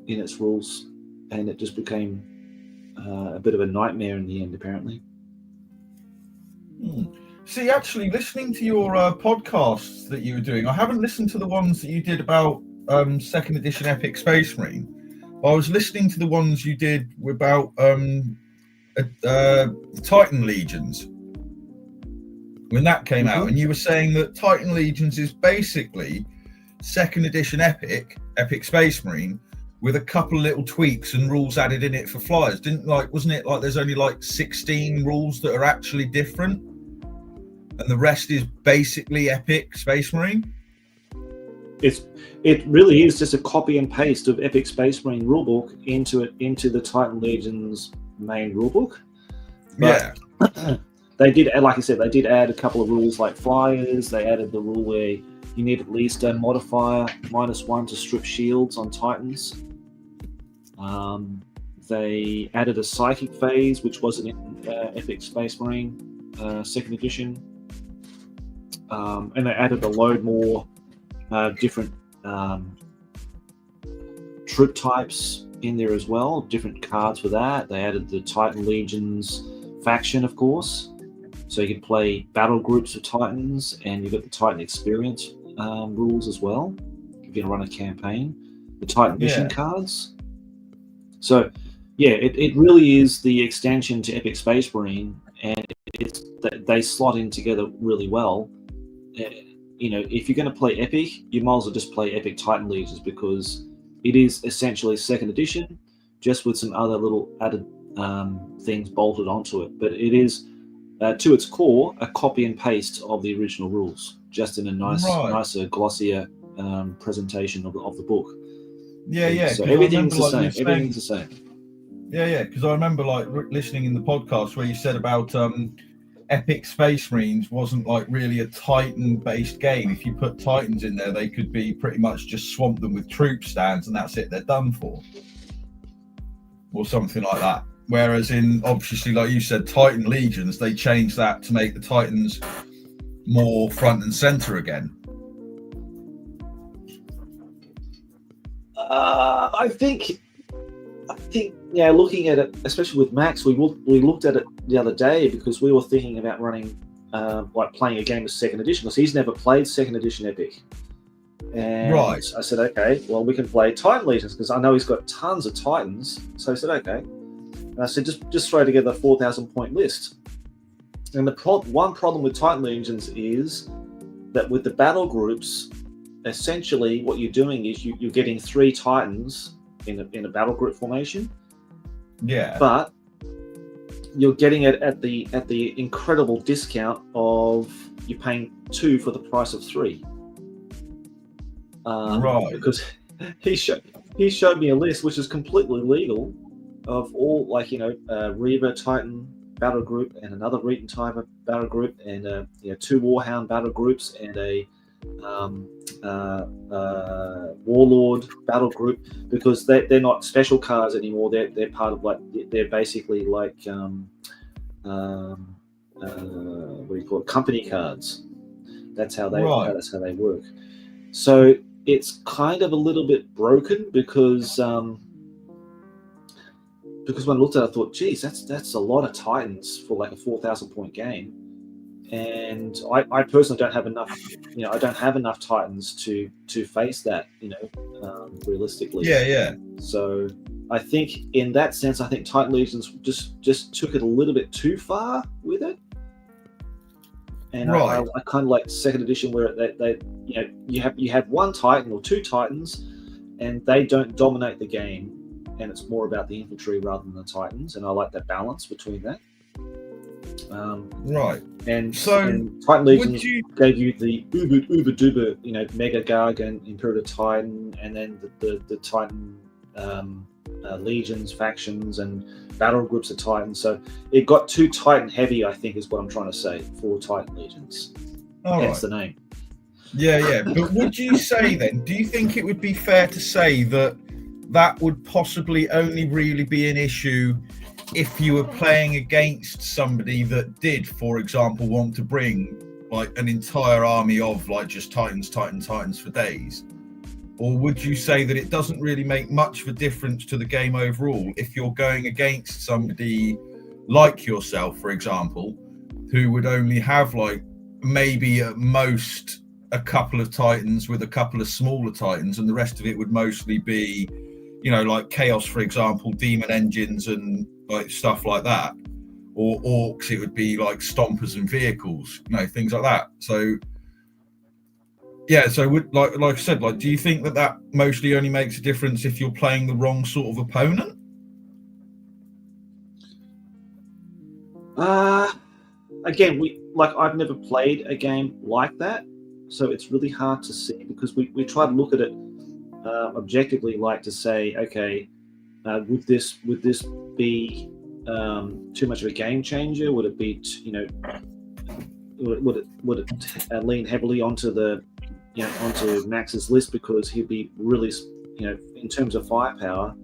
Speaker 2: in its rules, and it just became a bit of a nightmare in the end, apparently.
Speaker 1: See, actually, listening to your podcasts that you were doing, I haven't listened to the ones that you did about second edition Epic Space Marine. I was listening to the ones you did about Titan Legions when that came out, and you were saying that Titan Legions is basically second edition Epic Space Marine with a couple of little tweaks and rules added in it for flyers. Wasn't it like there's only like 16 rules that are actually different, and the rest is basically Epic Space Marine?
Speaker 2: It really is just a copy and paste of Epic Space Marine rulebook into the Titan Legion's main rulebook.
Speaker 1: Yeah.
Speaker 2: They did, like I said, they did add a couple of rules like flyers. They added the rule where you need at least a modifier -1 to strip shields on Titans. They added a psychic phase, which wasn't in Epic Space Marine second edition. And they added a load more different troop types in there as well, different cards for that. They added the Titan Legions faction, of course, so you could play battle groups of Titans, and you've got the Titan experience rules as well if you're going to run a campaign, the Titan mission cards. So yeah, it really is the extension to Epic Space Marine, and they slot in together really well. if you're going to play Epic, you might as well just play Epic Titan Legions, because it is essentially second edition, just with some other little added things bolted onto it. But it is, to its core, a copy and paste of the original rules, just in a nicer, glossier presentation of the book.
Speaker 1: Yeah.
Speaker 2: So everything's the same. Everything's the same.
Speaker 1: Yeah. Because I remember listening in the podcast where you said about Epic Space Marines wasn't really a Titan-based game. If you put Titans in there, they could be pretty much just swamp them with troop stands, and that's it. They're done for, or something like that. Whereas in, obviously, like you said, Titan Legions, they changed that to make the Titans more front and center again.
Speaker 2: I think, looking at it, especially with Max, we looked at it the other day because we were thinking about running, playing a game of second edition, because he's never played second edition Epic. And I said, okay, well, we can play Titan Legions, because I know he's got tons of Titans. So I said, okay. And I said, just throw together a 4,000 point list. And the one problem with Titan Legions is that with the battle groups, essentially what you're doing is you're getting 3 Titans in a battle group formation.
Speaker 1: Yeah.
Speaker 2: But you're getting it at the incredible discount of you're paying 2 for the price of 3. Because he showed me a list which is completely legal of all, Reaver Titan battle group and another Reeton Titan battle group and 2 Warhound battle groups and a Warlord battle group, because they're not special cards anymore. They're part of they're basically company cards. That's how they work. So it's kind of a little bit broken because when I looked at it, I thought, geez, that's a lot of Titans for a 4,000 point game. And I personally don't have enough, I don't have enough Titans to face that, realistically.
Speaker 1: Yeah.
Speaker 2: So I think in that sense, I think Titan Legions just took it a little bit too far with it. And I kind of like second edition where they you have 1 Titan or 2 Titans, and they don't dominate the game, and it's more about the infantry rather than the Titans, and I like that balance between that. And Titan Legions gave you the uber duper, Mega Gargan, Imperator Titan, and then the Titan legions, factions, and battle groups of Titans. So it got too Titan heavy, I think, is what I'm trying to say, for Titan Legions. Hence the name.
Speaker 1: Yeah. But would you say then, do you think it would be fair to say that would possibly only really be an issue if you were playing against somebody that did, for example, want to bring an entire army of just Titans for days? Or would you say that it doesn't really make much of a difference to the game overall if you're going against somebody like yourself, for example, who would only have maybe at most a couple of Titans with a couple of smaller Titans, and the rest of it would mostly be, Chaos, for example, Demon Engines and stuff like that, or Orcs, it would be Stompers and Vehicles, things like that. So would like I said, do you think that mostly only makes a difference if you're playing the wrong sort of opponent?
Speaker 2: Again, I've never played a game like that, so it's really hard to see, because we try to look at it objectively, to say, okay, would this be too much of a game changer? Would it be would it lean heavily onto onto Max's list, because he'd be really, in terms of firepower,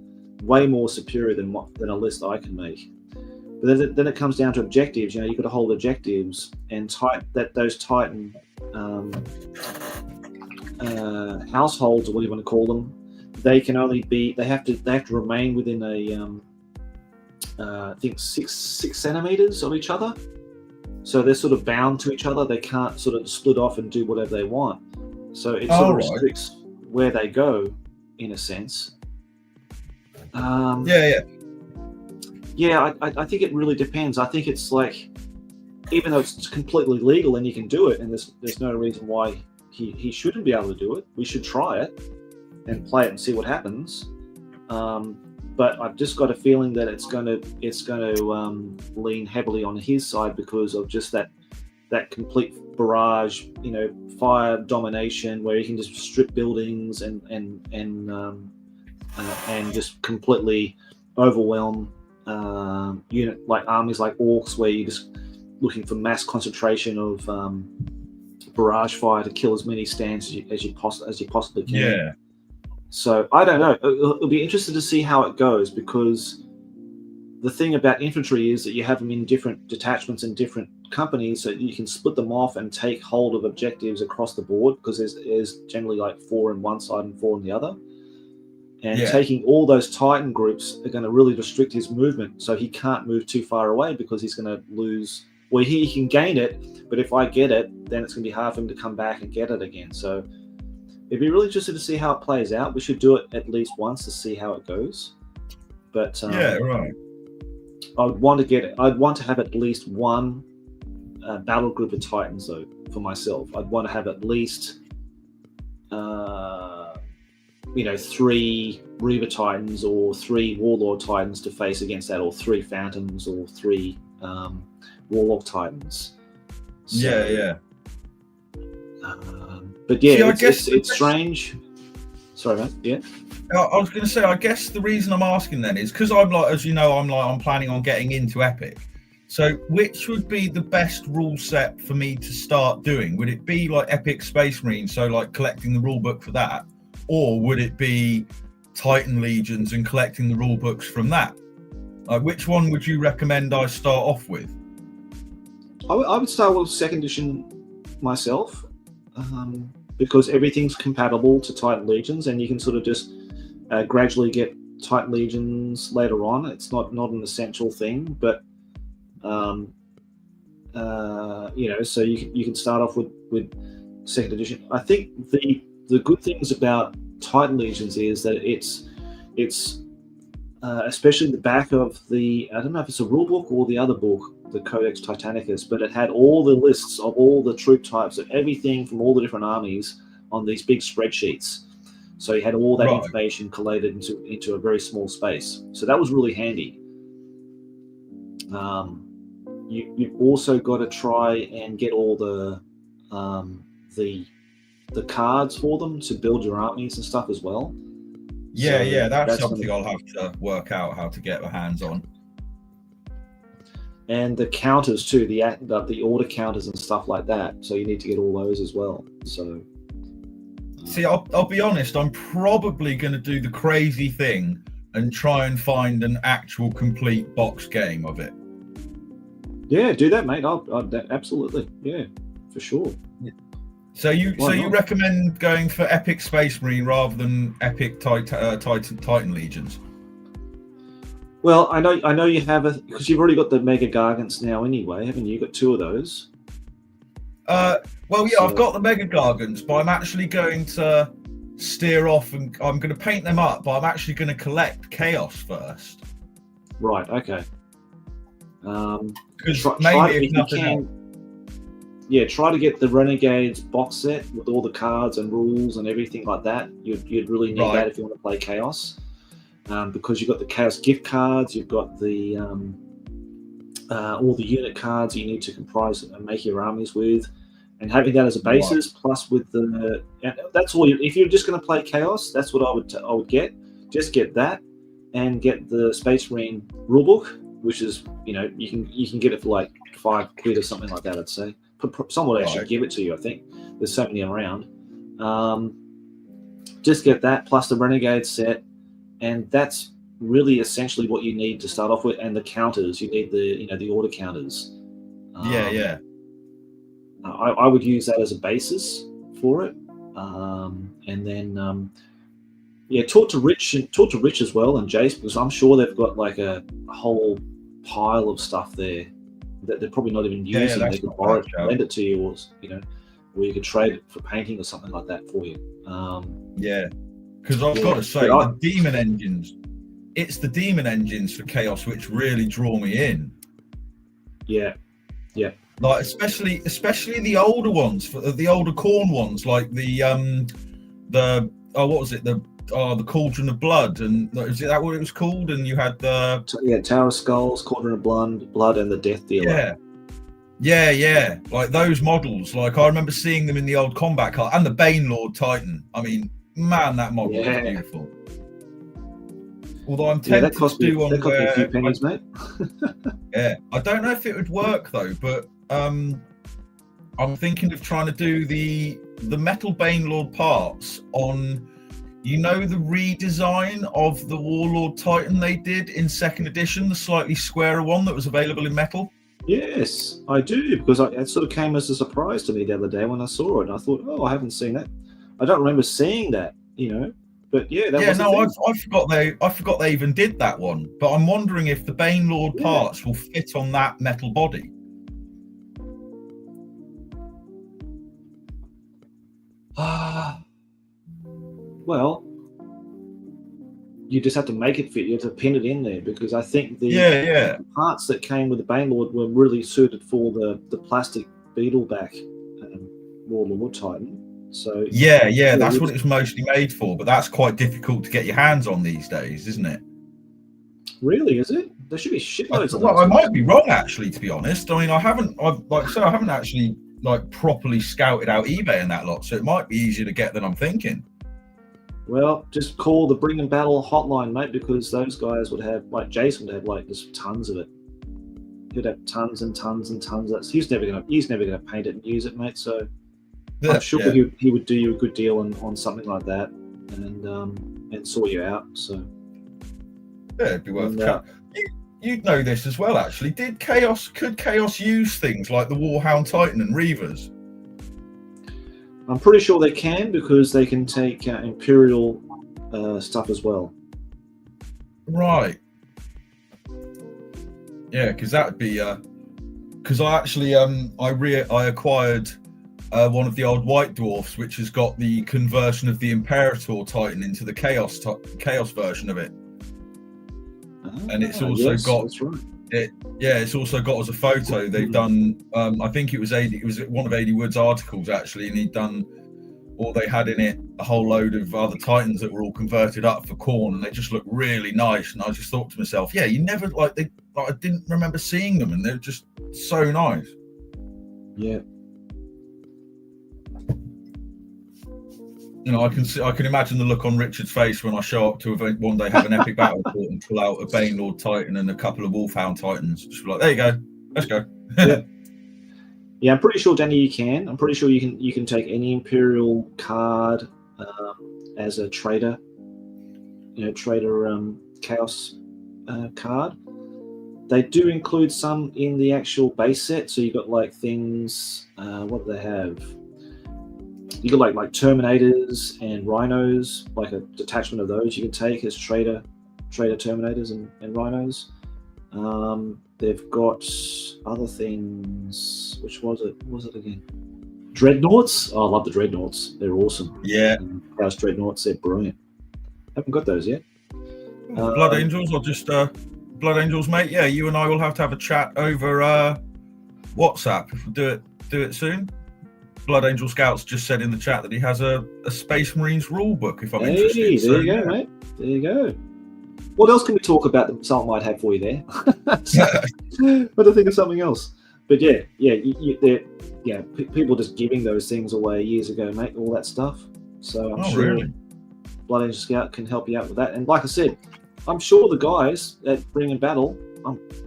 Speaker 2: way more superior than a list I can make. But then it comes down to objectives. You've got to hold objectives, and those Titan households, or what do you want to call them, they can only be, they have to remain within I think 6 centimeters of each other. So they're sort of bound to each other. They can't sort of split off and do whatever they want. So it sort of restricts where they go, in a sense. Yeah, I think it really depends. I think it's even though it's completely legal and you can do it, and there's no reason why he shouldn't be able to do it. We should try it and play it and see what happens. But I've just got a feeling that it's going to lean heavily on his side because of just that complete barrage, fire domination, where he can just strip buildings and just completely overwhelm armies like orcs, where you're just looking for mass concentration of barrage fire to kill as many stands as you possibly can.
Speaker 1: Yeah.
Speaker 2: So I don't know. It'll be interesting to see how it goes, because the thing about infantry is that you have them in different detachments and different companies, so you can split them off and take hold of objectives across the board, because there's generally like 4 on one side and 4 on the other. And taking all those Titan groups are going to really restrict his movement, so he can't move too far away because he's going to lose. Well, he can gain it, but if I get it, then it's going to be hard for him to come back and get it again. So it'd be really interesting to see how it plays out. We should do it at least once to see how it goes. But
Speaker 1: right.
Speaker 2: I'd want to have at least one battle group of Titans, though, for myself. I'd want to have at least 3 Reaver Titans or 3 Warlord Titans to face against that, or 3 Phantoms or 3 Warlock Titans. So, but yeah, it's strange. Sorry, mate. Yeah.
Speaker 1: I was going to say, I guess the reason I'm asking then is because I'm like, as you know, I'm planning on getting into Epic. So which would be the best rule set for me to start doing? Would it be like Epic Space Marine, so like collecting the rule book for that? Or would it be Titan Legions and collecting the rule books from that? Like, which one would you recommend I start off with?
Speaker 2: I would start with 2nd edition myself, because everything's compatible to Titan Legions, and you can sort of just gradually get Titan Legions later on. It's not an essential thing, but so you can start off with 2nd edition. I think the good things about Titan Legions is that it's especially the back of the, I don't know if it's a rule book or the other book, the Codex Titanicus, but it had all the lists of all the troop types of everything from all the different armies on these big spreadsheets. So you had all that information collated into a very small space. So that was really handy. You've also got to try and get all the cards for them to build your armies and stuff as well.
Speaker 1: That's something I'll have to work out how to get my hands on.
Speaker 2: And the counters too, the order counters and stuff like that. So you need to get all those as well. So
Speaker 1: see, I'll be honest, I'm probably going to do the crazy thing and try and find an actual complete box game of it.
Speaker 2: Yeah, do that, mate. Absolutely, yeah, for sure.
Speaker 1: So you recommend going for Epic Space Marine rather than Epic Titan Legions?
Speaker 2: Well, I know you have because you've already got the Mega Gargants now anyway, haven't you? You've got 2 of those.
Speaker 1: I've got the Mega Gargants, but I'm actually going to steer off and I'm going to paint them up, but I'm actually going to collect Chaos first.
Speaker 2: Right. Okay.
Speaker 1: Because maybe if nothing else.
Speaker 2: Yeah, try to get the Renegades box set with all the cards and rules and everything like that. You'd really need that if you want to play Chaos, because you've got the Chaos gift cards, you've got the all the unit cards you need to comprise and make your armies with, and having that as a basis, plus with that's all. If you're just going to play Chaos, that's what I would get. Just get that, and get the Space Marine rulebook, which is you can get it for like £5 or something like that. I'd say. Someone actually give it to you. I think there's so many around. Just get that plus the Renegade set, and that's really essentially what you need to start off with. And the counters, you need the order counters. I would use that as a basis for it, and then talk to Rich as well and Jace, because I'm sure they've got like a whole pile of stuff there that they're probably not even using. They could borrow it, lend it to you, or or you could trade it for painting or something like that for you.
Speaker 1: Because I've got to say, the demon engines. It's the demon engines for Chaos which really draw me in.
Speaker 2: Yeah.
Speaker 1: like especially the older ones, the older corn ones, like the what was it, the Cauldron of Blood, and is that what it was called? And you had the
Speaker 2: Tower of Skulls, Cauldron of Blood, and the Death Dealer.
Speaker 1: Yeah, like those models. Like I remember seeing them in the old combat card, and the Banelord Titan. I mean, man, that model is beautiful. Although I'm tempted to do one
Speaker 2: where a few pennies, mate.
Speaker 1: Yeah, I don't know if it would work though, but I'm thinking of trying to do the metal Banelord parts on, you know, the redesign of the Warlord Titan they did in 2nd edition, the slightly squarer one that was available in metal.
Speaker 2: Yes, I do, because it sort of came as a surprise to me the other day when I saw it. I thought, I haven't seen that. I don't remember seeing that, But
Speaker 1: I forgot they even did that one. But I'm wondering if the Banelord parts will fit on that metal body.
Speaker 2: Well, you just have to make it fit. You have to pin it in there, because I think the parts that came with the Banelord were really suited for the plastic beetleback Warlord Titan. So
Speaker 1: that's what it was mostly made for. But that's quite difficult to get your hands on these days, isn't it?
Speaker 2: Really, is it? There should be shitloads of those.
Speaker 1: Well, I might be wrong, actually, to be honest. I mean, I haven't actually properly scouted out eBay and that lot, so it might be easier to get than I'm thinking. Well,
Speaker 2: just call the Bring and Battle hotline, mate, because those guys would have, like Jason would have, just tons of it. He'd have tons and tons and tons of it. He's never gonna paint it and use it, mate. So I'm sure he would do you a good deal on something like that, and sort you out. So
Speaker 1: it'd be worth a chat. You'd know this as well, actually. Could Chaos use things like the Warhound Titan and Reavers?
Speaker 2: I'm pretty sure they can, because they can take Imperial stuff as well.
Speaker 1: Right. Yeah, because that would be. Because I actually I acquired one of the old White Dwarfs, which has got the conversion of the Imperator Titan into the Chaos version of it, and it's also got. That's right. It's also got as a photo. They've done. I think it was one of AD Wood's articles actually, and they had in it a whole load of other Titans that were all converted up for Khorne, and they just look really nice. And I just thought to myself, you never I didn't remember seeing them, and they're just so nice.
Speaker 2: Yeah.
Speaker 1: I can imagine the look on Richard's face when I show up to one day, have an epic battle report, and pull out a Banelord Titan and a couple of Wolfhound Titans. Just like, there you go, let's go.
Speaker 2: Yeah, I'm pretty sure, Danny, you can. I'm pretty sure you can take any Imperial card as a trader. Chaos card. They do include some in the actual base set. So you've got things. What do they have? You got like Terminators and Rhinos, like a detachment of those you can take as trader Terminators and Rhinos. They've got other things. Which was it? What was it again? Dreadnoughts. Oh, I love the Dreadnoughts. They're awesome.
Speaker 1: Yeah.
Speaker 2: House Dreadnoughts. They're brilliant. Haven't got those yet.
Speaker 1: Blood Angels, or just Blood Angels, mate. Yeah, you and I will have to have a chat over WhatsApp if we do it soon. Blood Angel Scouts just said in the chat that he has a Space Marines rule book, if I'm interested.
Speaker 2: There you go, mate. There you go. What else can we talk about that someone might have for you there? But I think of something else. But people just giving those things away years ago, mate, all that stuff. So I'm sure Blood Angel Scout can help you out with that. And like I said, I'm sure the guys at Bring and Battle,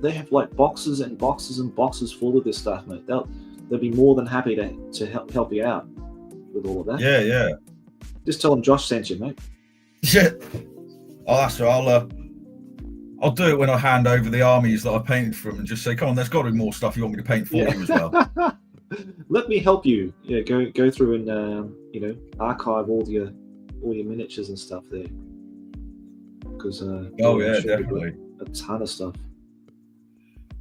Speaker 2: they have boxes and boxes and boxes full of this stuff, mate. They'll be more than happy to help you out with all of that.
Speaker 1: Yeah.
Speaker 2: Just tell them Josh sent you, mate.
Speaker 1: Yeah. Oh, that's right. I'll do it when I hand over the armies that I painted for them, and just say, "Come on, there's got to be more stuff you want me to paint for you as well."
Speaker 2: Let me help you. Yeah, go through and archive all your miniatures and stuff there. Because
Speaker 1: definitely
Speaker 2: a ton of stuff.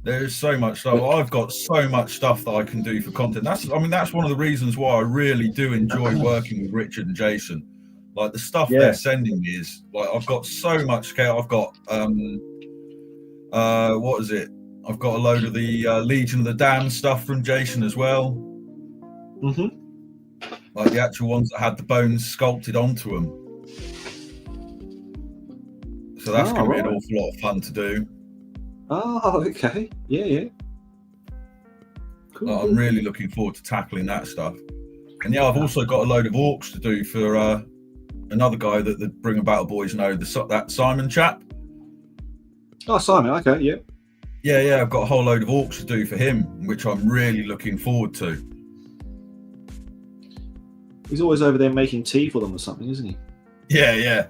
Speaker 1: There's so much stuff. I've got so much stuff that I can do for content. That's one of the reasons why I really do enjoy working with Richard and Jason. Like the stuff they're sending me is I've got so much scale. I've got what is it? I've got a load of the Legion of the Damned stuff from Jason as well.
Speaker 2: Mm-hmm.
Speaker 1: Like the actual ones that had the bones sculpted onto them. So that's going to be an awful lot of fun to do.
Speaker 2: Oh, okay. Yeah. Cool.
Speaker 1: I'm really looking forward to tackling that stuff. And yeah, I've also got a load of orcs to do for another guy that the Bring a Battle Boys know, that Simon chap.
Speaker 2: Oh, Simon. Okay, yeah.
Speaker 1: Yeah, I've got a whole load of orcs to do for him, which I'm really looking forward to.
Speaker 2: He's always over there making tea for them or something, isn't he?
Speaker 1: Yeah.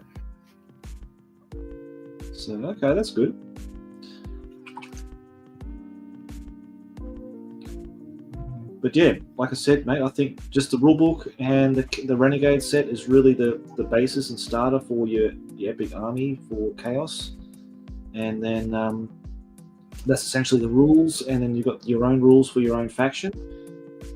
Speaker 2: So, okay, that's good. But yeah, like I said, mate, I think just the rulebook and the Renegade set is really the basis and starter for your epic army for Chaos. And then that's essentially the rules, and then you've got your own rules for your own faction.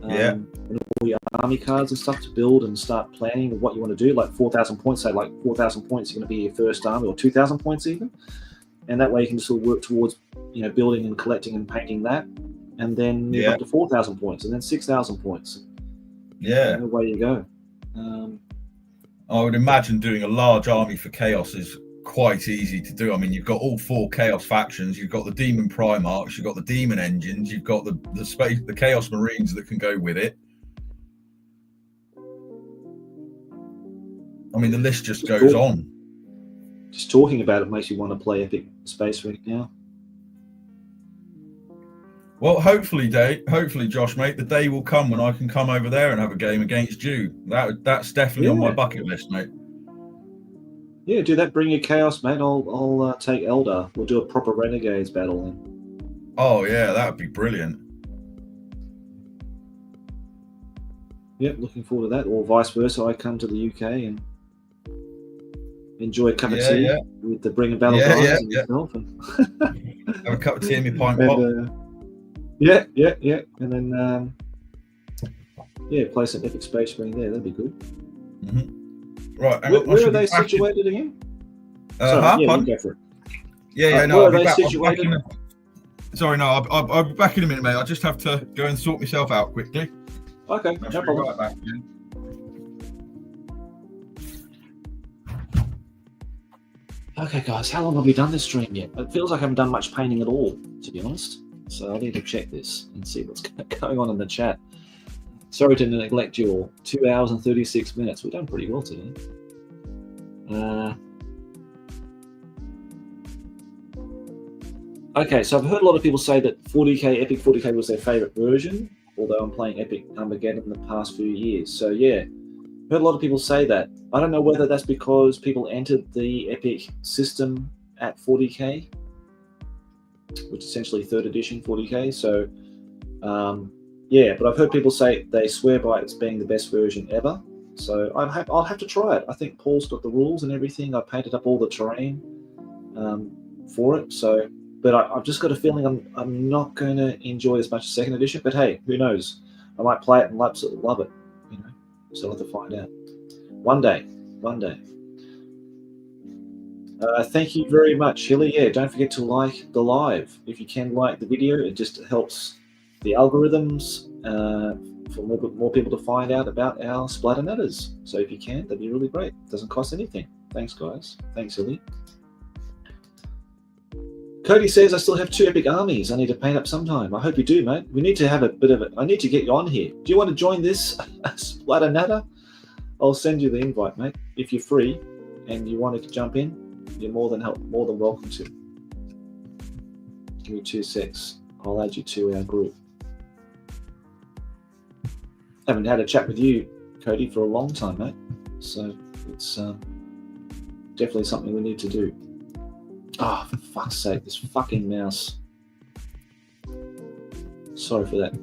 Speaker 2: And all your army cards and stuff to build and start planning what you want to do. Like 4,000 points, say like 4,000 points are going to be your first army, or 2,000 points even. And that way you can sort of work towards, building and collecting and painting that. And then move up to 4,000 points, and then 6,000 points.
Speaker 1: Yeah.
Speaker 2: And away you go.
Speaker 1: I would imagine doing a large army for Chaos is quite easy to do. I mean, you've got all 4 Chaos factions. You've got the Demon Primarchs. You've got the Demon Engines. You've got the Chaos Marines that can go with it. I mean, the list just goes on.
Speaker 2: Just talking about it makes you want to play Epic Space right now.
Speaker 1: Well, hopefully, Josh, mate, the day will come when I can come over there and have a game against you. That's definitely on my bucket list, mate.
Speaker 2: Yeah, do that. Bring your Chaos, mate. I'll take Eldar. We'll do a proper Renegades battle then.
Speaker 1: Oh yeah, that would be brilliant.
Speaker 2: Yep, looking forward to that. Or vice versa, I come to the UK and enjoy a cup of tea with the Bring a Battle guys and yourself. And
Speaker 1: have a cup of tea in my pint pot.
Speaker 2: Yeah. And then, play some Epic Space Marine there. That'd be good.
Speaker 1: Mm-hmm. Right.
Speaker 2: Where are they situated again?
Speaker 1: Sorry,
Speaker 2: you go for it.
Speaker 1: No.
Speaker 2: Where are they situated?
Speaker 1: Sorry, no. I'll be back in a minute, mate. I just have to go and sort myself out quickly.
Speaker 2: Okay, no problem.
Speaker 1: Right back again.
Speaker 2: Okay, guys, how long have we done this stream yet? It feels like I haven't done much painting at all, to be honest. So I need to check this and see what's going on in the chat. Sorry to neglect you all. 2 hours and 36 minutes. We've done pretty well today. Okay, so I've heard a lot of people say that 40k, Epic 40k was their favorite version, although I'm playing Epic Armageddon the past few years. So yeah, heard a lot of people say that. I don't know whether that's because people entered the Epic system at 40k, which is essentially 3rd edition 40k. So but I've heard people say they swear by it as being the best version ever. So I'll have to try it. I think Paul's got the rules and everything. I painted up all the terrain for it. So, but I've just got a feeling I'm not going to enjoy as much as 2nd edition. But hey, who knows? I might play it and absolutely love it. So I'll have to find out. One day. Thank you very much, Hilly. Yeah, don't forget to like the live. If you can like the video, it just helps the algorithms for more people to find out about our Splatter Natters. So if you can, that'd be really great. It doesn't cost anything. Thanks, guys. Thanks, Hilly. Cody says, I still have 2 epic armies I need to paint up sometime. I hope you do, mate. We need to have a bit of it. I need to get you on here. Do you want to join this Splatter Natter? I'll send you the invite, mate. If you're free and you want to jump in, you're more than welcome to. Give me 2 secs. I'll add you to our group. Haven't had a chat with you, Cody, for a long time, mate. So it's definitely something we need to do. Oh, for fuck's sake, this fucking mouse. Sorry for that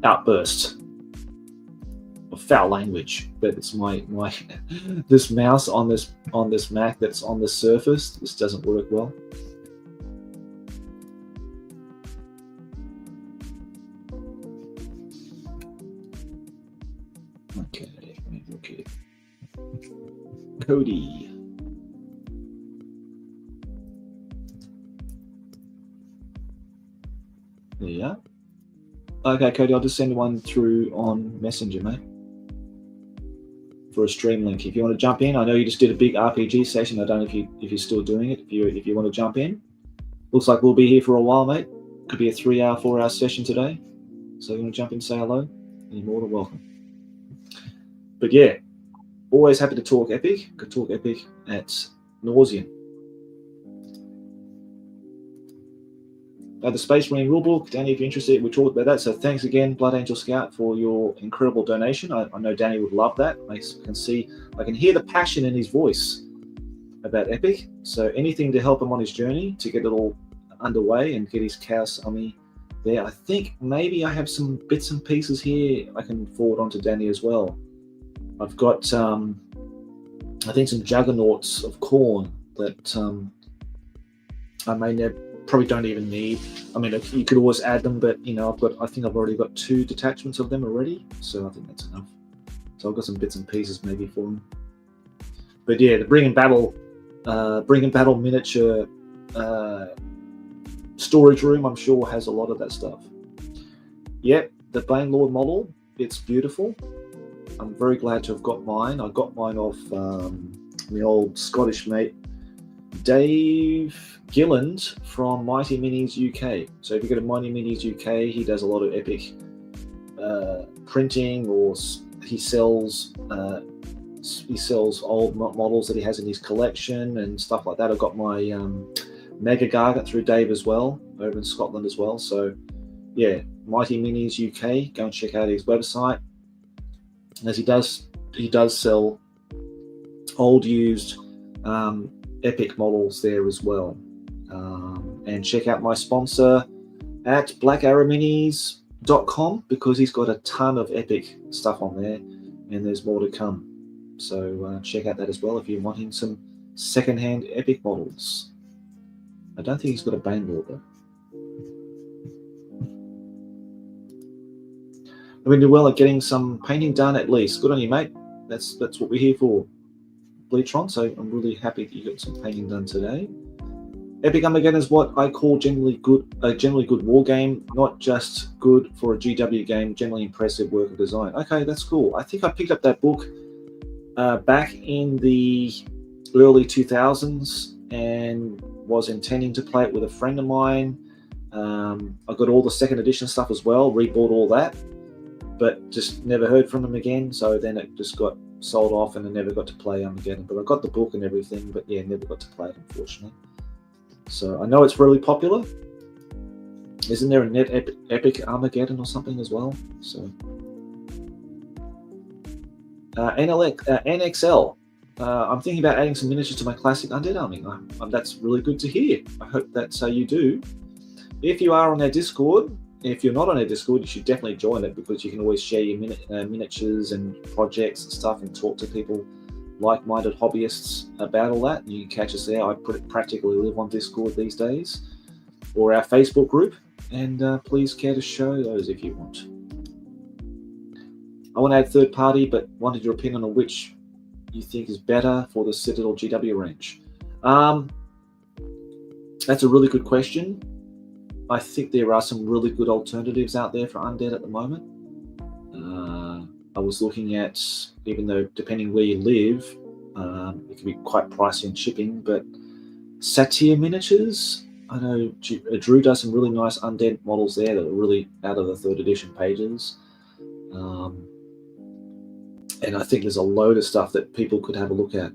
Speaker 2: outburst of foul language, but it's my this mouse on this Mac that's on the Surface. This doesn't work well. Okay, let me look at Cody. There you are. Okay, Cody, I'll just send one through on Messenger, mate, for a stream link. If you want to jump in, I know you just did a big RPG session. I don't know if you're still doing it. If you want to jump in, looks like we'll be here for a while, mate. Could be a 3-hour, 4-hour session today. So you want to jump in, say hello, you're more than welcome. But yeah, always happy to talk Epic. Could talk Epic at nauseam. The Space Marine rulebook, Danny, if you're interested, we talked about that. So thanks again, Blood Angel Scout, for your incredible donation. I know Danny would love that. I can hear the passion in his voice about Epic. So anything to help him on his journey to get it all underway and get his Chaos Army there. I think maybe I have some bits and pieces here I can forward on to Danny as well. I've got, I think, some Juggernauts of Khorne that I probably don't even need. I mean, you could always add them, but I think I've already got 2 detachments of them already, so I think that's enough. So I've got some bits and pieces maybe for them. But yeah, the Bring in Battle miniature storage room, I'm sure, has a lot of that stuff. Yep, the Bane Lord model, it's beautiful. I'm very glad to have got mine. I got mine off my old Scottish mate, Dave Gilland from Mighty Minis UK. So if you go to Mighty Minis UK, he does a lot of Epic printing, or he sells old models that he has in his collection and stuff like that. I've got my Mega Gargant through Dave as well, over in Scotland as well. So yeah, Mighty Minis UK, go and check out his website, as he does sell old used Epic models there as well. And check out my sponsor at blackarrowminis.com, because he's got a ton of Epic stuff on there, and there's more to come. So check out that as well if you're wanting some secondhand Epic models. I don't think he's got a Bane Lord though. I've been doing well at getting some painting done at least. Good on you, mate. That's what we're here for, Bleachron. So I'm really happy that you got some painting done today. Epic Armageddon is what I call a generally good war game, not just good for a GW game. Generally impressive work of design. Okay, that's cool. I think I picked up that book back in the early 2000s and was intending to play it with a friend of mine. I got all the second edition stuff as well, rebought all that, but just never heard from him again. So then it just got sold off and I never got to play Armageddon. But I got the book and everything, but yeah, never got to play it, unfortunately. So I know it's really popular. Isn't there a Epic Armageddon or something as well? So NXL. I'm thinking about adding some miniatures to my classic Undead Army. That's really good to hear. I hope that's how you do. If you are on their Discord, if you're not on their Discord, you should definitely join it, because you can always share your miniatures and projects and stuff and talk to people, like-minded hobbyists, about all that. You can catch us there. I practically live on Discord these days, or our Facebook group, and please care to show those if you want. I want to add third party, but wanted your opinion on which you think is better for the Citadel GW range. That's a really good question. I think there are some really good alternatives out there for Undead at the moment. I was looking at, even though depending where you live, it can be quite pricey in shipping, but Satyr Miniatures, I know Drew does some really nice Undead models there that are really out of the 3rd edition pages. And I think there's a load of stuff that people could have a look at.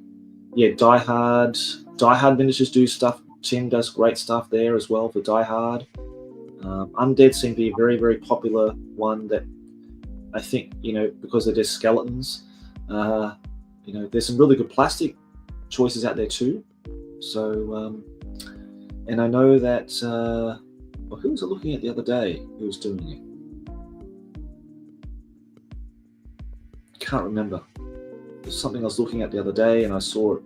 Speaker 2: Yeah, Die Hard Miniatures do stuff. Tim does great stuff there as well for Die Hard. Undead seem to be a very, very popular one that I think, because they're just skeletons, there's some really good plastic choices out there too. So, and I know that, who was I looking at the other day who was doing it? Can't remember. There's something I was looking at the other day and I saw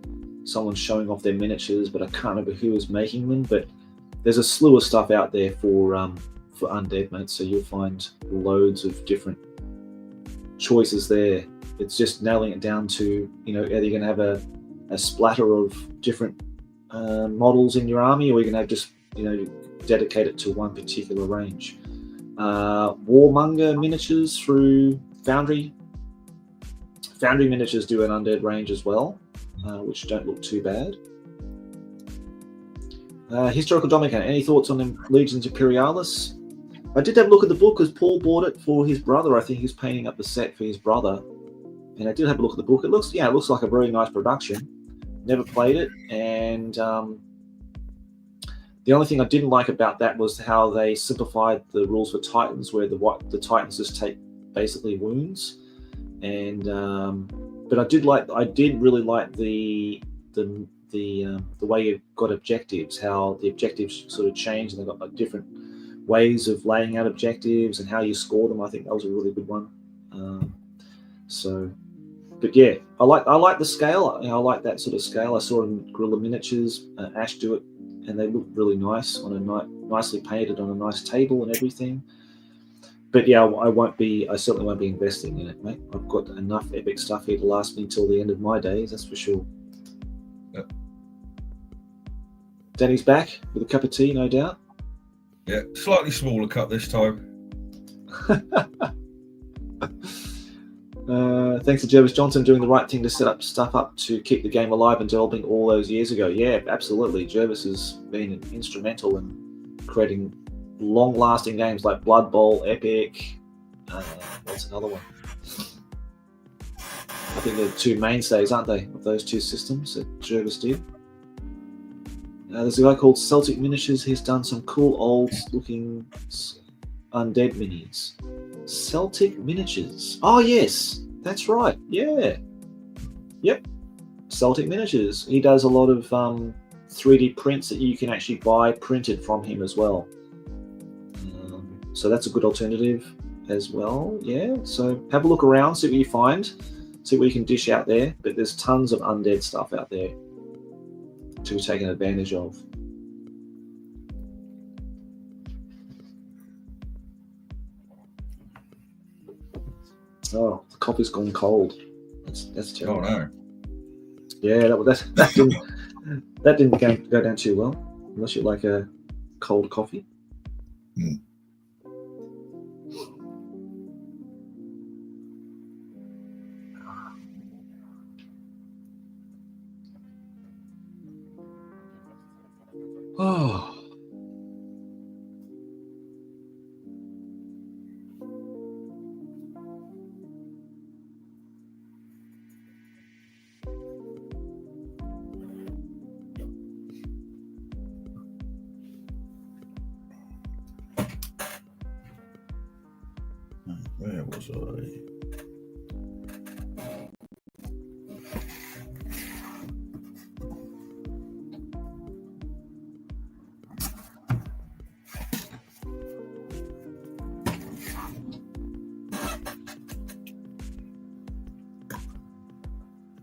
Speaker 2: someone showing off their miniatures, but I can't remember who was making them. But there's a slew of stuff out there for Undead, mate. So you'll find loads of different choices there. It's just nailing it down to, either you're going to have a splatter of different models in your army, or you're going to have just, dedicate it to one particular range. Warmonger miniatures through Foundry. Foundry miniatures do an undead range as well, which don't look too bad. Historical Dominica, any thoughts on the Legions Imperialis? I did have a look at the book because Paul bought it for his brother. I think he's painting up the set for his brother. And I did have a look at the book. It looks like a very nice production. Never played it. And the only thing I didn't like about that was how they simplified the rules for Titans, where the Titans just take basically wounds. And but I did really like the way you got objectives, how the objectives sort of changed, and they got like different ways of laying out objectives and how you score them. I think that was a really good one. But yeah, I like the scale. I like that sort of scale. I saw in Guerrilla Miniatures, Ash do it, and they look really nice on nicely painted on a nice table and everything. But yeah, I certainly won't be investing in it, mate. I've got enough epic stuff here to last me until the end of my days, that's for sure.
Speaker 1: Yep.
Speaker 2: Danny's back with a cup of tea, no doubt.
Speaker 1: Yeah, slightly smaller cup this time.
Speaker 2: Thanks to Jervis Johnson doing the right thing to set up stuff up to keep the game alive and developing all those years ago. Yeah, absolutely. Jervis has been instrumental in creating long-lasting games like Blood Bowl, Epic. What's another one? I think they're the two mainstays, aren't they, of those two systems that Jervis did. There's a guy called Celtic Miniatures. He's done some cool old-looking undead minis. Celtic Miniatures. Oh, yes. That's right. Yeah. Yep. Celtic Miniatures. He does a lot of 3D prints that you can actually buy printed from him as well. So that's a good alternative as well. Yeah. So have a look around, see what you find, see what you can dish out there. But there's tons of undead stuff out there to be taken advantage of. Oh, the coffee's gone cold. That's terrible.
Speaker 1: Oh no.
Speaker 2: Yeah, that didn't go down too well, unless you like a cold coffee.
Speaker 1: Mm.
Speaker 2: Oh.
Speaker 1: Where was I?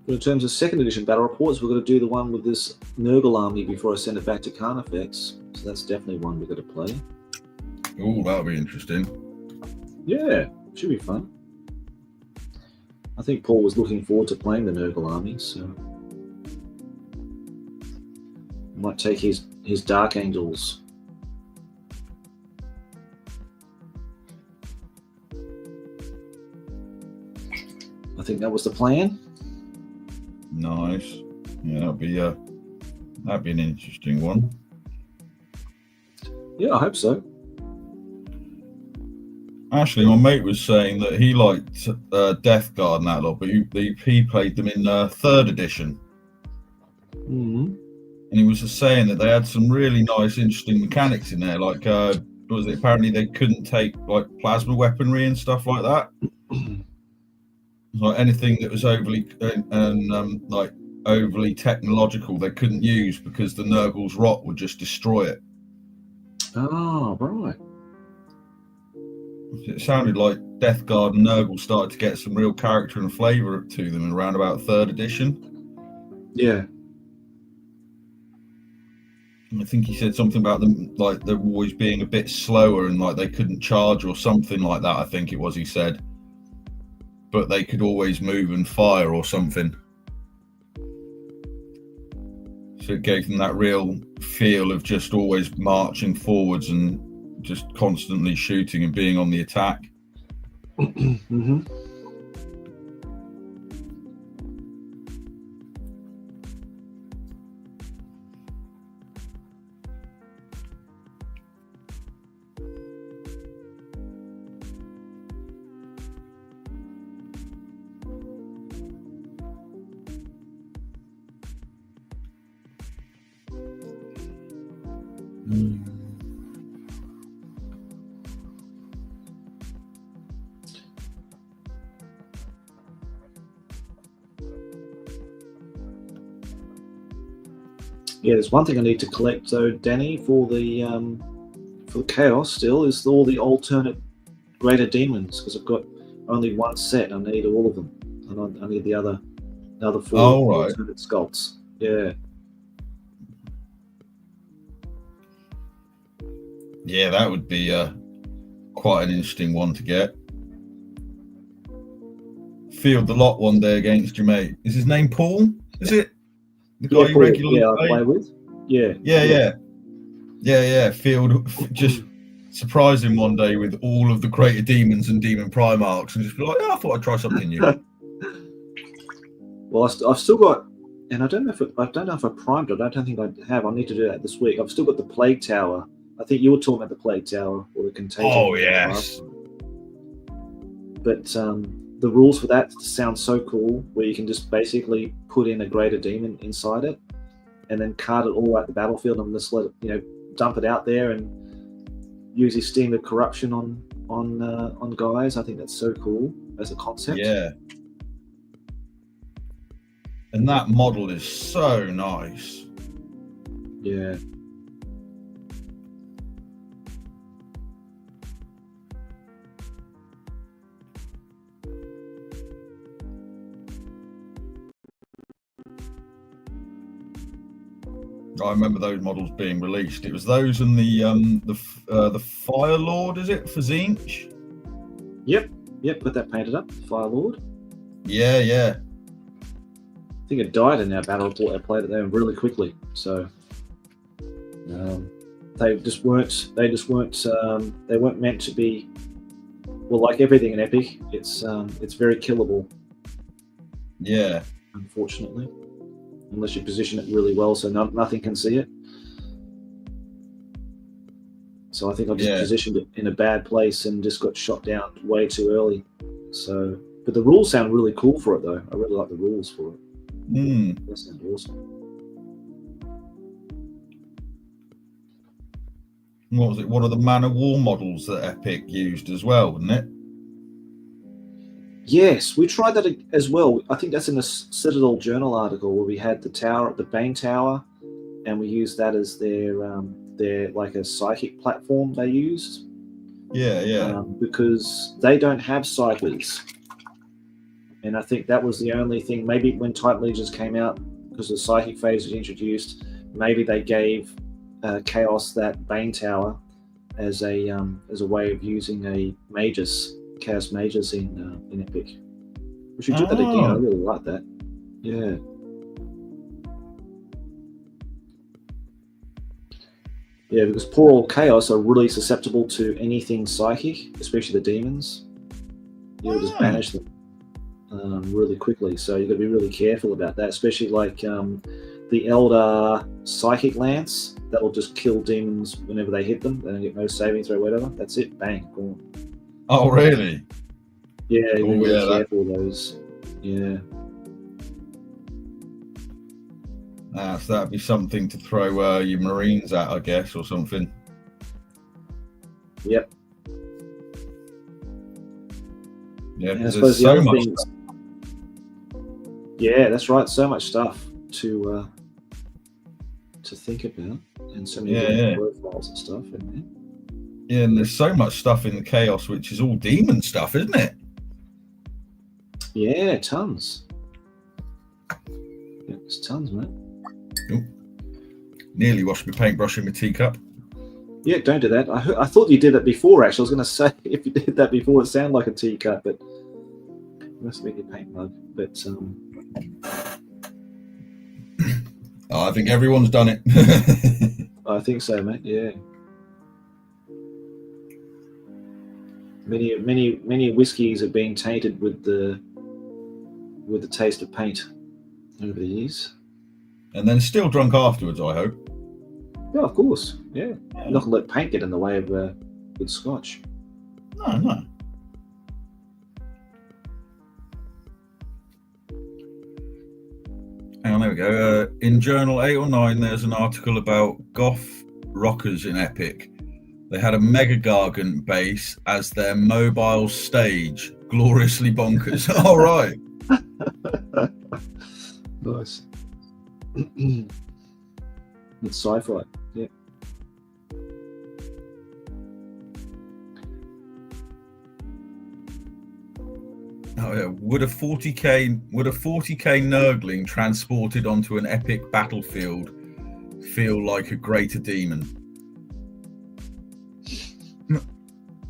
Speaker 2: In terms of second edition battle reports, we're going to do the one with this Nurgle army before I send it back to Carnifex. So that's definitely one we're going to play.
Speaker 1: Oh, that'll be interesting.
Speaker 2: Yeah, should be fun. I think Paul was looking forward to playing the Nurgle army, so might take his Dark Angels. I think that was the plan.
Speaker 1: Nice. Yeah, that'd be an interesting one.
Speaker 2: Yeah, I hope so.
Speaker 1: Actually, my mate was saying that he liked Death Guard and that lot, but he played them in 3rd edition.
Speaker 2: Mm-hmm.
Speaker 1: And he was just saying that they had some really nice, interesting mechanics in there. Like, apparently they couldn't take like plasma weaponry and stuff like that. Like anything that was overly overly technological, they couldn't use because the Nurgle's rot would just destroy it.
Speaker 2: Oh, right.
Speaker 1: It sounded like Death Guard and Nurgle started to get some real character and flavour to them around about 3rd edition.
Speaker 2: Yeah.
Speaker 1: I think he said something about them, like they're always being a bit slower and like they couldn't charge or something like that. I think it was he said, but they could always move and fire or something. So it gave them that real feel of just always marching forwards and just constantly shooting and being on the attack.
Speaker 2: Mm-hmm. Yeah, there's one thing I need to collect though, Danny, for the chaos still is all the alternate greater demons, because I've got only one set. I need all of them, and I need the other 4 alternate sculpts. Yeah.
Speaker 1: Yeah, that would be quite an interesting one to get. Field the lot one day against your mate. Is his name Paul? Is it? The guy you regularly
Speaker 2: play with? Yeah.
Speaker 1: Field, just surprise him one day with all of the greater demons and demon primarchs and just be like, I thought I'd try something new.
Speaker 2: Well, I've still got, and I don't know if I primed it. I don't think I have. I need to do that this week. I've still got the Plague Tower. I think you were talking about the Plague Tower or the Contagion.
Speaker 1: Oh, yes.
Speaker 2: But the rules for that sound so cool, where you can just basically put in a greater demon inside it and then cart it all out the battlefield and just let it, dump it out there and use his Steam of Corruption on guys. I think that's so cool as a concept.
Speaker 1: Yeah. And that model is so nice.
Speaker 2: Yeah.
Speaker 1: I remember those models being released. It was those and the Fire Lord, is it, for Zinch?
Speaker 2: Yep. Got that painted up. Fire Lord.
Speaker 1: Yeah.
Speaker 2: I think it died in our battle. I played it there really quickly. So they weren't meant to be. Well, like everything in Epic, it's very killable.
Speaker 1: Yeah.
Speaker 2: Unfortunately. Unless you position it really well so nothing can see it. So I think I just positioned it in a bad place and just got shot down way too early. So, but the rules sound really cool for it though. I really like the rules for it. That sounds awesome.
Speaker 1: What was it? One of the Man of War models that Epic used as well, wasn't it?
Speaker 2: Yes, we tried that as well. I think that's in the Citadel Journal article where we had the Bane Tower, and we used that as their like a psychic platform they used.
Speaker 1: Yeah.
Speaker 2: Because they don't have psychics, and I think that was the only thing. Maybe when Titan Legions came out, because the psychic phase was introduced, maybe they gave Chaos that Bane Tower as a way of using a Chaos Mages in Epic. We should do that again. I really like that. Yeah. Yeah, because poor old Chaos are really susceptible to anything psychic, especially the demons. You'll just banish them really quickly. So you've got to be really careful about that, especially like the Elder Psychic Lance. That'll just kill demons whenever they hit them. They don't get no saving throw or whatever. That's it. Bang. Gone.
Speaker 1: Oh, really?
Speaker 2: Yeah, you're really careful of those. Yeah.
Speaker 1: So that'd be something to throw your Marines at, I guess, or something.
Speaker 2: Yep.
Speaker 1: Yeah, because there's so much stuff.
Speaker 2: Yeah, that's right. So much stuff to think about, and so many profiles and stuff in there.
Speaker 1: Yeah, and there's so much stuff in the Chaos, which is all demon stuff, isn't it?
Speaker 2: Yeah, tons. Yeah, there's tons, man.
Speaker 1: Ooh. Nearly washed my paintbrush in my teacup.
Speaker 2: Yeah, don't do that. I thought you did it before, actually. I was going to say, if you did that before, it sounded like a teacup, but it must have been your paint mug. But
Speaker 1: I think everyone's done it.
Speaker 2: I think so, mate. Yeah. Many whiskeys have been tainted with the taste of paint over the years.
Speaker 1: And then still drunk afterwards, I hope.
Speaker 2: Yeah, of course. Yeah. You're not going to let paint get in the way of good scotch.
Speaker 1: No. Hang on, there we go. In Journal 8 or 9, there's an article about goth rockers in Epic. They had a Mega Gargant base as their mobile stage. Gloriously bonkers. All right.
Speaker 2: Nice. It's sci-fi. Yeah.
Speaker 1: Oh yeah. Would a 40k Nurgling transported onto an epic battlefield feel like a greater demon?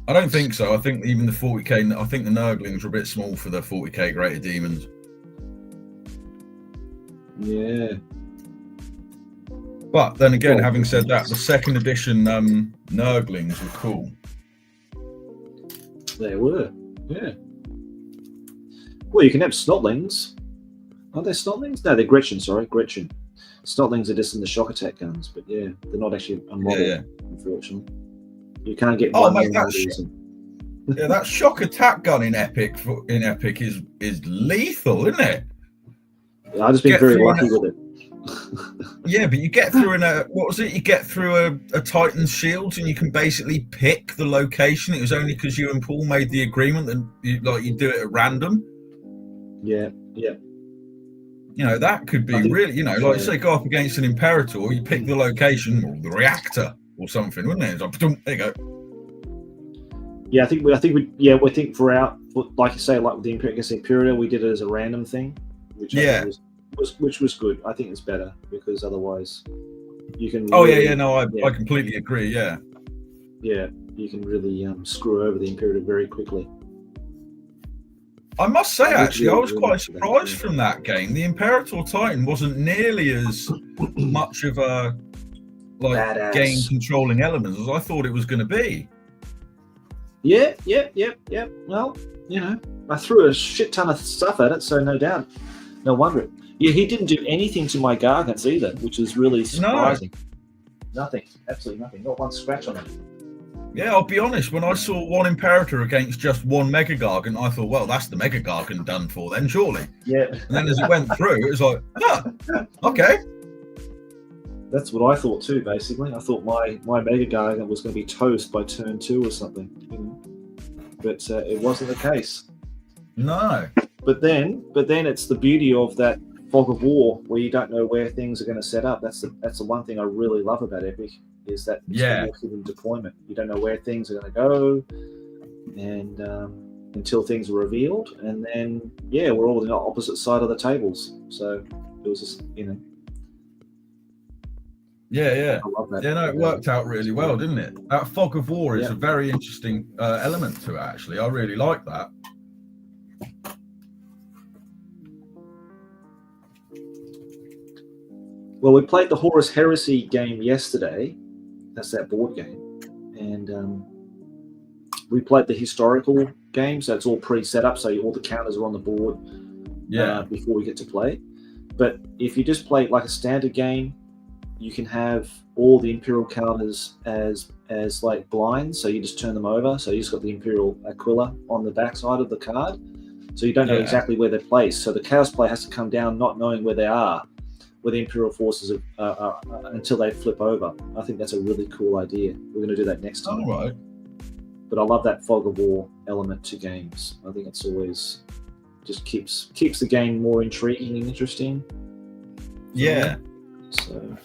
Speaker 1: I don't think so. I think even the 40k. I think the Nurglings are a bit small for the 40k greater demons.
Speaker 2: Yeah.
Speaker 1: But then again, having said that, the second edition Nurglings were cool.
Speaker 2: They were. Yeah. Well, you can have Snotlings. Aren't they Snotlings? No, they're Gretchen, sorry. Gretchen. Snotlings are just in the shock attack guns, but yeah, they're not actually a model, unfortunately. You can't get
Speaker 1: that shock attack gun in Epic is lethal, isn't it?
Speaker 2: Yeah, I've just been very lucky with it.
Speaker 1: Yeah, but you get through you get through a Titan's shields and you can basically pick the location. It was only because you and Paul made the agreement that you do it at random.
Speaker 2: Yeah.
Speaker 1: You know, that could be really, like say go up against an Imperator, you pick the location or the reactor or something, wouldn't it? It's like, there you go.
Speaker 2: Yeah, I think for like you say, like with the Imperial, we did it as a random thing, which was good. I think it's better because otherwise you can.
Speaker 1: I completely agree. Yeah,
Speaker 2: you can really screw over the Imperator very quickly.
Speaker 1: I must say, actually, I was quite surprised from that game. The Imperator Titan wasn't nearly as much of a game controlling element as I thought it was going to be.
Speaker 2: Yeah. Well, I threw a shit ton of stuff at it, so no doubt, no wonder. Yeah, he didn't do anything to my Gargants either, which is really surprising. No. Nothing, absolutely nothing, not one scratch on it.
Speaker 1: Yeah, I'll be honest, when I saw one Imperator against just one Mega Gargant, I thought, well, that's the Mega Gargant done for then, surely.
Speaker 2: Yeah.
Speaker 1: And then as it went through, it was like, okay.
Speaker 2: That's what I thought too, basically. I thought my Mega Gargant was going to be toast by turn 2 or something. But it wasn't the case.
Speaker 1: No.
Speaker 2: But then it's the beauty of that fog of war where you don't know where things are going to set up. That's the one thing I really love about Epic is that hidden deployment. You don't know where things are going to go, and until things are revealed, and then we're all on the opposite side of the tables. So it was just I love that.
Speaker 1: Yeah, no, it worked out really well, didn't it? That fog of war is a very interesting element to it. Actually, I really like that.
Speaker 2: Well, we played the Horus Heresy game yesterday. That's that board game. And we played the historical game, so it's all pre-set up, so all the counters are on the board before we get to play. But if you just play like a standard game, you can have all the Imperial counters as like blinds, so you just turn them over. So you just got the Imperial Aquila on the backside of the card. So you don't know exactly where they're placed. So the Chaos player has to come down not knowing where they are, where the Imperial forces are until they flip over. I think that's a really cool idea. We're going to do that next time.
Speaker 1: All right.
Speaker 2: But I love that fog of war element to games. I think it's always just keeps the game more intriguing and interesting.
Speaker 1: Yeah.
Speaker 2: So.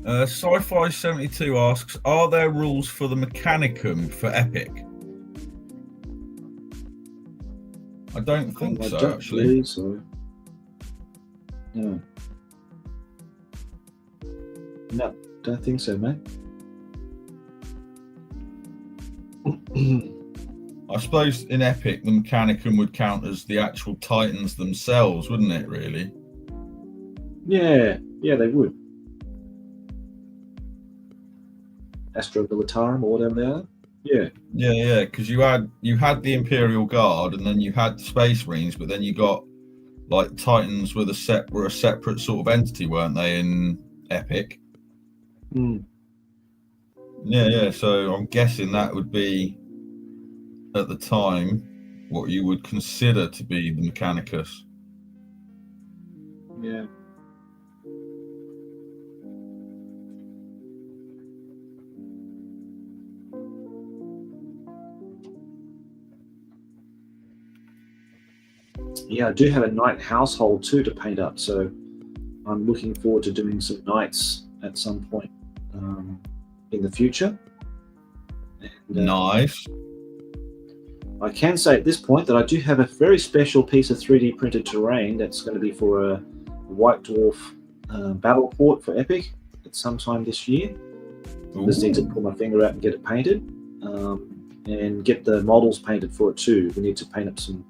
Speaker 1: Sci-Fi 72 asks, are there rules for the Mechanicum for Epic? I don't think so, actually.
Speaker 2: So. No, don't think so, mate.
Speaker 1: I suppose in Epic, the Mechanicum would count as the actual Titans themselves, wouldn't it, really?
Speaker 2: Yeah, they would. Astra Militarum or whatever they are. Yeah.
Speaker 1: Yeah, because you had the Imperial Guard, and then you had the Space Marines, but then you got like Titans were a separate sort of entity, weren't they, in Epic? Yeah. So I'm guessing that would be at the time what you would consider to be the Mechanicus.
Speaker 2: Yeah. Yeah, I do have a knight household too to paint up, so I'm looking forward to doing some knights at some point in the future. And,
Speaker 1: nice.
Speaker 2: I can say at this point that I do have a very special piece of 3D printed terrain that's going to be for a White Dwarf battle port for Epic at some time this year. Ooh. Just need to pull my finger out and get it painted, and get the models painted for it too. We need to paint up some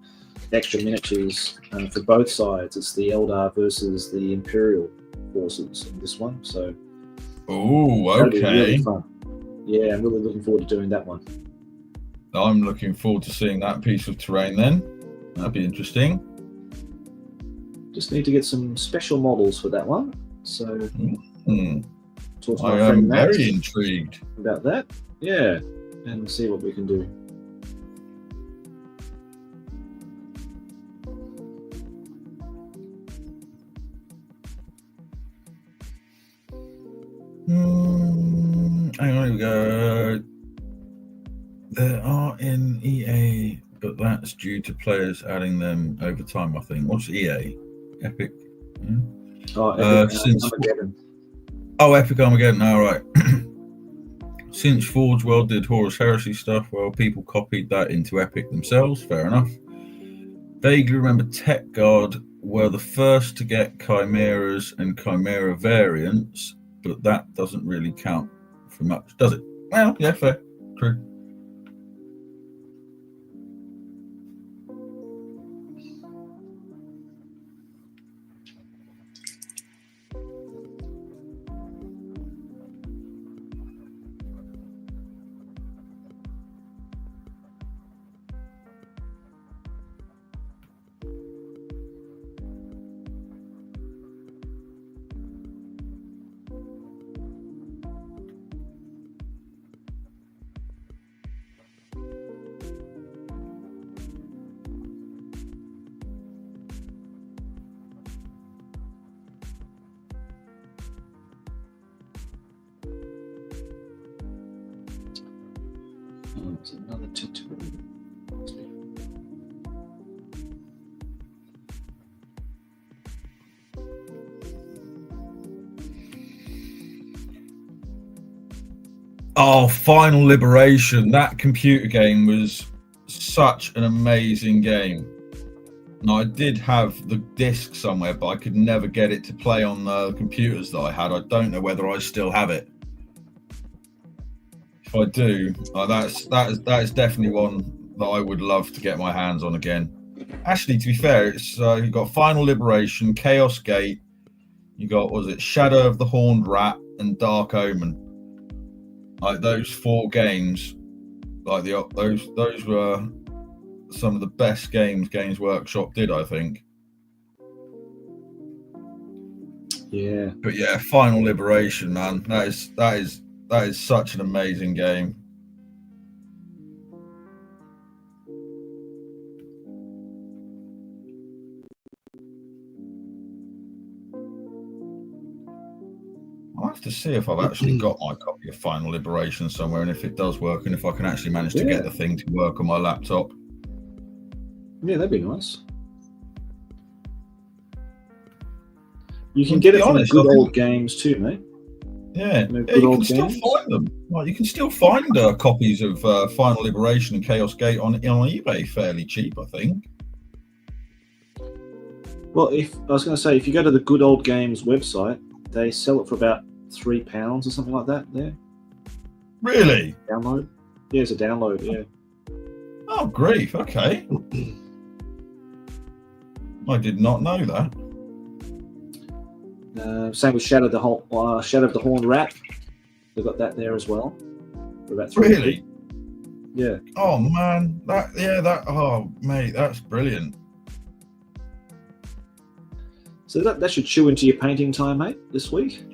Speaker 2: extra miniatures for both sides. It's the Eldar versus the Imperial forces in this one. So,
Speaker 1: okay.
Speaker 2: Be really fun. Yeah, I'm really looking forward to doing that one.
Speaker 1: I'm looking forward to seeing that piece of terrain then. That'd be interesting.
Speaker 2: Just need to get some special models for that one. So, talk to my
Speaker 1: I
Speaker 2: friend
Speaker 1: am
Speaker 2: Matt
Speaker 1: very intrigued
Speaker 2: about that. Yeah, and see what we can do.
Speaker 1: Hang on, here we go. There are in EA, but that's due to players adding them over time, I think. What's EA? Epic? Yeah.
Speaker 2: Epic Armageddon.
Speaker 1: Epic Armageddon. All right. Since Forge World did Horus Heresy stuff, well, people copied that into Epic themselves. Fair enough. Vaguely remember Tech Guard were the first to get Chimeras and Chimera variants, but that doesn't really count for much, does it? Well, yeah, fair. True.
Speaker 2: It's another tutorial.
Speaker 1: Oh, Final Liberation. That computer game was such an amazing game. Now, I did have the disc somewhere, but I could never get it to play on the computers that I had. I don't know whether I still have it. If I do, that is definitely one that I would love to get my hands on again. Actually, to be fair, it's you've got Final Liberation, Chaos Gate, you got, what was it, Shadow of the Horned Rat, and Dark Omen. Like those 4 games, like those were some of the best games Games Workshop did, I think.
Speaker 2: Yeah.
Speaker 1: But yeah, Final Liberation, man, that is such an amazing game. I'll have to see if I've actually got my copy of Final Liberation somewhere, and if it does work, and if I can actually manage to get the thing to work on my laptop.
Speaker 2: Yeah, that'd be nice. You can get it from the good old games too, mate.
Speaker 1: Yeah, you can still find them. Like, you can still find copies of Final Liberation and Chaos Gate on eBay fairly cheap, I think.
Speaker 2: Well, I was going to say, if you go to the Good Old Games website, they sell it for about £3 or something like that there.
Speaker 1: Really?
Speaker 2: Download? Yeah, it's a download, yeah.
Speaker 1: Oh, grief, okay. I did not know that.
Speaker 2: Same with Shadow of the Horned Rat. They've got that there as well. for about 3
Speaker 1: Really?
Speaker 2: quid. Yeah.
Speaker 1: Oh man, oh mate, that's brilliant.
Speaker 2: So that should chew into your painting time, mate, this week.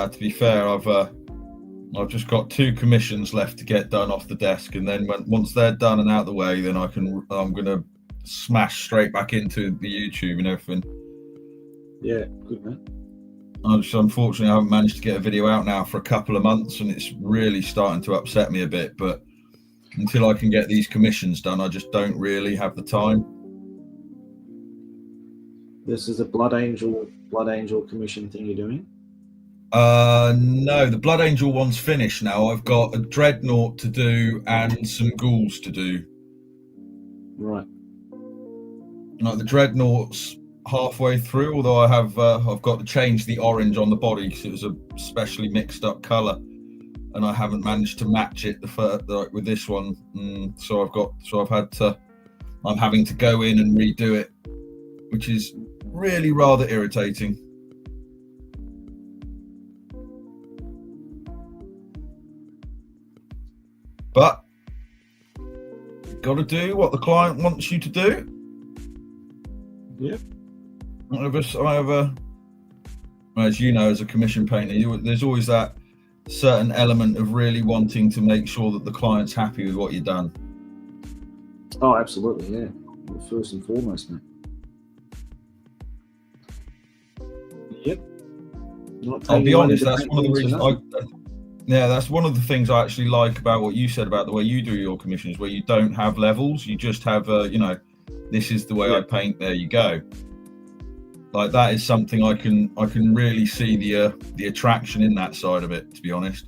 Speaker 1: To be fair, I've just got 2 commissions left to get done off the desk, and then once they're done and out of the way, then I'm gonna smash straight back into the YouTube and everything.
Speaker 2: Yeah, good man.
Speaker 1: Unfortunately, I haven't managed to get a video out now for a couple of months, and it's really starting to upset me a bit. But until I can get these commissions done, I just don't really have the time.
Speaker 2: This is a Blood Angel commission thing you're doing?
Speaker 1: No, the Blood Angel one's finished now. I've got a Dreadnought to do and some ghouls to do.
Speaker 2: Right.
Speaker 1: Like the Dreadnought's halfway through, although I've got to change the orange on the body because it was a specially mixed up color, and I haven't managed to match it with this one. I'm having to go in and redo it, which is really rather irritating. But you've got to do what the client wants you to do.
Speaker 2: Yep.
Speaker 1: As you know, as a commission painter, there's always that certain element of really wanting to make sure that the client's happy with what you've done.
Speaker 2: Oh, absolutely, yeah. Well, first and foremost, mate. Yep.
Speaker 1: I'll be honest, that's one of the reasons that's one of the things I actually like about what you said about the way you do your commissions, where you don't have levels, you just have this is the way I paint, there you go. Like that is something I can really see the attraction in that side of it, to be honest.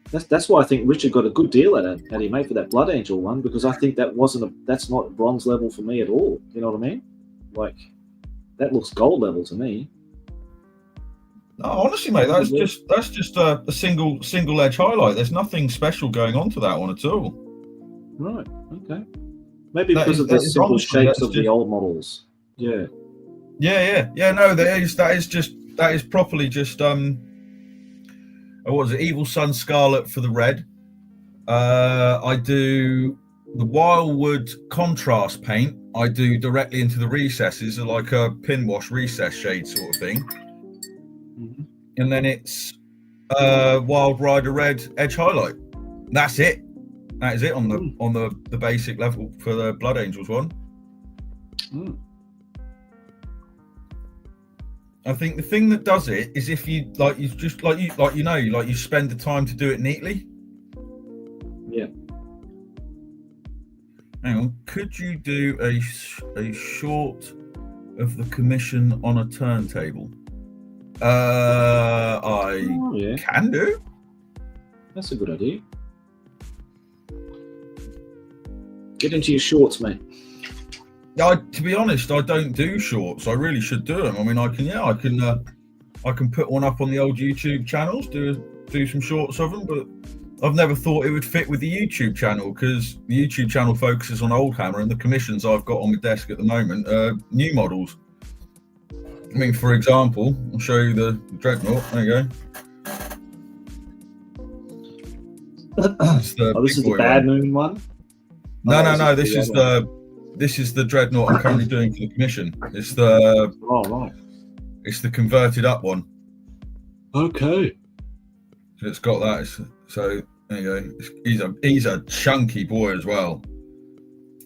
Speaker 2: That's why I think Richard got a good deal at he made for that Blood Angel one, because I think that's not bronze level for me at all. You know what I mean? Like that looks gold level to me.
Speaker 1: No, honestly, mate, that's just a single edge highlight. There's nothing special going on to that one at all.
Speaker 2: Right. Okay. Maybe because of the simple shapes of the old models. Yeah.
Speaker 1: No, that is properly just what was it? Evil Sun Scarlet for the red. I do the Wildwood contrast paint. I do directly into the recesses, like a pin wash recess shade sort of thing. Mm-hmm. And then it's Wild Rider Red edge highlight. That's it. That is it on the basic level for the Blood Angels one.
Speaker 2: Mm.
Speaker 1: I think the thing that does it is if you you spend the time to do it neatly.
Speaker 2: Yeah.
Speaker 1: Hang on, could you do a short of the commission on a turntable? I can do.
Speaker 2: That's a good idea. Get into your shorts, mate.
Speaker 1: To be honest, I don't do shorts. I really should do them. I mean, I can put one up on the old YouTube channels, do some shorts of them, but I've never thought it would fit with the YouTube channel because the YouTube channel focuses on old hammer, and the commissions I've got on my desk at the moment are new models. I mean, for example, I'll show you the Dreadnought. There you go.
Speaker 2: This is the Bad Moon one?
Speaker 1: No. This is the Dreadnought I'm currently doing for the commission. It's the It's the converted up one.
Speaker 2: Okay.
Speaker 1: So it's got that. So there you go. He's a chunky boy as well.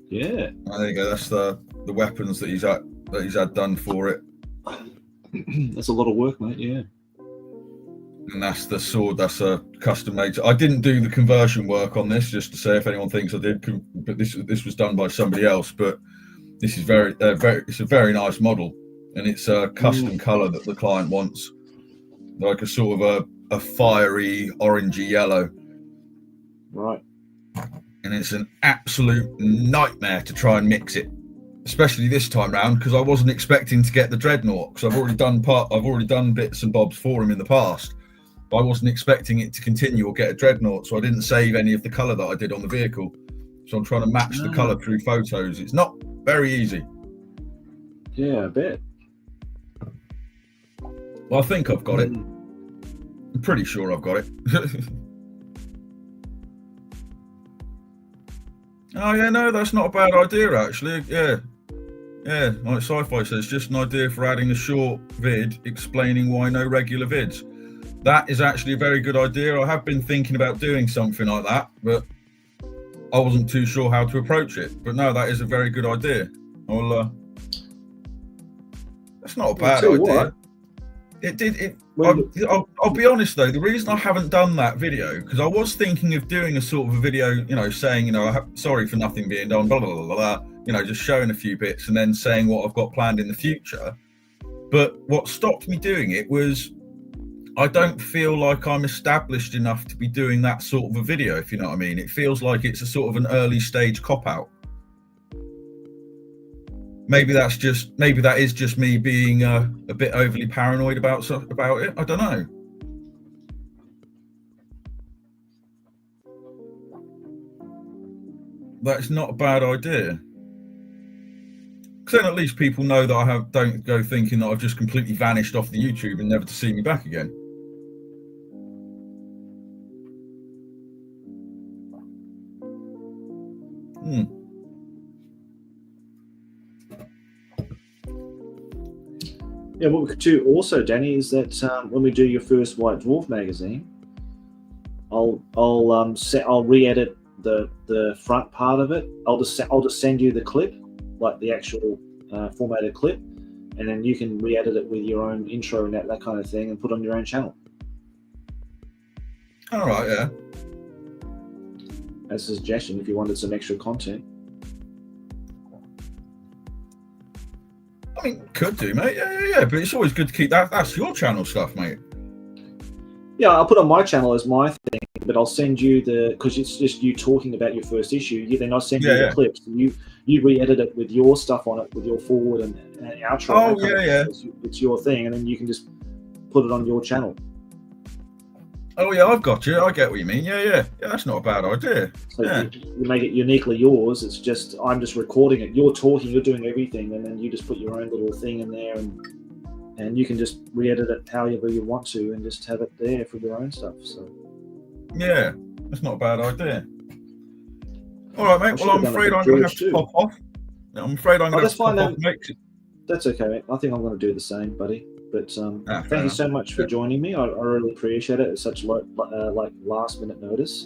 Speaker 2: Yeah.
Speaker 1: There you go. That's the weapons that he's had done for it.
Speaker 2: That's a lot of work, mate. Yeah.
Speaker 1: And that's the sword. That's a custom made. I didn't do the conversion work on this, just to say if anyone thinks I did. But this was done by somebody else. But this is it's a very nice model, and it's a custom color that the client wants, like a sort of a fiery orangey yellow.
Speaker 2: Right.
Speaker 1: And it's an absolute nightmare to try and mix it, especially this time round, because I wasn't expecting to get the Dreadnought, because I've already done bits and bobs for him in the past. But I wasn't expecting it to continue or get a Dreadnought, so I didn't save any of the colour that I did on the vehicle. So I'm trying to match the colour through photos. It's not very easy.
Speaker 2: Yeah, I bet.
Speaker 1: Well, I think I've got it. I'm pretty sure I've got it. Oh yeah, no, that's not a bad idea actually. Yeah, like Sci-Fi says, just an idea for adding a short vid explaining why no regular vids. That is actually a very good idea. I have been thinking about doing something like that, but I wasn't too sure how to approach it. But no, that is a very good idea. That's not a bad idea. I'll be honest though, the reason I haven't done that video, because I was thinking of doing a sort of a video, saying, sorry for nothing being done, blah, blah, blah, blah, blah, just showing a few bits and then saying what I've got planned in the future. But what stopped me doing it was I don't feel like I'm established enough to be doing that sort of a video, if you know what I mean. It feels like it's a sort of an early stage cop-out. Maybe that is just me being a bit overly paranoid about it. I don't know. That's not a bad idea. Because then at least people know that I don't go thinking that I've just completely vanished off the YouTube and never to see me back again.
Speaker 2: Yeah, what we could do also, Danny, is that when we do your first White Dwarf magazine, I'll re-edit the front part of it. I'll just send you the clip, like the actual formatted clip, and then you can re-edit it with your own intro and that kind of thing, and put on your own channel.
Speaker 1: All right, yeah.
Speaker 2: As a suggestion, if you wanted some extra content.
Speaker 1: I mean, could do, mate. Yeah. But it's always good to keep that. That's your channel stuff, mate.
Speaker 2: Yeah, I'll put on my channel as my thing, but I'll send you because it's just you talking about your first issue. Then I'll send you the clips. You re-edit it with your stuff on it, with your forward and outro.
Speaker 1: Oh, yeah.
Speaker 2: It's your thing, and then you can just put it on your channel.
Speaker 1: Oh, yeah, I've got you. I get what you mean. Yeah, that's not a bad idea.
Speaker 2: So you make it uniquely yours. It's just, I'm just recording it. You're talking, you're doing everything, and then you just put your own little thing in there, and you can just re-edit it however you want to and just have it there for your own stuff. So
Speaker 1: yeah, that's not a bad idea. All right, mate. Well, I'm afraid I'm going to have to pop off. I'm afraid I'm going to have to pop off, mate.
Speaker 2: That's okay, mate. I think I'm going to do the same, buddy. But thank you so much for joining me. I really appreciate it. It's such last minute notice.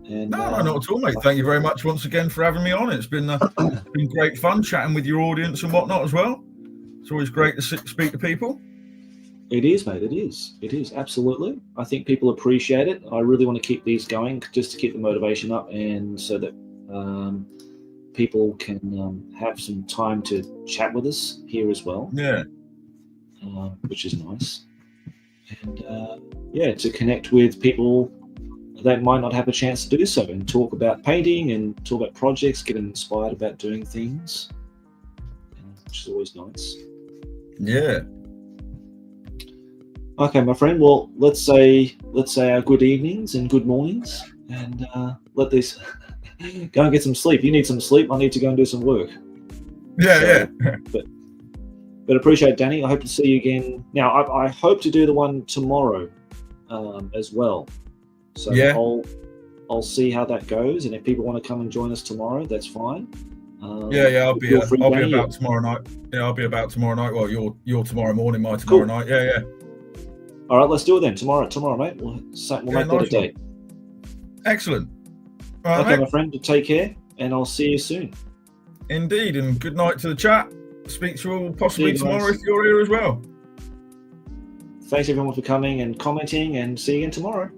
Speaker 2: And,
Speaker 1: no, not at all, mate. Thank you very much once again for having me on. It's been great fun chatting with your audience and whatnot as well. It's always great to speak to people.
Speaker 2: It is, mate. It is absolutely. I think people appreciate it. I really want to keep these going just to keep the motivation up, and so that people can have some time to chat with us here as well.
Speaker 1: Yeah.
Speaker 2: Which is nice, and to connect with people that might not have a chance to do so, and talk about painting and talk about projects, get inspired about doing things, which is always nice.
Speaker 1: Yeah.
Speaker 2: Okay, my friend. Well, let's say our good evenings and good mornings, and let this go and get some sleep. You need some sleep. I need to go and do some work.
Speaker 1: Yeah.
Speaker 2: But appreciate it, Danny. I hope to see you again. Now, I hope to do the one tomorrow as well. So yeah. I'll see how that goes, and if people want to come and join us tomorrow, that's fine.
Speaker 1: I'll be about tomorrow night. Yeah, I'll be about tomorrow night. Well, you're tomorrow morning, my tomorrow night. Yeah.
Speaker 2: All right, let's do it then. Tomorrow, mate. We'll make that a date.
Speaker 1: Excellent.
Speaker 2: All right, okay, my friend. Take care, and I'll see you soon.
Speaker 1: Indeed, and good night to the chat. Speak to you all possibly tomorrow if you're here as well.
Speaker 2: Thanks everyone for coming and commenting, and see you again tomorrow.